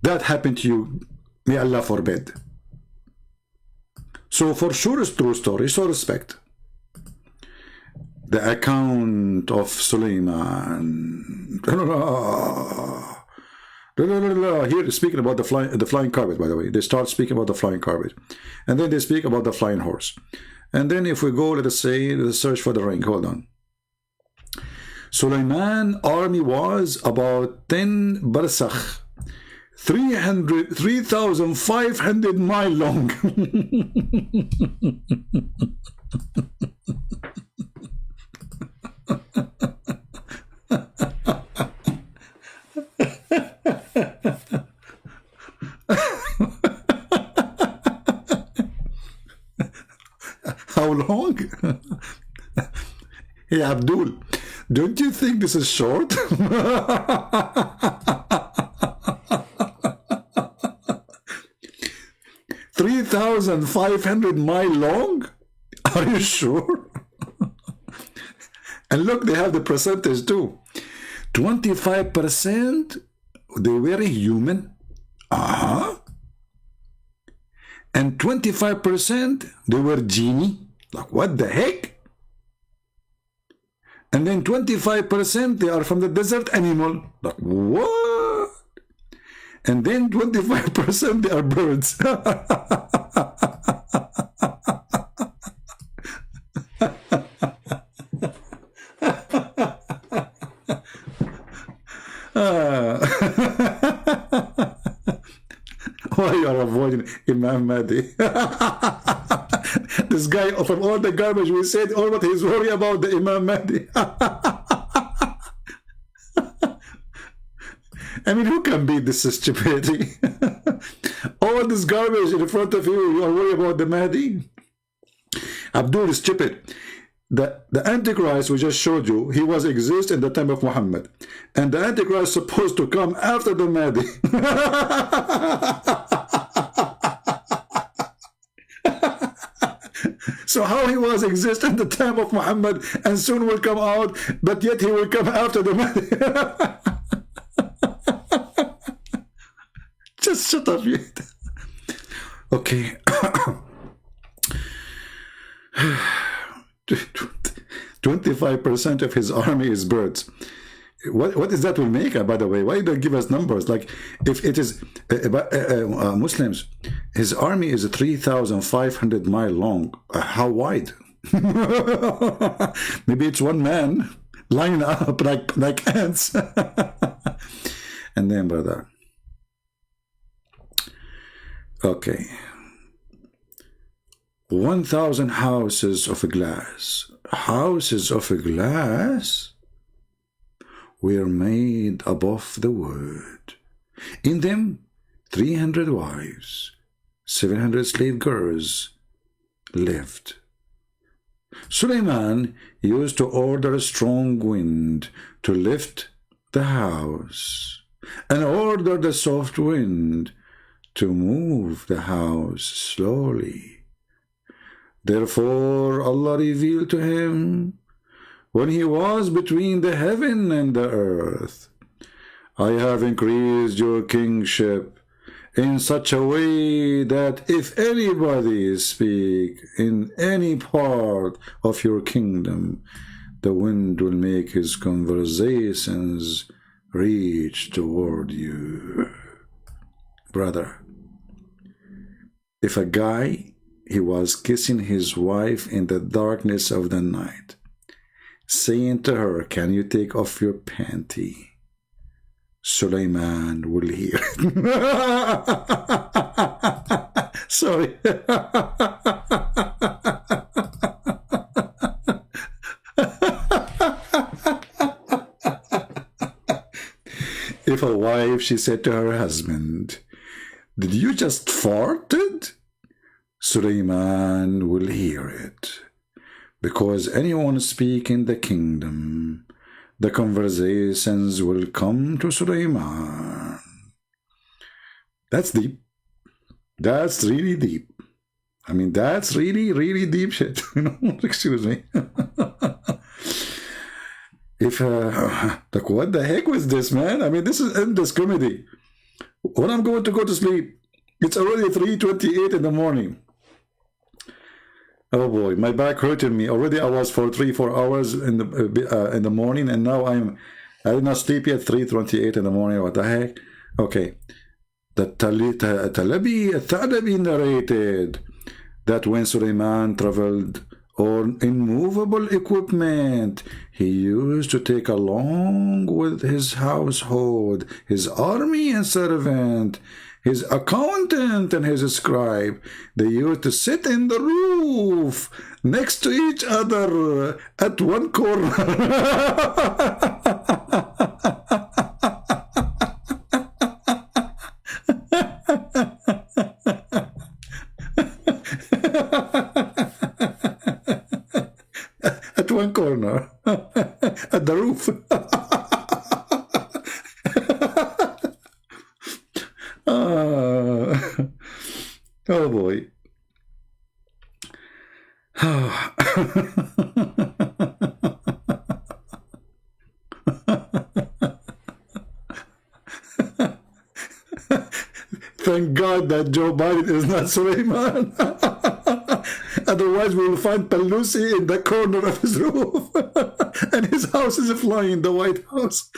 that happened to you. May Allah forbid. So for sure it's true story. So respect. The account of Sulaiman. Here speaking about the flying carpet, by the way. They start speaking about the flying carpet. And then they speak about the flying horse. And then if we go, let us say, let's search for the ring. Hold on. Sulaiman army was about 10 barsakh, 3,500 miles long. Hey, Abdul, don't you think this is short? 3,500 miles long? Are you sure? And look, they have the percentage too. 25% they were human. And 25% they were genie. Like, what the heck? And then 25% they are from the desert animal. Like, what? And then 25% they are birds. Why you are avoiding Imam Mahdi? This guy, from all the garbage we said, all what he's worried about the Imam Mahdi. I mean, who can beat this stupidity? All this garbage in front of you, you are worried about the Mahdi? Abdul is stupid. The Antichrist we just showed you, he was exist in the time of Muhammad. And the Antichrist is supposed to come after the Mahdi. So how he was exist in the time of Muhammad and soon will come out, but yet he will come after the Mahdi. Just shut up, yet. Okay. 25% of his army is birds. What is that will make, by the way? Why don't give us numbers? Like, if it is Muslims, his army is 3,500 miles long. How wide? Maybe it's one man lining up like ants. And then, brother. Okay. 1,000 houses of glass. Houses of glass were made above the world. In them, 300 wives, 700 slave girls lived. Suleiman used to order a strong wind to lift the house, and order the soft wind to move the house slowly. Therefore Allah revealed to him, when he was between the heaven and the earth, I have increased your kingship in such a way that if anybody speak in any part of your kingdom, the wind will make his conversations reach toward you. Brother, if a guy, he was kissing his wife in the darkness of the night, saying to her, can you take off your panty? Suleiman will hear it. Sorry. If a wife, she said to her husband, did you just farted? Suleiman will hear it. Because anyone speak in the kingdom, the conversations will come to Suleiman. That's deep. That's really deep. I mean, that's really, really deep shit. Excuse me. If, like, what the heck was this, man? I mean, this is endless comedy. When I'm going to go to sleep, it's already 3:28 in the morning. Oh boy, my back hurting me. Already I was for 3-4 hours in the morning, and now I did not sleep yet. 3:28 in the morning. What the heck? Okay. The Thalabi narrated that when Suleiman traveled on immovable equipment, he used to take along with his household, his army and servant, his accountant and his scribe. They used to sit in the roof next to each other at one corner. At one corner. corner at the roof. Oh boy. Thank God that Joe Biden is not Suleiman. Otherwise, we will find Pelosi in the corner of his roof. And his house is flying in the White House.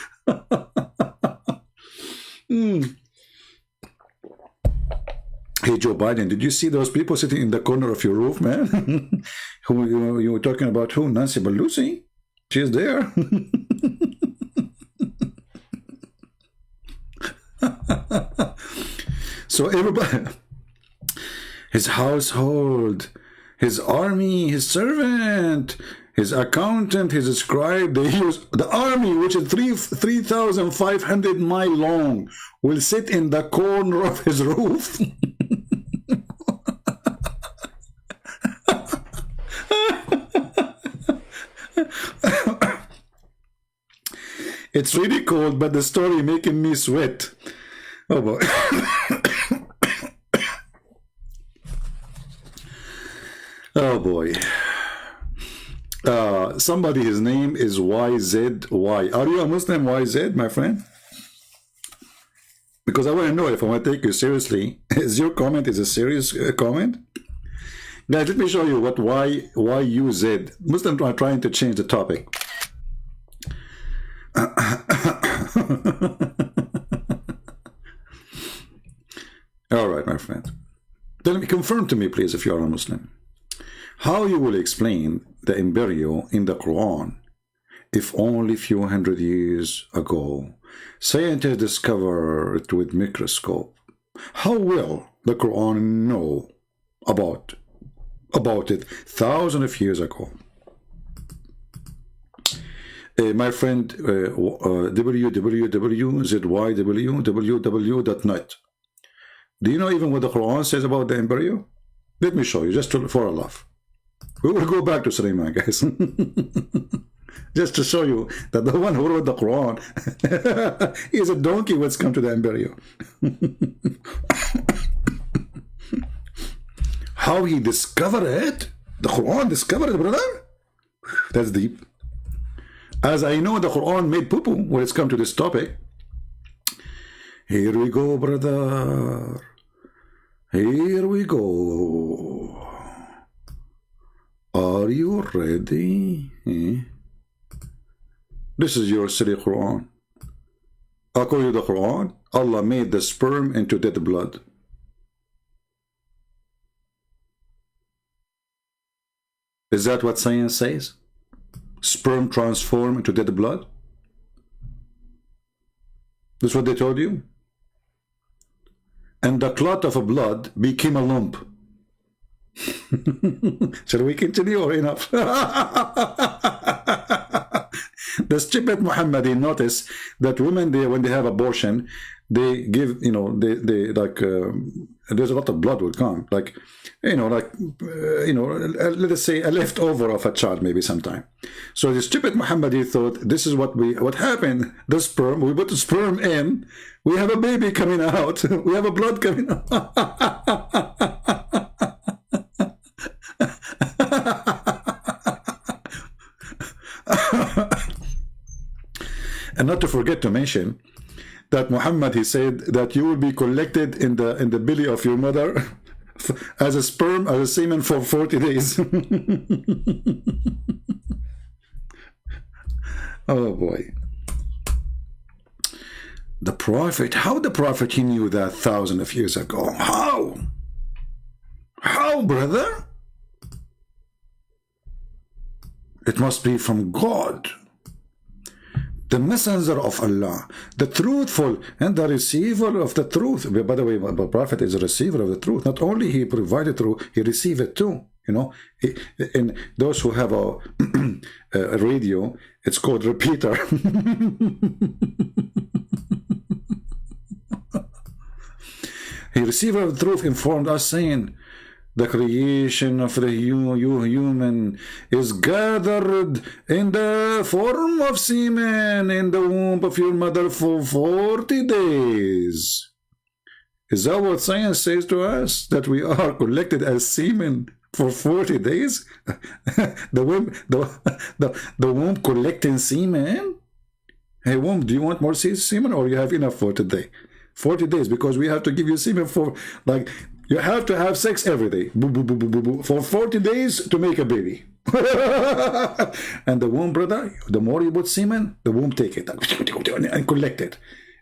Hey, Joe Biden, did you see those people sitting in the corner of your roof, man? Who you were talking about? Who? Nancy Pelosi? She's there. So everybody, his household, his army, his servant, his accountant, his scribe, they use the army, which is 3,500 miles long, will sit in the corner of his roof. It's really cold, but the story making me sweat. Oh boy. Oh boy. Somebody, his name is YZY. Are you a Muslim, YZ, my friend? Because I want to know if I want to take you seriously. Is your comment a serious comment? Guys, let me show you what YUZ. Muslims are trying to change the topic. All right, my friend. Tell me, confirm to me, please, if you are a Muslim, how you will explain the embryo in the Quran if only a few hundred years ago scientists discovered it with microscope. How will the Quran know about it thousands of years ago? My friend, www.zywww.net. Do you know even what the Quran says about the embryo? Let me show you, just for a laugh. We will go back to Sulaiman, guys. Just to show you that the one who wrote the Quran is a donkey when it's come to the embryo. How he discovered it? The Quran discovered it, brother? That's deep. As I know, the Quran made poo-poo when it's come to this topic. Here we go, brother. Here we go. Are you ready? This is your silly Quran. According to the Quran, Allah made the sperm into dead blood. Is that what science says? Sperm transform into dead blood? That's what they told you? And the clot of a blood became a lump. Shall we continue or enough? The stupid Muhammadi notice that women, when they have abortion, they give, they like, there's a lot of blood will come, like, let us say a leftover of a child maybe sometime. So the stupid Muhammadi thought this is what happened. The sperm, we put the sperm in, we have a baby coming out, we have a blood coming out. And not to forget to mention that Muhammad, he said that you will be collected in the belly of your mother as a sperm, as a semen for 40 days. Oh boy. The Prophet, how the Prophet, he knew that thousands of years ago? How? How, brother? It must be from God, the messenger of Allah, the truthful and the receiver of the truth. By the way, the Prophet is a receiver of the truth. Not only he provided truth, he received it too. And those who have a radio, it's called repeater. He, receiver of the truth, informed us saying, The creation of the human is gathered in the form of semen in the womb of your mother for 40 days. Is that what science says to us? That we are collected as semen for 40 days? the womb collecting semen? Hey, womb, do you want more semen or you have enough for today? 40 days, because we have to give you semen for, like, you have to have sex every day. Boo, boo, boo, boo, boo, boo, for 40 days to make a baby. And the womb, brother, the more you put semen, the womb take it and collect it.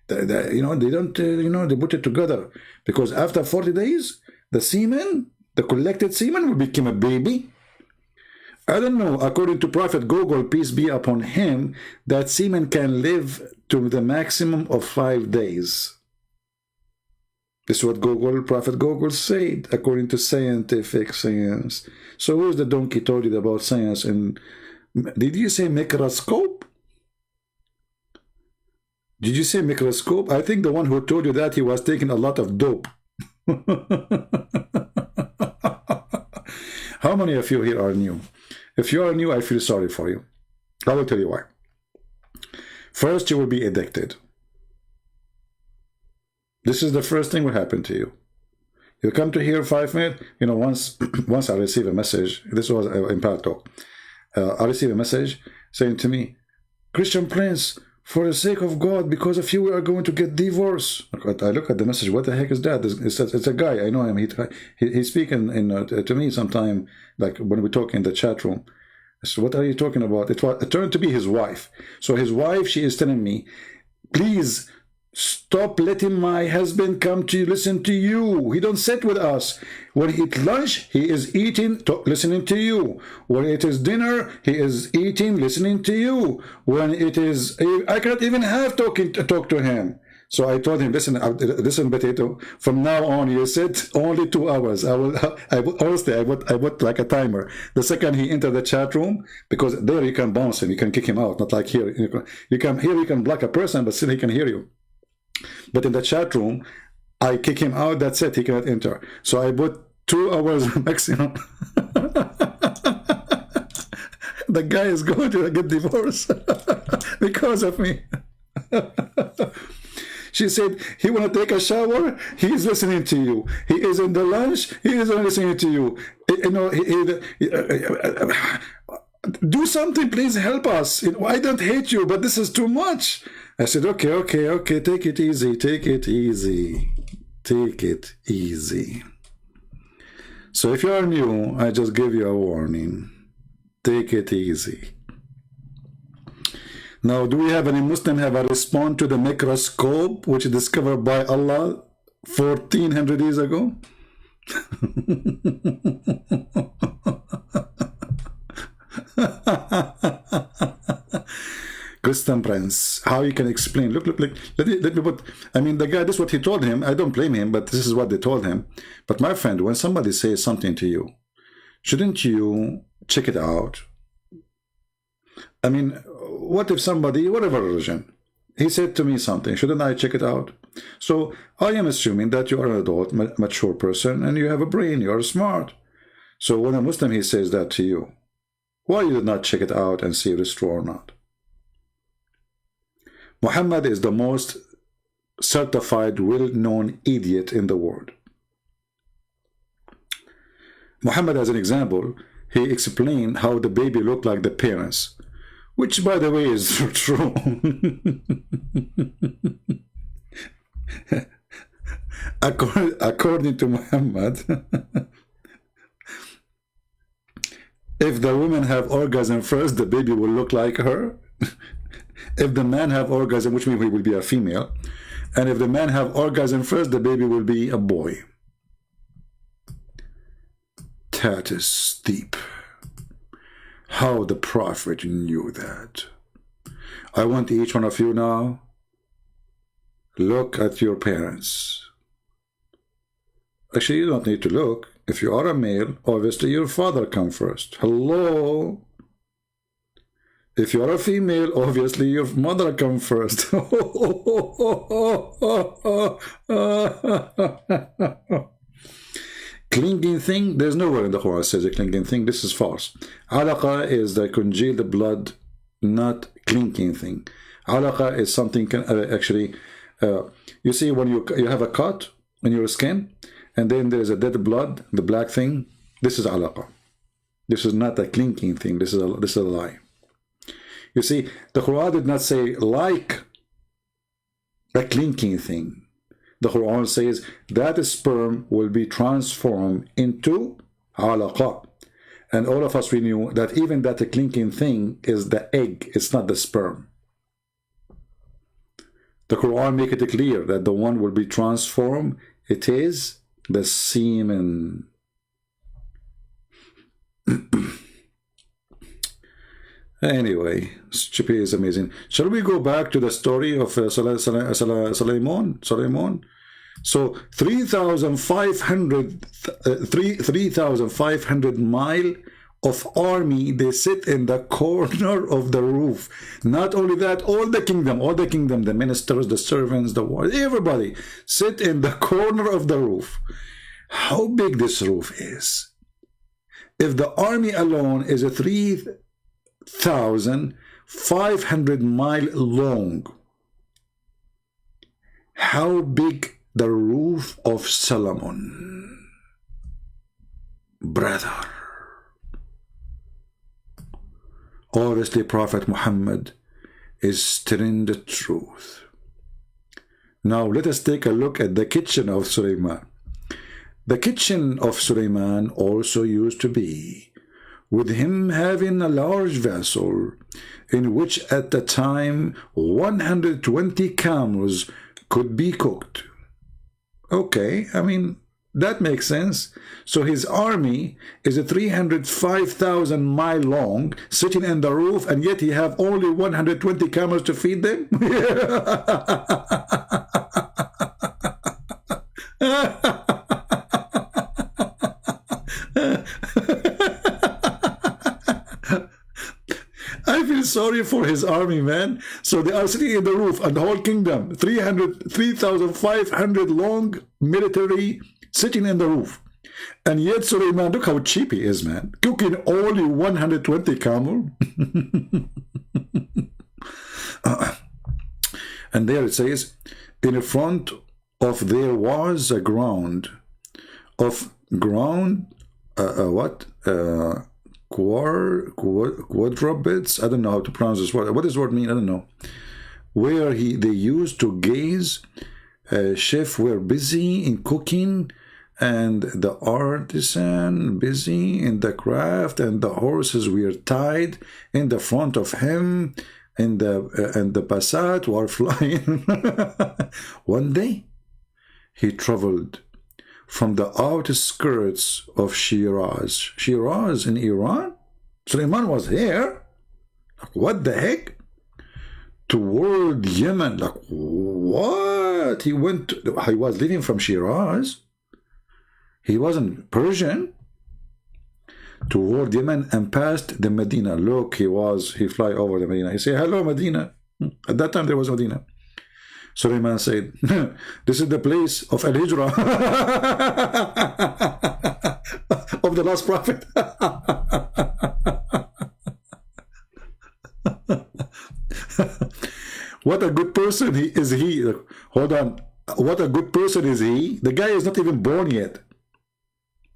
You know, they don't, you know, they put it together. Because after 40 days, the semen, the collected semen will become a baby. I don't know, according to Prophet Vogel, peace be upon him, that semen can live to the maximum of 5 days. This is what Prophet Vogel said, according to scientific science. So who's the donkey told you about science? And did you say microscope? Did you say microscope? I think the one who told you that, he was taking a lot of dope. How many of you here are new? If you are new, I feel sorry for you. I will tell you why. First, you will be addicted. This is the first thing will happen to you. You come to here 5 minutes. You know, once I received a message. This was in Palto. I received a message saying to me, Christian Prince, for the sake of God, because of you, we are going to get divorced. I look at the message. What the heck is that? It's a guy. I know him. He's speaking to me sometime, like when we talk in the chat room. So what are you talking about? It turned to be his wife. So his wife, she is telling me, please stop letting my husband come to listen to you. He don't sit with us. When he eats lunch, he is eating, listening to you. When it is dinner, he is eating, listening to you. When it is, I cannot even have talk to him. So I told him, listen, Potato, from now on, you sit only 2 hours. Honestly, I put like a timer. The second he entered the chat room, because there you can bounce him, you can kick him out, not like here. You can block a person, but still he can hear you. But in the chat room, I kick him out, that's it, he cannot enter. So I put 2 hours maximum. The guy is going to get divorced because of me. She said, he want to take a shower, he is listening to you. He is in the lunch, he is listening to you. You know, do something, please help us. I don't hate you, but this is too much. I said, okay, take it easy, take it easy. So if you are new, I just give you a warning. Take it easy. Now, do we have any Muslim have a response to the microscope, which is discovered by Allah 1400 years ago? Christian Prince, how you can explain? Look, let me put, I mean, the guy, this is what he told him. I don't blame him, but this is what they told him. But my friend, when somebody says something to you, shouldn't you check it out? I mean, what if somebody, whatever religion, he said to me something, shouldn't I check it out? So I am assuming that you are an adult, mature person, and you have a brain, you are smart. So when a Muslim, he says that to you, why you did not check it out and see if it's true or not? Muhammad is the most certified, well-known idiot in the world. Muhammad, as an example, he explained how the baby looked like the parents, which, by the way, is true. According to Muhammad, if the woman have orgasm first, the baby will look like her. If the man have orgasm, which means he will be a female, and if the man have orgasm first, the baby will be a boy. That is deep. How the Prophet knew that. I want each one of you now, look at your parents. Actually, you don't need to look. If you are a male, obviously your father comes first. Hello? If you are a female, obviously your mother comes first. clinging thing, there's nowhere in the Quran says a clinging thing. This is false. Alaqa is the congealed blood, not clinging thing. Alaqa is something you see when you have a cut in your skin and then there's a dead blood, the black thing, this is alaqa. This is not a clinking thing. This is a lie. You see, the Quran did not say like a clinking thing. The Quran says that sperm will be transformed into alaqa. And all of us, we knew that even that clinking thing is the egg, it's not the sperm. The Quran make it clear that the one will be transformed, it is the semen. Anyway, Chippy is amazing. Shall we go back to the story of Suleiman? So 3,500 mile of army, they sit in the corner of the roof. Not only that, all the kingdom, the ministers, the servants, the warriors, everybody sit in the corner of the roof. How big this roof is? If the army alone is a 3,500 mile long, how big the roof of Solomon, brother? Obviously, Prophet Muhammad is telling the truth. Now, let us take a look at the kitchen of Suleiman. The kitchen of Suleiman also used to be with him having a large vessel in which at the time 120 camels could be cooked. Okay, I mean, that makes sense. So his army is a 305,000 mile long, sitting in the roof, and yet he have only 120 camels to feed them? I feel sorry for his army, man. So they are sitting in the roof, and the whole kingdom, 3,500 long military sitting in the roof. And yet Suleiman, look how cheap he is, man. Cooking only 120 camel. And there it says, in front of there was a ground of quadrupeds. I don't know how to pronounce this word. What does this word mean? I don't know. Where they used to gaze. Chefs were busy in cooking, and the artisan busy in the craft, and the horses were tied in the front of him, and the Passat were flying. One day, he traveled from the outskirts of Shiraz. Shiraz in Iran? Suleiman was here? Like, what the heck? Toward Yemen. Like, what? He was living from Shiraz. He wasn't Persian. Toward Yemen and past the Medina. Look, he fly over the Medina. He said, hello, Medina. At that time, there was Medina. Suleiman said, this is the place of Al-Hijrah of the last prophet. What a good person is he. Hold on. What a good person is he. The guy is not even born yet.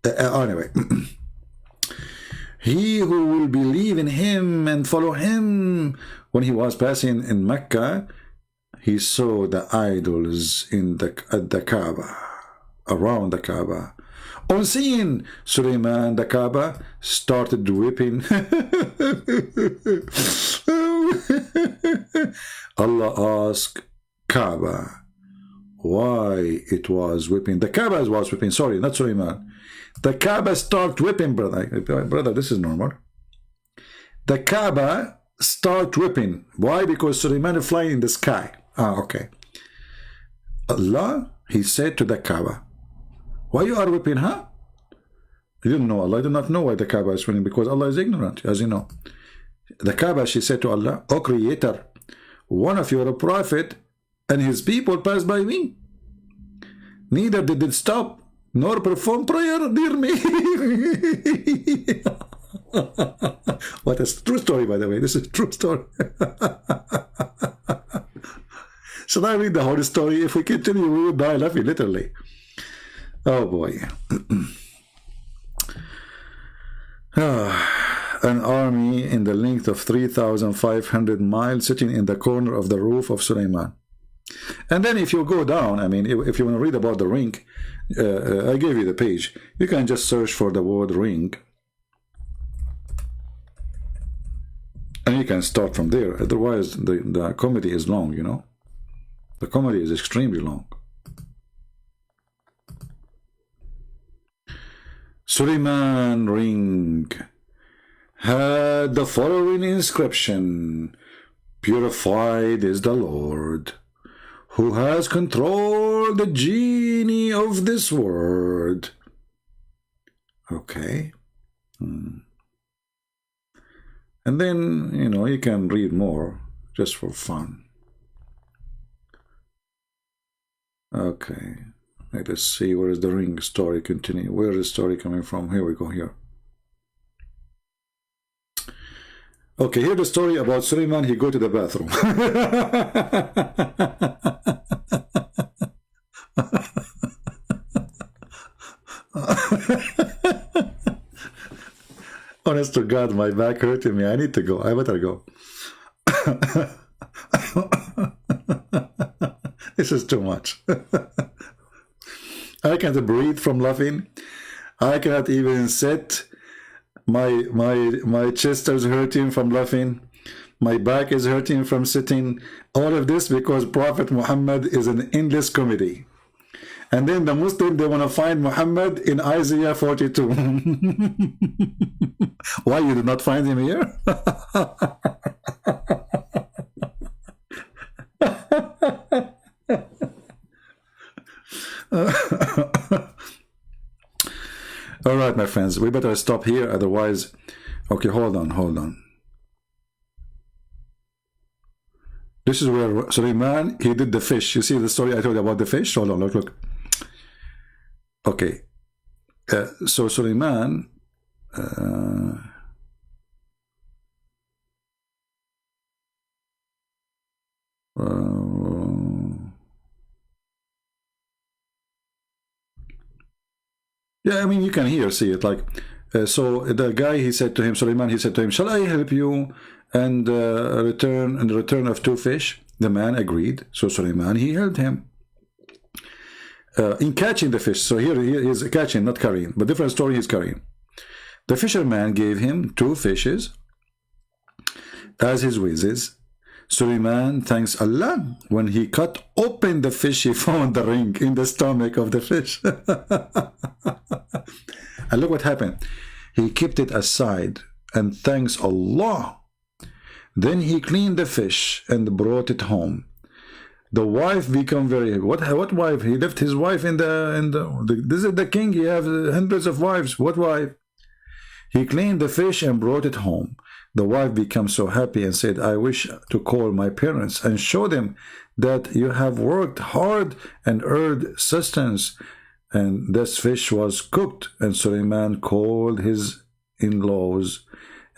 Anyway. He who will believe in him and follow him. When he was passing in Mecca, he saw the idols at the Kaaba, around the Kaaba. On seeing Suleiman, the Kaaba started weeping. Allah asked Kaaba why it was weeping. The Kaaba was weeping, sorry, not Suleiman. The Kaaba started weeping, brother. Brother, this is normal. The Kaaba started weeping. Why? Because Suleiman is flying in the sky. Okay. Allah, he said to the Kaaba, why you are weeping, huh? You didn't know. Allah did not know why the Kaaba is weeping, because Allah is ignorant, as you know. The Kaaba, she said to Allah, O Creator, one of your prophet and his people passed by me. Neither did it stop nor perform prayer near me. What a true story, by the way. This is a true story. Should I read the whole story? If we continue, we will die laughing, literally. Oh boy. An army in the length of 3,500 miles sitting in the corner of the roof of Sulaiman. And then if you go down, I mean, if you want to read about the ring, I gave you the page. You can just search for the word ring. And you can start from there. Otherwise, the comedy is long, you know. The comedy is extremely long. Sulaiman ring had the following inscription: Purified is the Lord, who has controlled the genie of this world. Okay. And then, you know, you can read more just for fun. Okay. Let's see, where is the ring story continue? Where is the story coming from? Here we go, here. Okay, here's the story about Sulaiman. He go to the bathroom. Honest to God, my back hurting me. I need to go. I better go. This is too much. I can't breathe from laughing. I cannot even sit. My chest is hurting from laughing. My back is hurting from sitting. All of this because Prophet Muhammad is an endless comedy. And then the Muslim, they want to find Muhammad in Isaiah 42. Why you did not find him here? All right, my friends, we better stop here, otherwise. Okay, hold on. This is where Sulaiman, he did the fish. You see the story I told you about the fish? Hold on, look. Okay, so Sulaiman, yeah, I mean, you can see it, like, so the guy, he said to him, Sulaiman, he said to him, shall I help you and return of 2 fish? The man agreed. So Sulaiman, he helped him in catching the fish. So here he is catching, not carrying, but different story, he's carrying. The fisherman gave him 2 fishes as his wages. Sulaiman thanks Allah. When he cut open the fish, he found the ring in the stomach of the fish. And look what happened. He kept it aside and thanks Allah. Then he cleaned the fish and brought it home. The wife become very, what wife? He left his wife in the this is the king, he has hundreds of wives. What wife? He cleaned the fish and brought it home. The wife became so happy and said, I wish to call my parents and show them that you have worked hard and earned sustenance. And this fish was cooked, and Sulaiman called his in-laws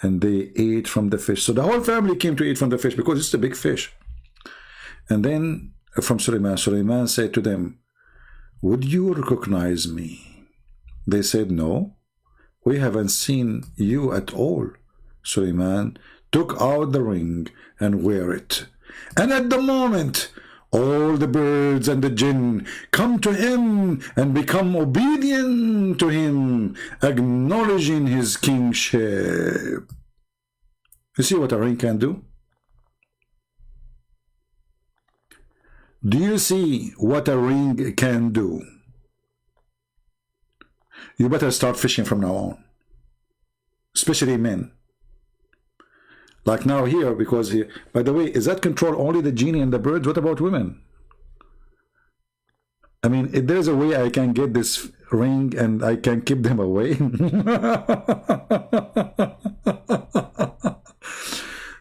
and they ate from the fish. So the whole family came to eat from the fish because it's a big fish. And then from Sulaiman said to them, would you recognize me? They said, no, we haven't seen you at all. Sulaiman took out the ring and wear it. And at the moment, all the birds and the jinn come to him and become obedient to him, acknowledging his kingship. You see what a ring can do? Do you see what a ring can do? You better start fishing from now on, especially men. Like now here, because he, by the way, is that control only the genie and the birds? What about women? I mean, if there's a way I can get this ring and I can keep them away.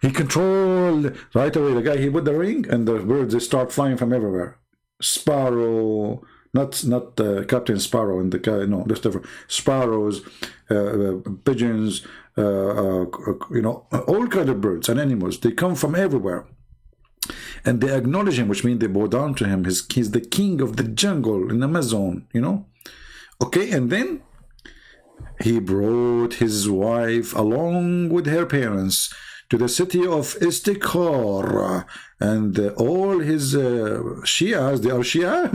He controlled right away. The guy, he put the ring and the birds, they start flying from everywhere. Sparrow, not Captain Sparrow and the guy. No, just different sparrows, pigeons, you know, all kind of birds and animals. They come from everywhere, and they acknowledge him, which means they bow down to him. He's the king of the jungle in Amazon, you know. Okay, and then he brought his wife along with her parents to the city of Istikhar, and all his Shias, they are Shia,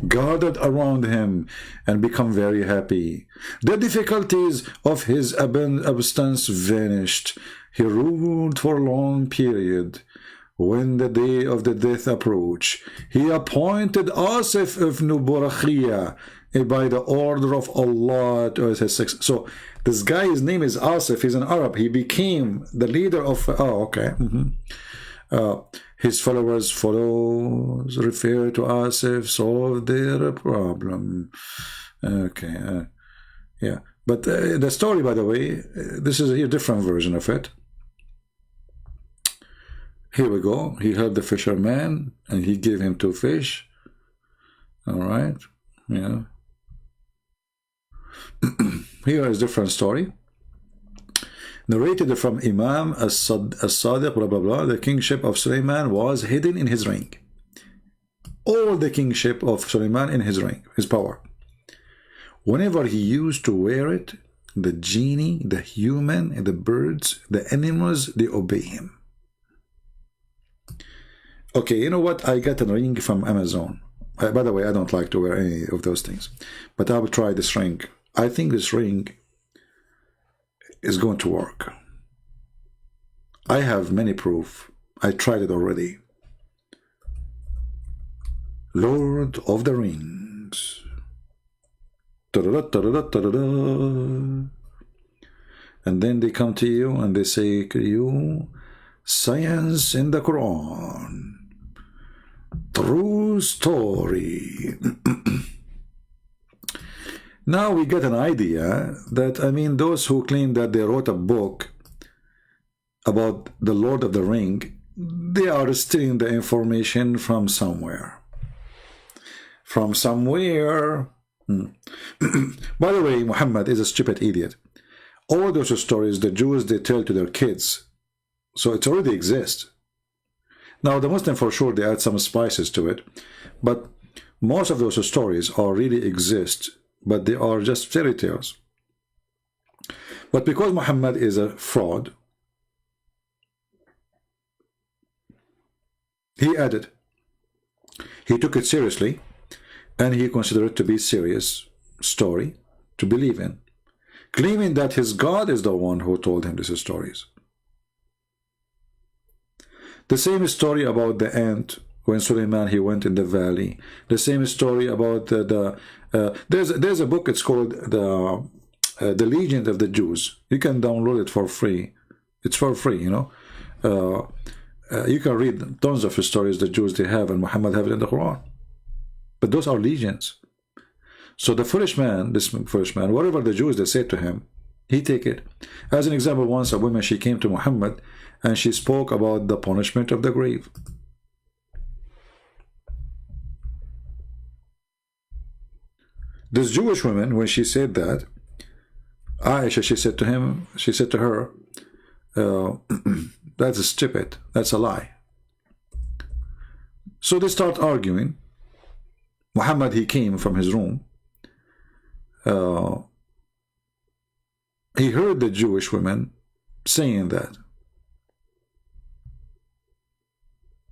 gathered around him and become very happy. The difficulties of his absence vanished. He ruled for a long period. When the day of the death approached, he appointed Asif ibn Burakhia by the order of Allah to his successor. So this guy, his name is Asif, he's an Arab. He became the leader of, his followers refer to Asif, solve their problem. Okay, yeah. But the story, by the way, this is a different version of it. Here we go. He helped the fisherman and he gave him 2 fish. All right, yeah. Here is a different story. Narrated from Imam As-Sadiq, blah, blah, blah. The kingship of Sulaiman was hidden in his ring. All the kingship of Sulaiman in his ring, his power. Whenever he used to wear it, the genie, the human, and the birds, the animals, they obey him. Okay, you know what? I got a ring from Amazon. By the way, I don't like to wear any of those things. But I will try this ring. I think this ring is going to work. I have many proof. I tried it already. Lord of the Rings. And then they come to you and they say to you, science in the Quran. True story. Now we get an idea that, I mean, those who claim that they wrote a book about the Lord of the Ring, they are stealing the information from somewhere. From somewhere. By the way, Muhammad is a stupid idiot. All those stories, the Jews, they tell to their kids. So it already exists. Now, the Muslim, for sure, they add some spices to it. But most of those stories really exist. But they are just fairy tales. But because Muhammad is a fraud, he added, he took it seriously, and he considered it to be a serious story to believe in, claiming that his God is the one who told him these stories. The same story about the ant when Sulaiman he went in the valley. The same story about there's a book. It's called the Legend of the Jews. You can download it for free. It's for free, you know. You can read tons of stories the Jews they have, and Muhammad have it in the Quran. But those are legends. So the foolish man, this foolish man, whatever the Jews they said to him, he take it. As an example, once a woman, she came to Muhammad and she spoke about the punishment of the grave. This Jewish woman, when she said that, Aisha, she said to him, she said to her, that's stupid, that's a lie. So they start arguing. Muhammad, he came from his room. He heard the Jewish women saying that.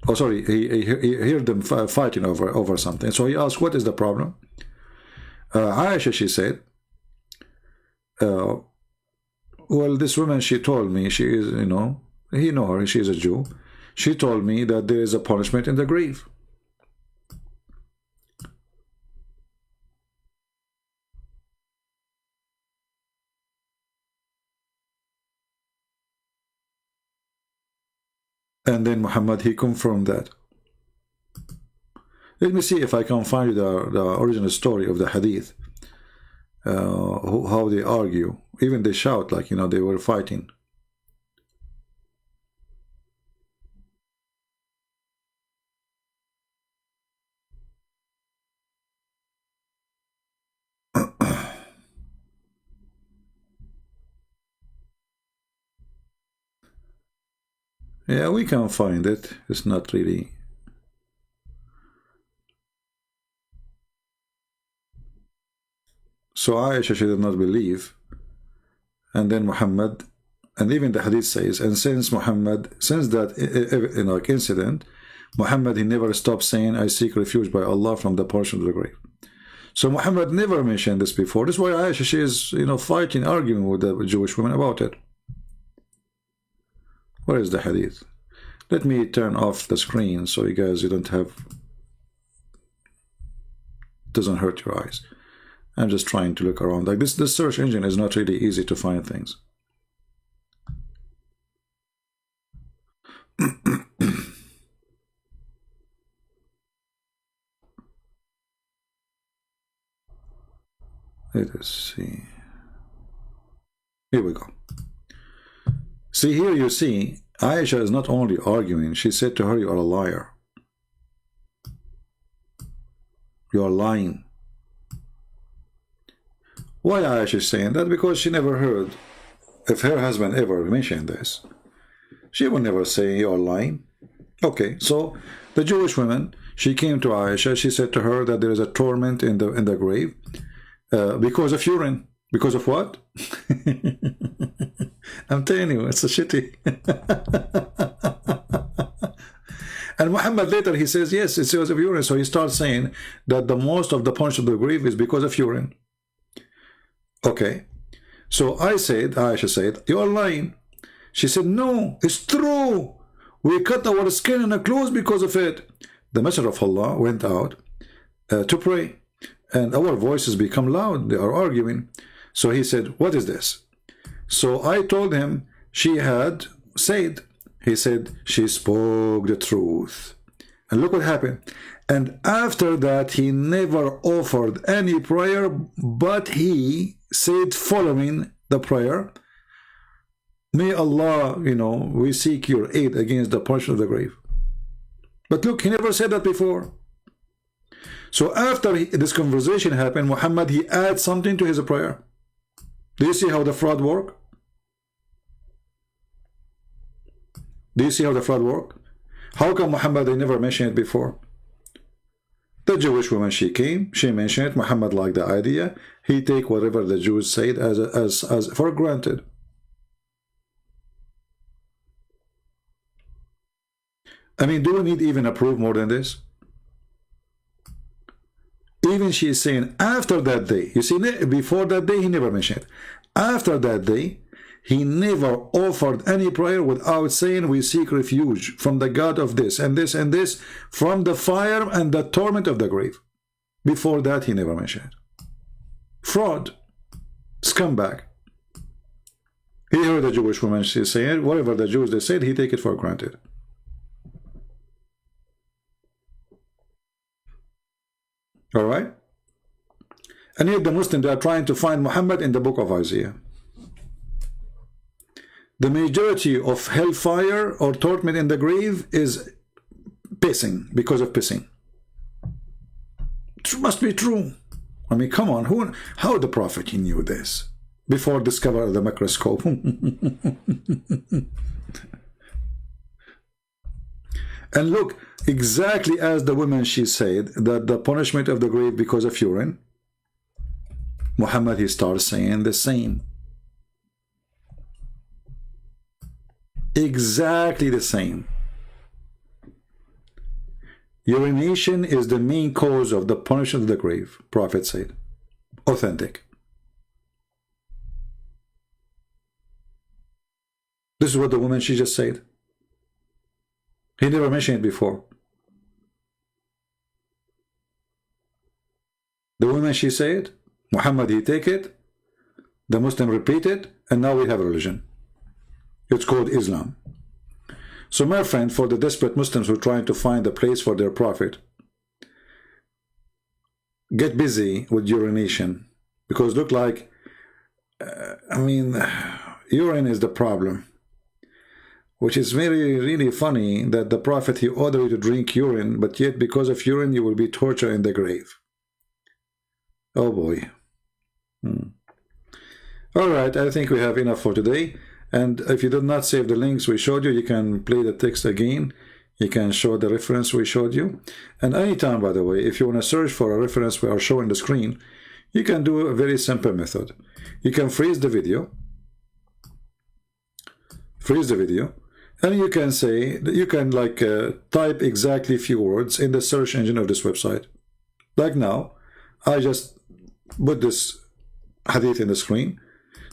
Oh, sorry, he heard them fighting over something. So he asked, what is the problem? Aisha, she said, well, this woman, she told me, she is, you know her, she is a Jew. She told me that there is a punishment in the grave. And then Muhammad, he confirmed that. Let me see if I can find the original story of the hadith. How they argue. Even they shout like, you know, they were fighting. Yeah, we can find it. It's not really. So Aisha, she did not believe. And then Muhammad, and even the hadith says, and since that incident, Muhammad, he never stopped saying, I seek refuge by Allah from the portion of the grave. So Muhammad never mentioned this before. This is why Aisha, she is, fighting, arguing with the Jewish women about it. Where is the hadith? Let me turn off the screen so you guys, doesn't hurt your eyes. I'm just trying to look around. Like this search engine is not really easy to find things. Let us see. Here we go. See, here you see, Aisha is not only arguing, she said to her, you are a liar. You are lying. Why Aisha is saying that? Because she never heard, if her husband ever mentioned this, she would never say you are lying. Okay, so the Jewish woman, she came to Aisha, she said to her that there is a torment in the grave because of urine. Because of what? I'm telling you, it's a shitty. And Muhammad later, he says, yes, it's because of urine. So he starts saying that the most of the punch of the grave is because of urine. Okay. So Aisha said, you are lying. She said, no, it's true. We cut our skin and our clothes because of it. The Messenger of Allah went out to pray. And our voices become loud. They are arguing. So he said, what is this? So I told him she had said. He said, she spoke the truth. And look what happened. And after that, he never offered any prayer, but he said following the prayer, may Allah, we seek your aid against the punishment of the grave. But look, he never said that before. So after this conversation happened, Muhammad, he adds something to his prayer. Do you see how the fraud work? Do you see how the fraud work? How come Muhammad, they never mentioned it before? The Jewish woman, she came, she mentioned it, Muhammad liked the idea, he take whatever the Jews said as for granted. I mean, do we need even a proof more than this? Even she is saying after that day, you see, before that day he never mentioned it. After that day, he never offered any prayer without saying we seek refuge from the God of this and this and this, from the fire and the torment of the grave. Before that, he never mentioned it. Fraud. Scumbag. He heard the Jewish woman, she saying whatever the Jews they said, he take it for granted. All right? And yet the Muslims, they are trying to find Muhammad in the book of Isaiah. The majority of hellfire or torment in the grave is pissing, because of pissing. It must be true. I mean, come on, how the Prophet, he knew this before discovering the microscope? And look, exactly as the woman, she said that the punishment of the grave because of urine, Muhammad, he starts saying the same. Exactly the same. Urination is the main cause of the punishment of the grave, Prophet said. Authentic. This is what the woman, she just said. He never mentioned it before. The woman, she said, Muhammad, he take it, the Muslim repeat it, and now we have a religion. It's called Islam. So my friend, for the desperate Muslims who are trying to find a place for their prophet, get busy with urination, because look like, I mean, urine is the problem. Which is really funny that the Prophet, he ordered you to drink urine, but yet because of urine you will be tortured in the grave. Oh boy. All right, I think we have enough for today. And if you did not save the links we showed you, you can play the text again. You can show the reference we showed you. And anytime, by the way, if you want to search for a reference we are showing the screen, you can do a very simple method. You can freeze the video. Freeze the video. And you can say, you can like type exactly a few words in the search engine of this website. Like now, I just put this hadith in the screen.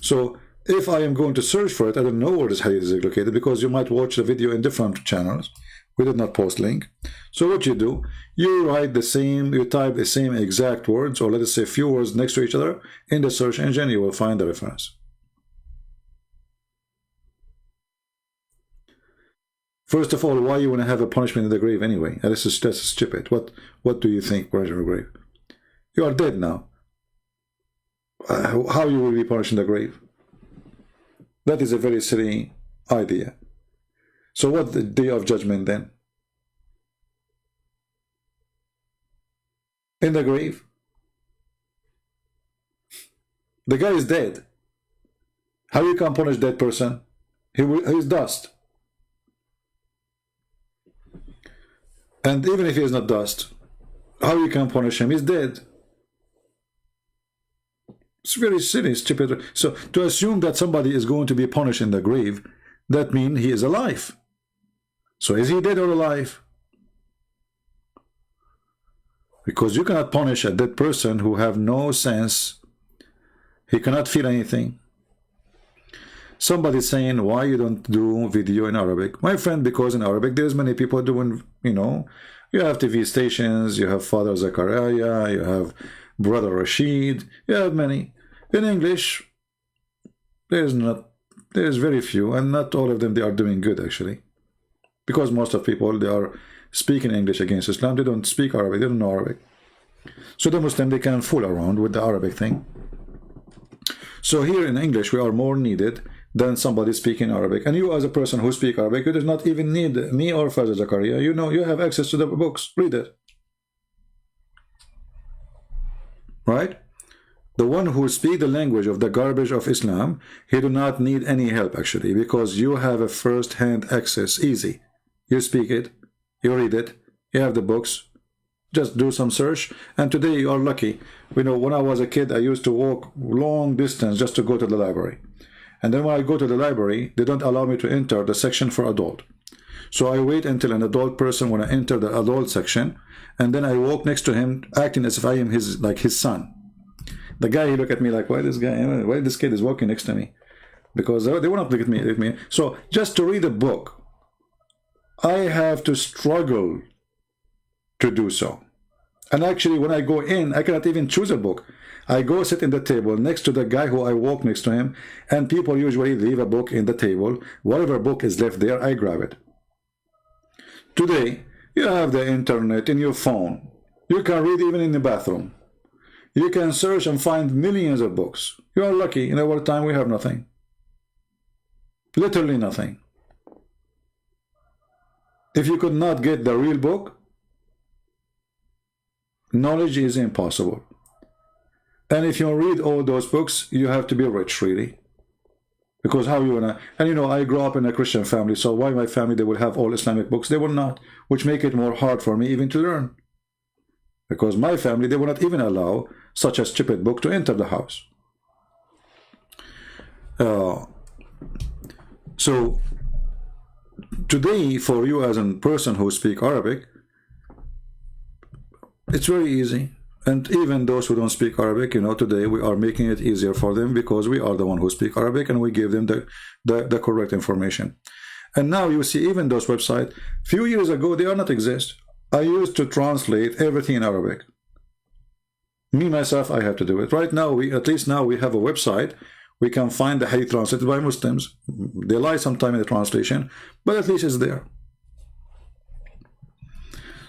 So if I am going to search for it, I don't know where this hadith is located, because you might watch the video in different channels. We did not post link. So what you do, you write the same, you type the same exact words, or let us say a few words next to each other in the search engine, you will find the reference. First of all, why you want to have a punishment in the grave anyway? That's stupid. What do you think, punishment in the grave? You are dead now. How you will be punished in the grave? That is a very silly idea. So what the day of judgment then? In the grave? The guy is dead. How you can punish that person? He is dust. And even if he is not dust, how you can punish him? He's dead. It's very silly, stupid. So to assume that somebody is going to be punished in the grave, that means he is alive. So is he dead or alive? Because you cannot punish a dead person who have no sense. He cannot feel anything. Somebody saying, why you don't do video in Arabic? My friend, because in Arabic there's many people doing, you know, you have TV stations, you have Father Zakariya, you have Brother Rashid, you have many. In English, there's very few, and not all of them they are doing good actually. Because most of people, they are speaking English against Islam, they don't speak Arabic, they don't know Arabic. So the Muslim, they can fool around with the Arabic thing. So here in English, we are more needed than somebody speaking Arabic. And you as a person who speak Arabic, you do not even need me or Father Zakariya. You know, you have access to the books. Read it. Right? The one who speaks the language of the garbage of Islam, he do not need any help actually, because you have a first-hand access, easy. You speak it, you read it, you have the books, just do some search, and today you are lucky. You know, when I was a kid, I used to walk long distance just to go to the library. And then when I go to the library, they don't allow me to enter the section for adult. So I wait until an adult person when I enter the adult section, and then I walk next to him, acting as if I am his son. The guy, he look at me like, why this kid is walking next to me? Because they want to look at me. So just to read a book, I have to struggle to do so. And actually, when I go in, I cannot even choose a book. I go sit in the table next to the guy who I walk next to him, and people usually leave a book in the table. Whatever book is left there, I grab it. Today, you have the internet in your phone. You can read even in the bathroom. You can search and find millions of books. You are lucky. In our time, we have nothing. Literally nothing. If you could not get the real book, knowledge is impossible. And if you read all those books, you have to be rich, really. Because how you wanna... And you know, I grew up in a Christian family, so why my family, they will have all Islamic books? They will not, which make it more hard for me even to learn. Because my family, they will not even allow such a stupid book to enter the house. So, today, for you as a person who speaks Arabic, it's very easy. And even those who don't speak Arabic, you know, today we are making it easier for them because we are the one who speak Arabic and we give them the correct information. And now you see even those websites, few years ago, they are not exist. I used to translate everything in Arabic. Me, myself, I have to do it. Right now, at least now we have a website. We can find the hadith translated by Muslims. They lie sometime in the translation, but at least it's there.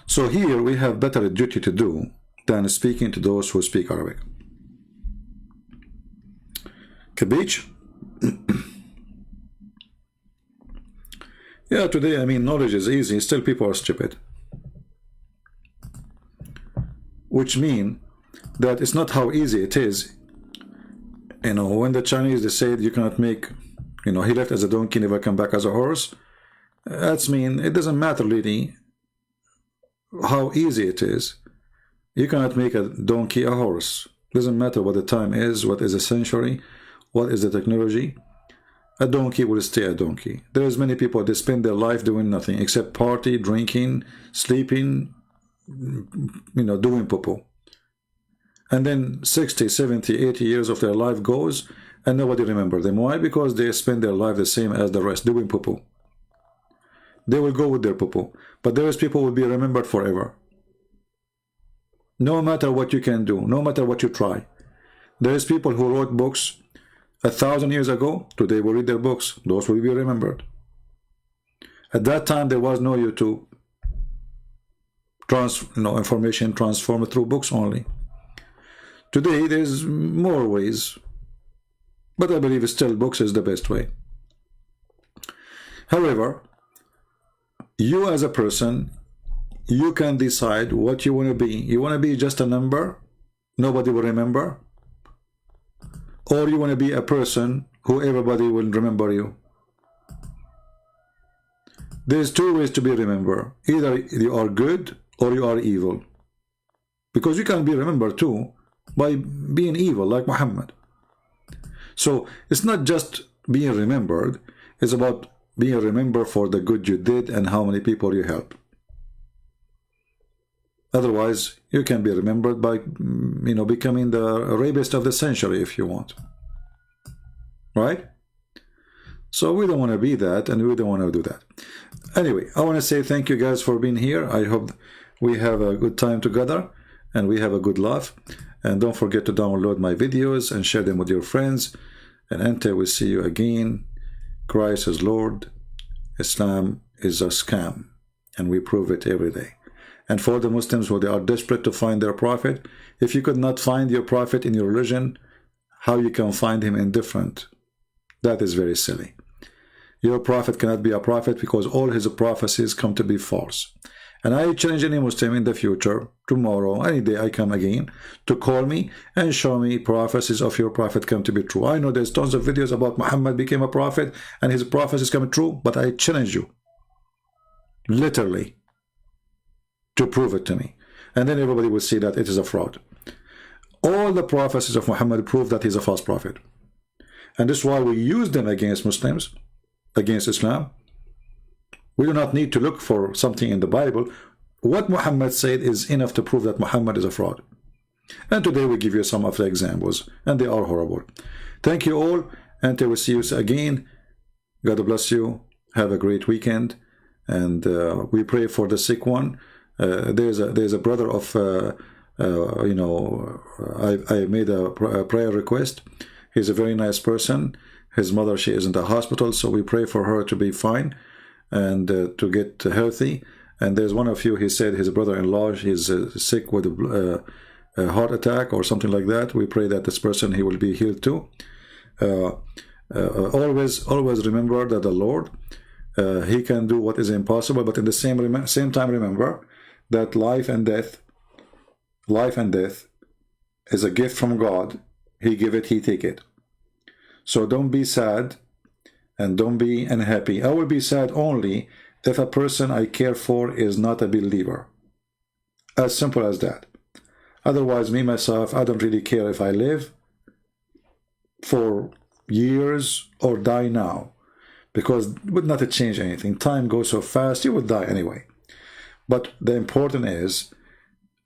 So here we have better duty to do than speaking to those who speak Arabic. Kabich? Yeah, today, I mean, knowledge is easy. Still, people are stupid. Which means that it's not how easy it is. You know, when the Chinese, they said you cannot make You know, he left as a donkey, never come back as a horse. That's mean it doesn't matter really how easy it is. You cannot make a donkey a horse. Doesn't matter what the time is, what is a century, what is the technology. A donkey will stay a donkey. There's many people that spend their life doing nothing except party, drinking, sleeping, you know, doing poo-poo. And then 60, 70, 80 years of their life goes and nobody remembers them. Why? Because they spend their life the same as the rest, doing poo-poo. They will go with their poo-poo. But there is people who will be remembered forever. No matter what you can do, no matter what you try. There is people who wrote books 1,000 years ago. Today we read their books. Those will be remembered. At that time there was no YouTube. Information transformed through books only. Today there's more ways. But I believe still books is the best way. However, you as a person, you can decide what you want to be. You want to be just a number, nobody will remember, or you want to be a person who everybody will remember you. There's two ways to be remembered. Either you are good or you are evil. Because you can be remembered too by being evil like Muhammad. So it's not just being remembered, it's about being remembered for the good you did and how many people you helped. Otherwise, you can be remembered by, you know, becoming the rapist of the century if you want. Right? So we don't want to be that, and we don't want to do that. Anyway, I want to say thank you guys for being here. I hope we have a good time together and we have a good laugh. And don't forget to download my videos and share them with your friends. And until we see you again, Christ is Lord, Islam is a scam, and we prove it every day. And for the Muslims who they are desperate to find their prophet, if you could not find your prophet in your religion, how you can find him in different? That is very silly. Your prophet cannot be a prophet because all his prophecies come to be false. And I challenge any Muslim in the future, tomorrow, any day I come again, to call me and show me prophecies of your prophet come to be true. I know there's tons of videos about Muhammad became a prophet and his prophecies come true, but I challenge you, literally, to prove it to me. And then everybody will see that it is a fraud. All the prophecies of Muhammad prove that he's a false prophet. And this is why we use them against Muslims, against Islam. We do not need to look for something in the Bible. What Muhammad said is enough to prove that Muhammad is a fraud. And today we give you some of the examples, and they are horrible. Thank you all. Until we see you again, God bless you. Have a great weekend. And we pray for the sick one. There's a brother of, you know, I made a prayer request. He's a very nice person. His mother, she is in the hospital, so we pray for her to be fine and to get healthy. And there's one of you, he said his brother-in-law is sick with a heart attack or something like that. We pray that this person, he will be healed too. Always remember that the Lord, he can do what is impossible, but in the same time remember that life and death is a gift from God. He give it, he take it. So don't be sad and don't be unhappy. I will be sad only if a person I care for is not a believer. As simple as that. Otherwise, me, myself, I don't really care if I live for years or die now, because it would not change anything. Time goes so fast, you would die anyway. But the important is,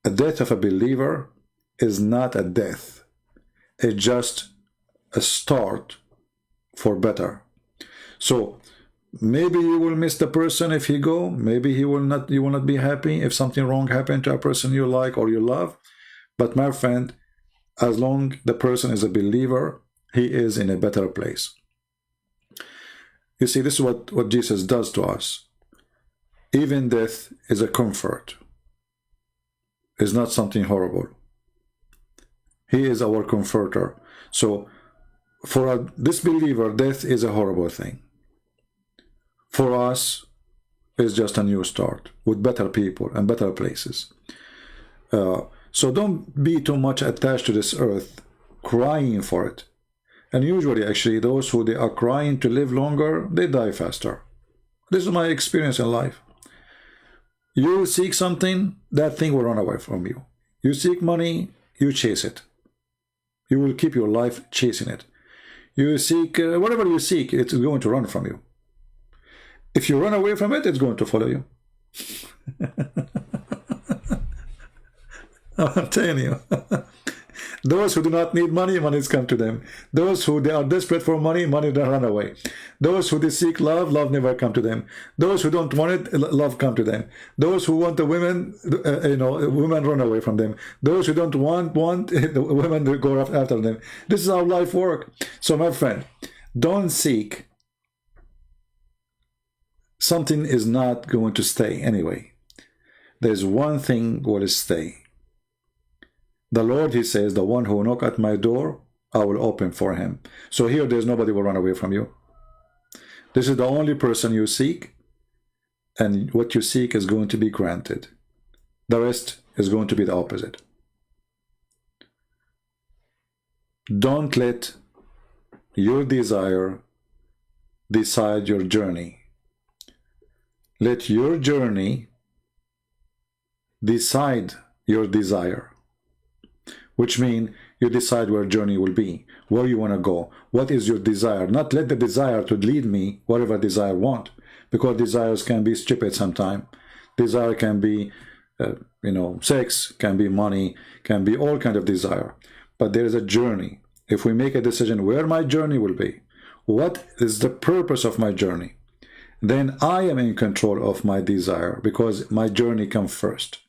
a death of a believer is not a death. It's just a start for better. So maybe you will miss the person if he go. Maybe he will not. You will not be happy if something wrong happened to a person you like or you love. But my friend, as long the person is a believer, he is in a better place. You see, this is what Jesus does to us. Even death is a comfort. It's not something horrible. He is our comforter. So for a disbeliever, death is a horrible thing. For us, it's just a new start with better people and better places. So don't be too much attached to this earth, crying for it. And usually, actually, those who they are crying to live longer, they die faster. This is my experience in life. You seek something, that thing will run away from you. You seek money, you chase it. You will keep your life chasing it. You seek, whatever you seek, it's going to run from you. If you run away from it, it's going to follow you. I'm telling you. Those who do not need money, money come to them. Those who they are desperate for money, money don't run away. Those who they seek love, love never come to them. Those who don't want it, love come to them. Those who want the women, women run away from them. Those who don't want the women to go after them. This is how life works. So my friend, don't seek. Something is not going to stay anyway. There's one thing will stay. The Lord, he says, the one who knock at my door, I will open for him. So here, there's nobody will run away from you. This is the only person you seek, and what you seek is going to be granted. The rest is going to be the opposite. Don't let your desire decide your journey. Let your journey decide your desire. Which means you decide where journey will be, where you want to go, what is your desire. Not let the desire to lead me whatever desire want, because desires can be stupid sometimes. Desire can be, sex, can be money, can be all kind of desire. But there is a journey. If we make a decision where my journey will be, what is the purpose of my journey, then I am in control of my desire, because my journey comes first.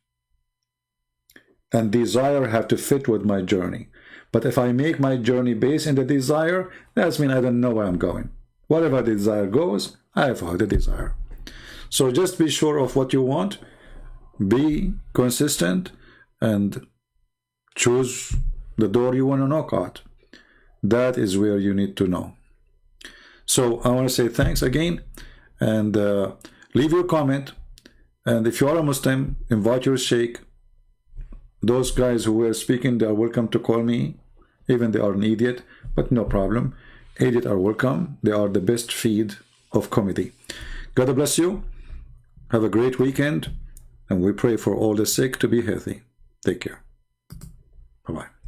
And desire have to fit with my journey. But if I make my journey based in the desire, that means I don't know where I'm going. Wherever the desire goes, I follow the desire. So just be sure of what you want, be consistent, and choose the door you want to knock at. That is where you need to know. So I want to say thanks again, and leave your comment. And if you are a Muslim, invite your sheikh. Those guys who were speaking, they are welcome to call me, even they are an idiot, but no problem. Idiots are welcome. They are the best feed of comedy. God bless you. Have a great weekend, and we pray for all the sick to be healthy. Take care. Bye-bye.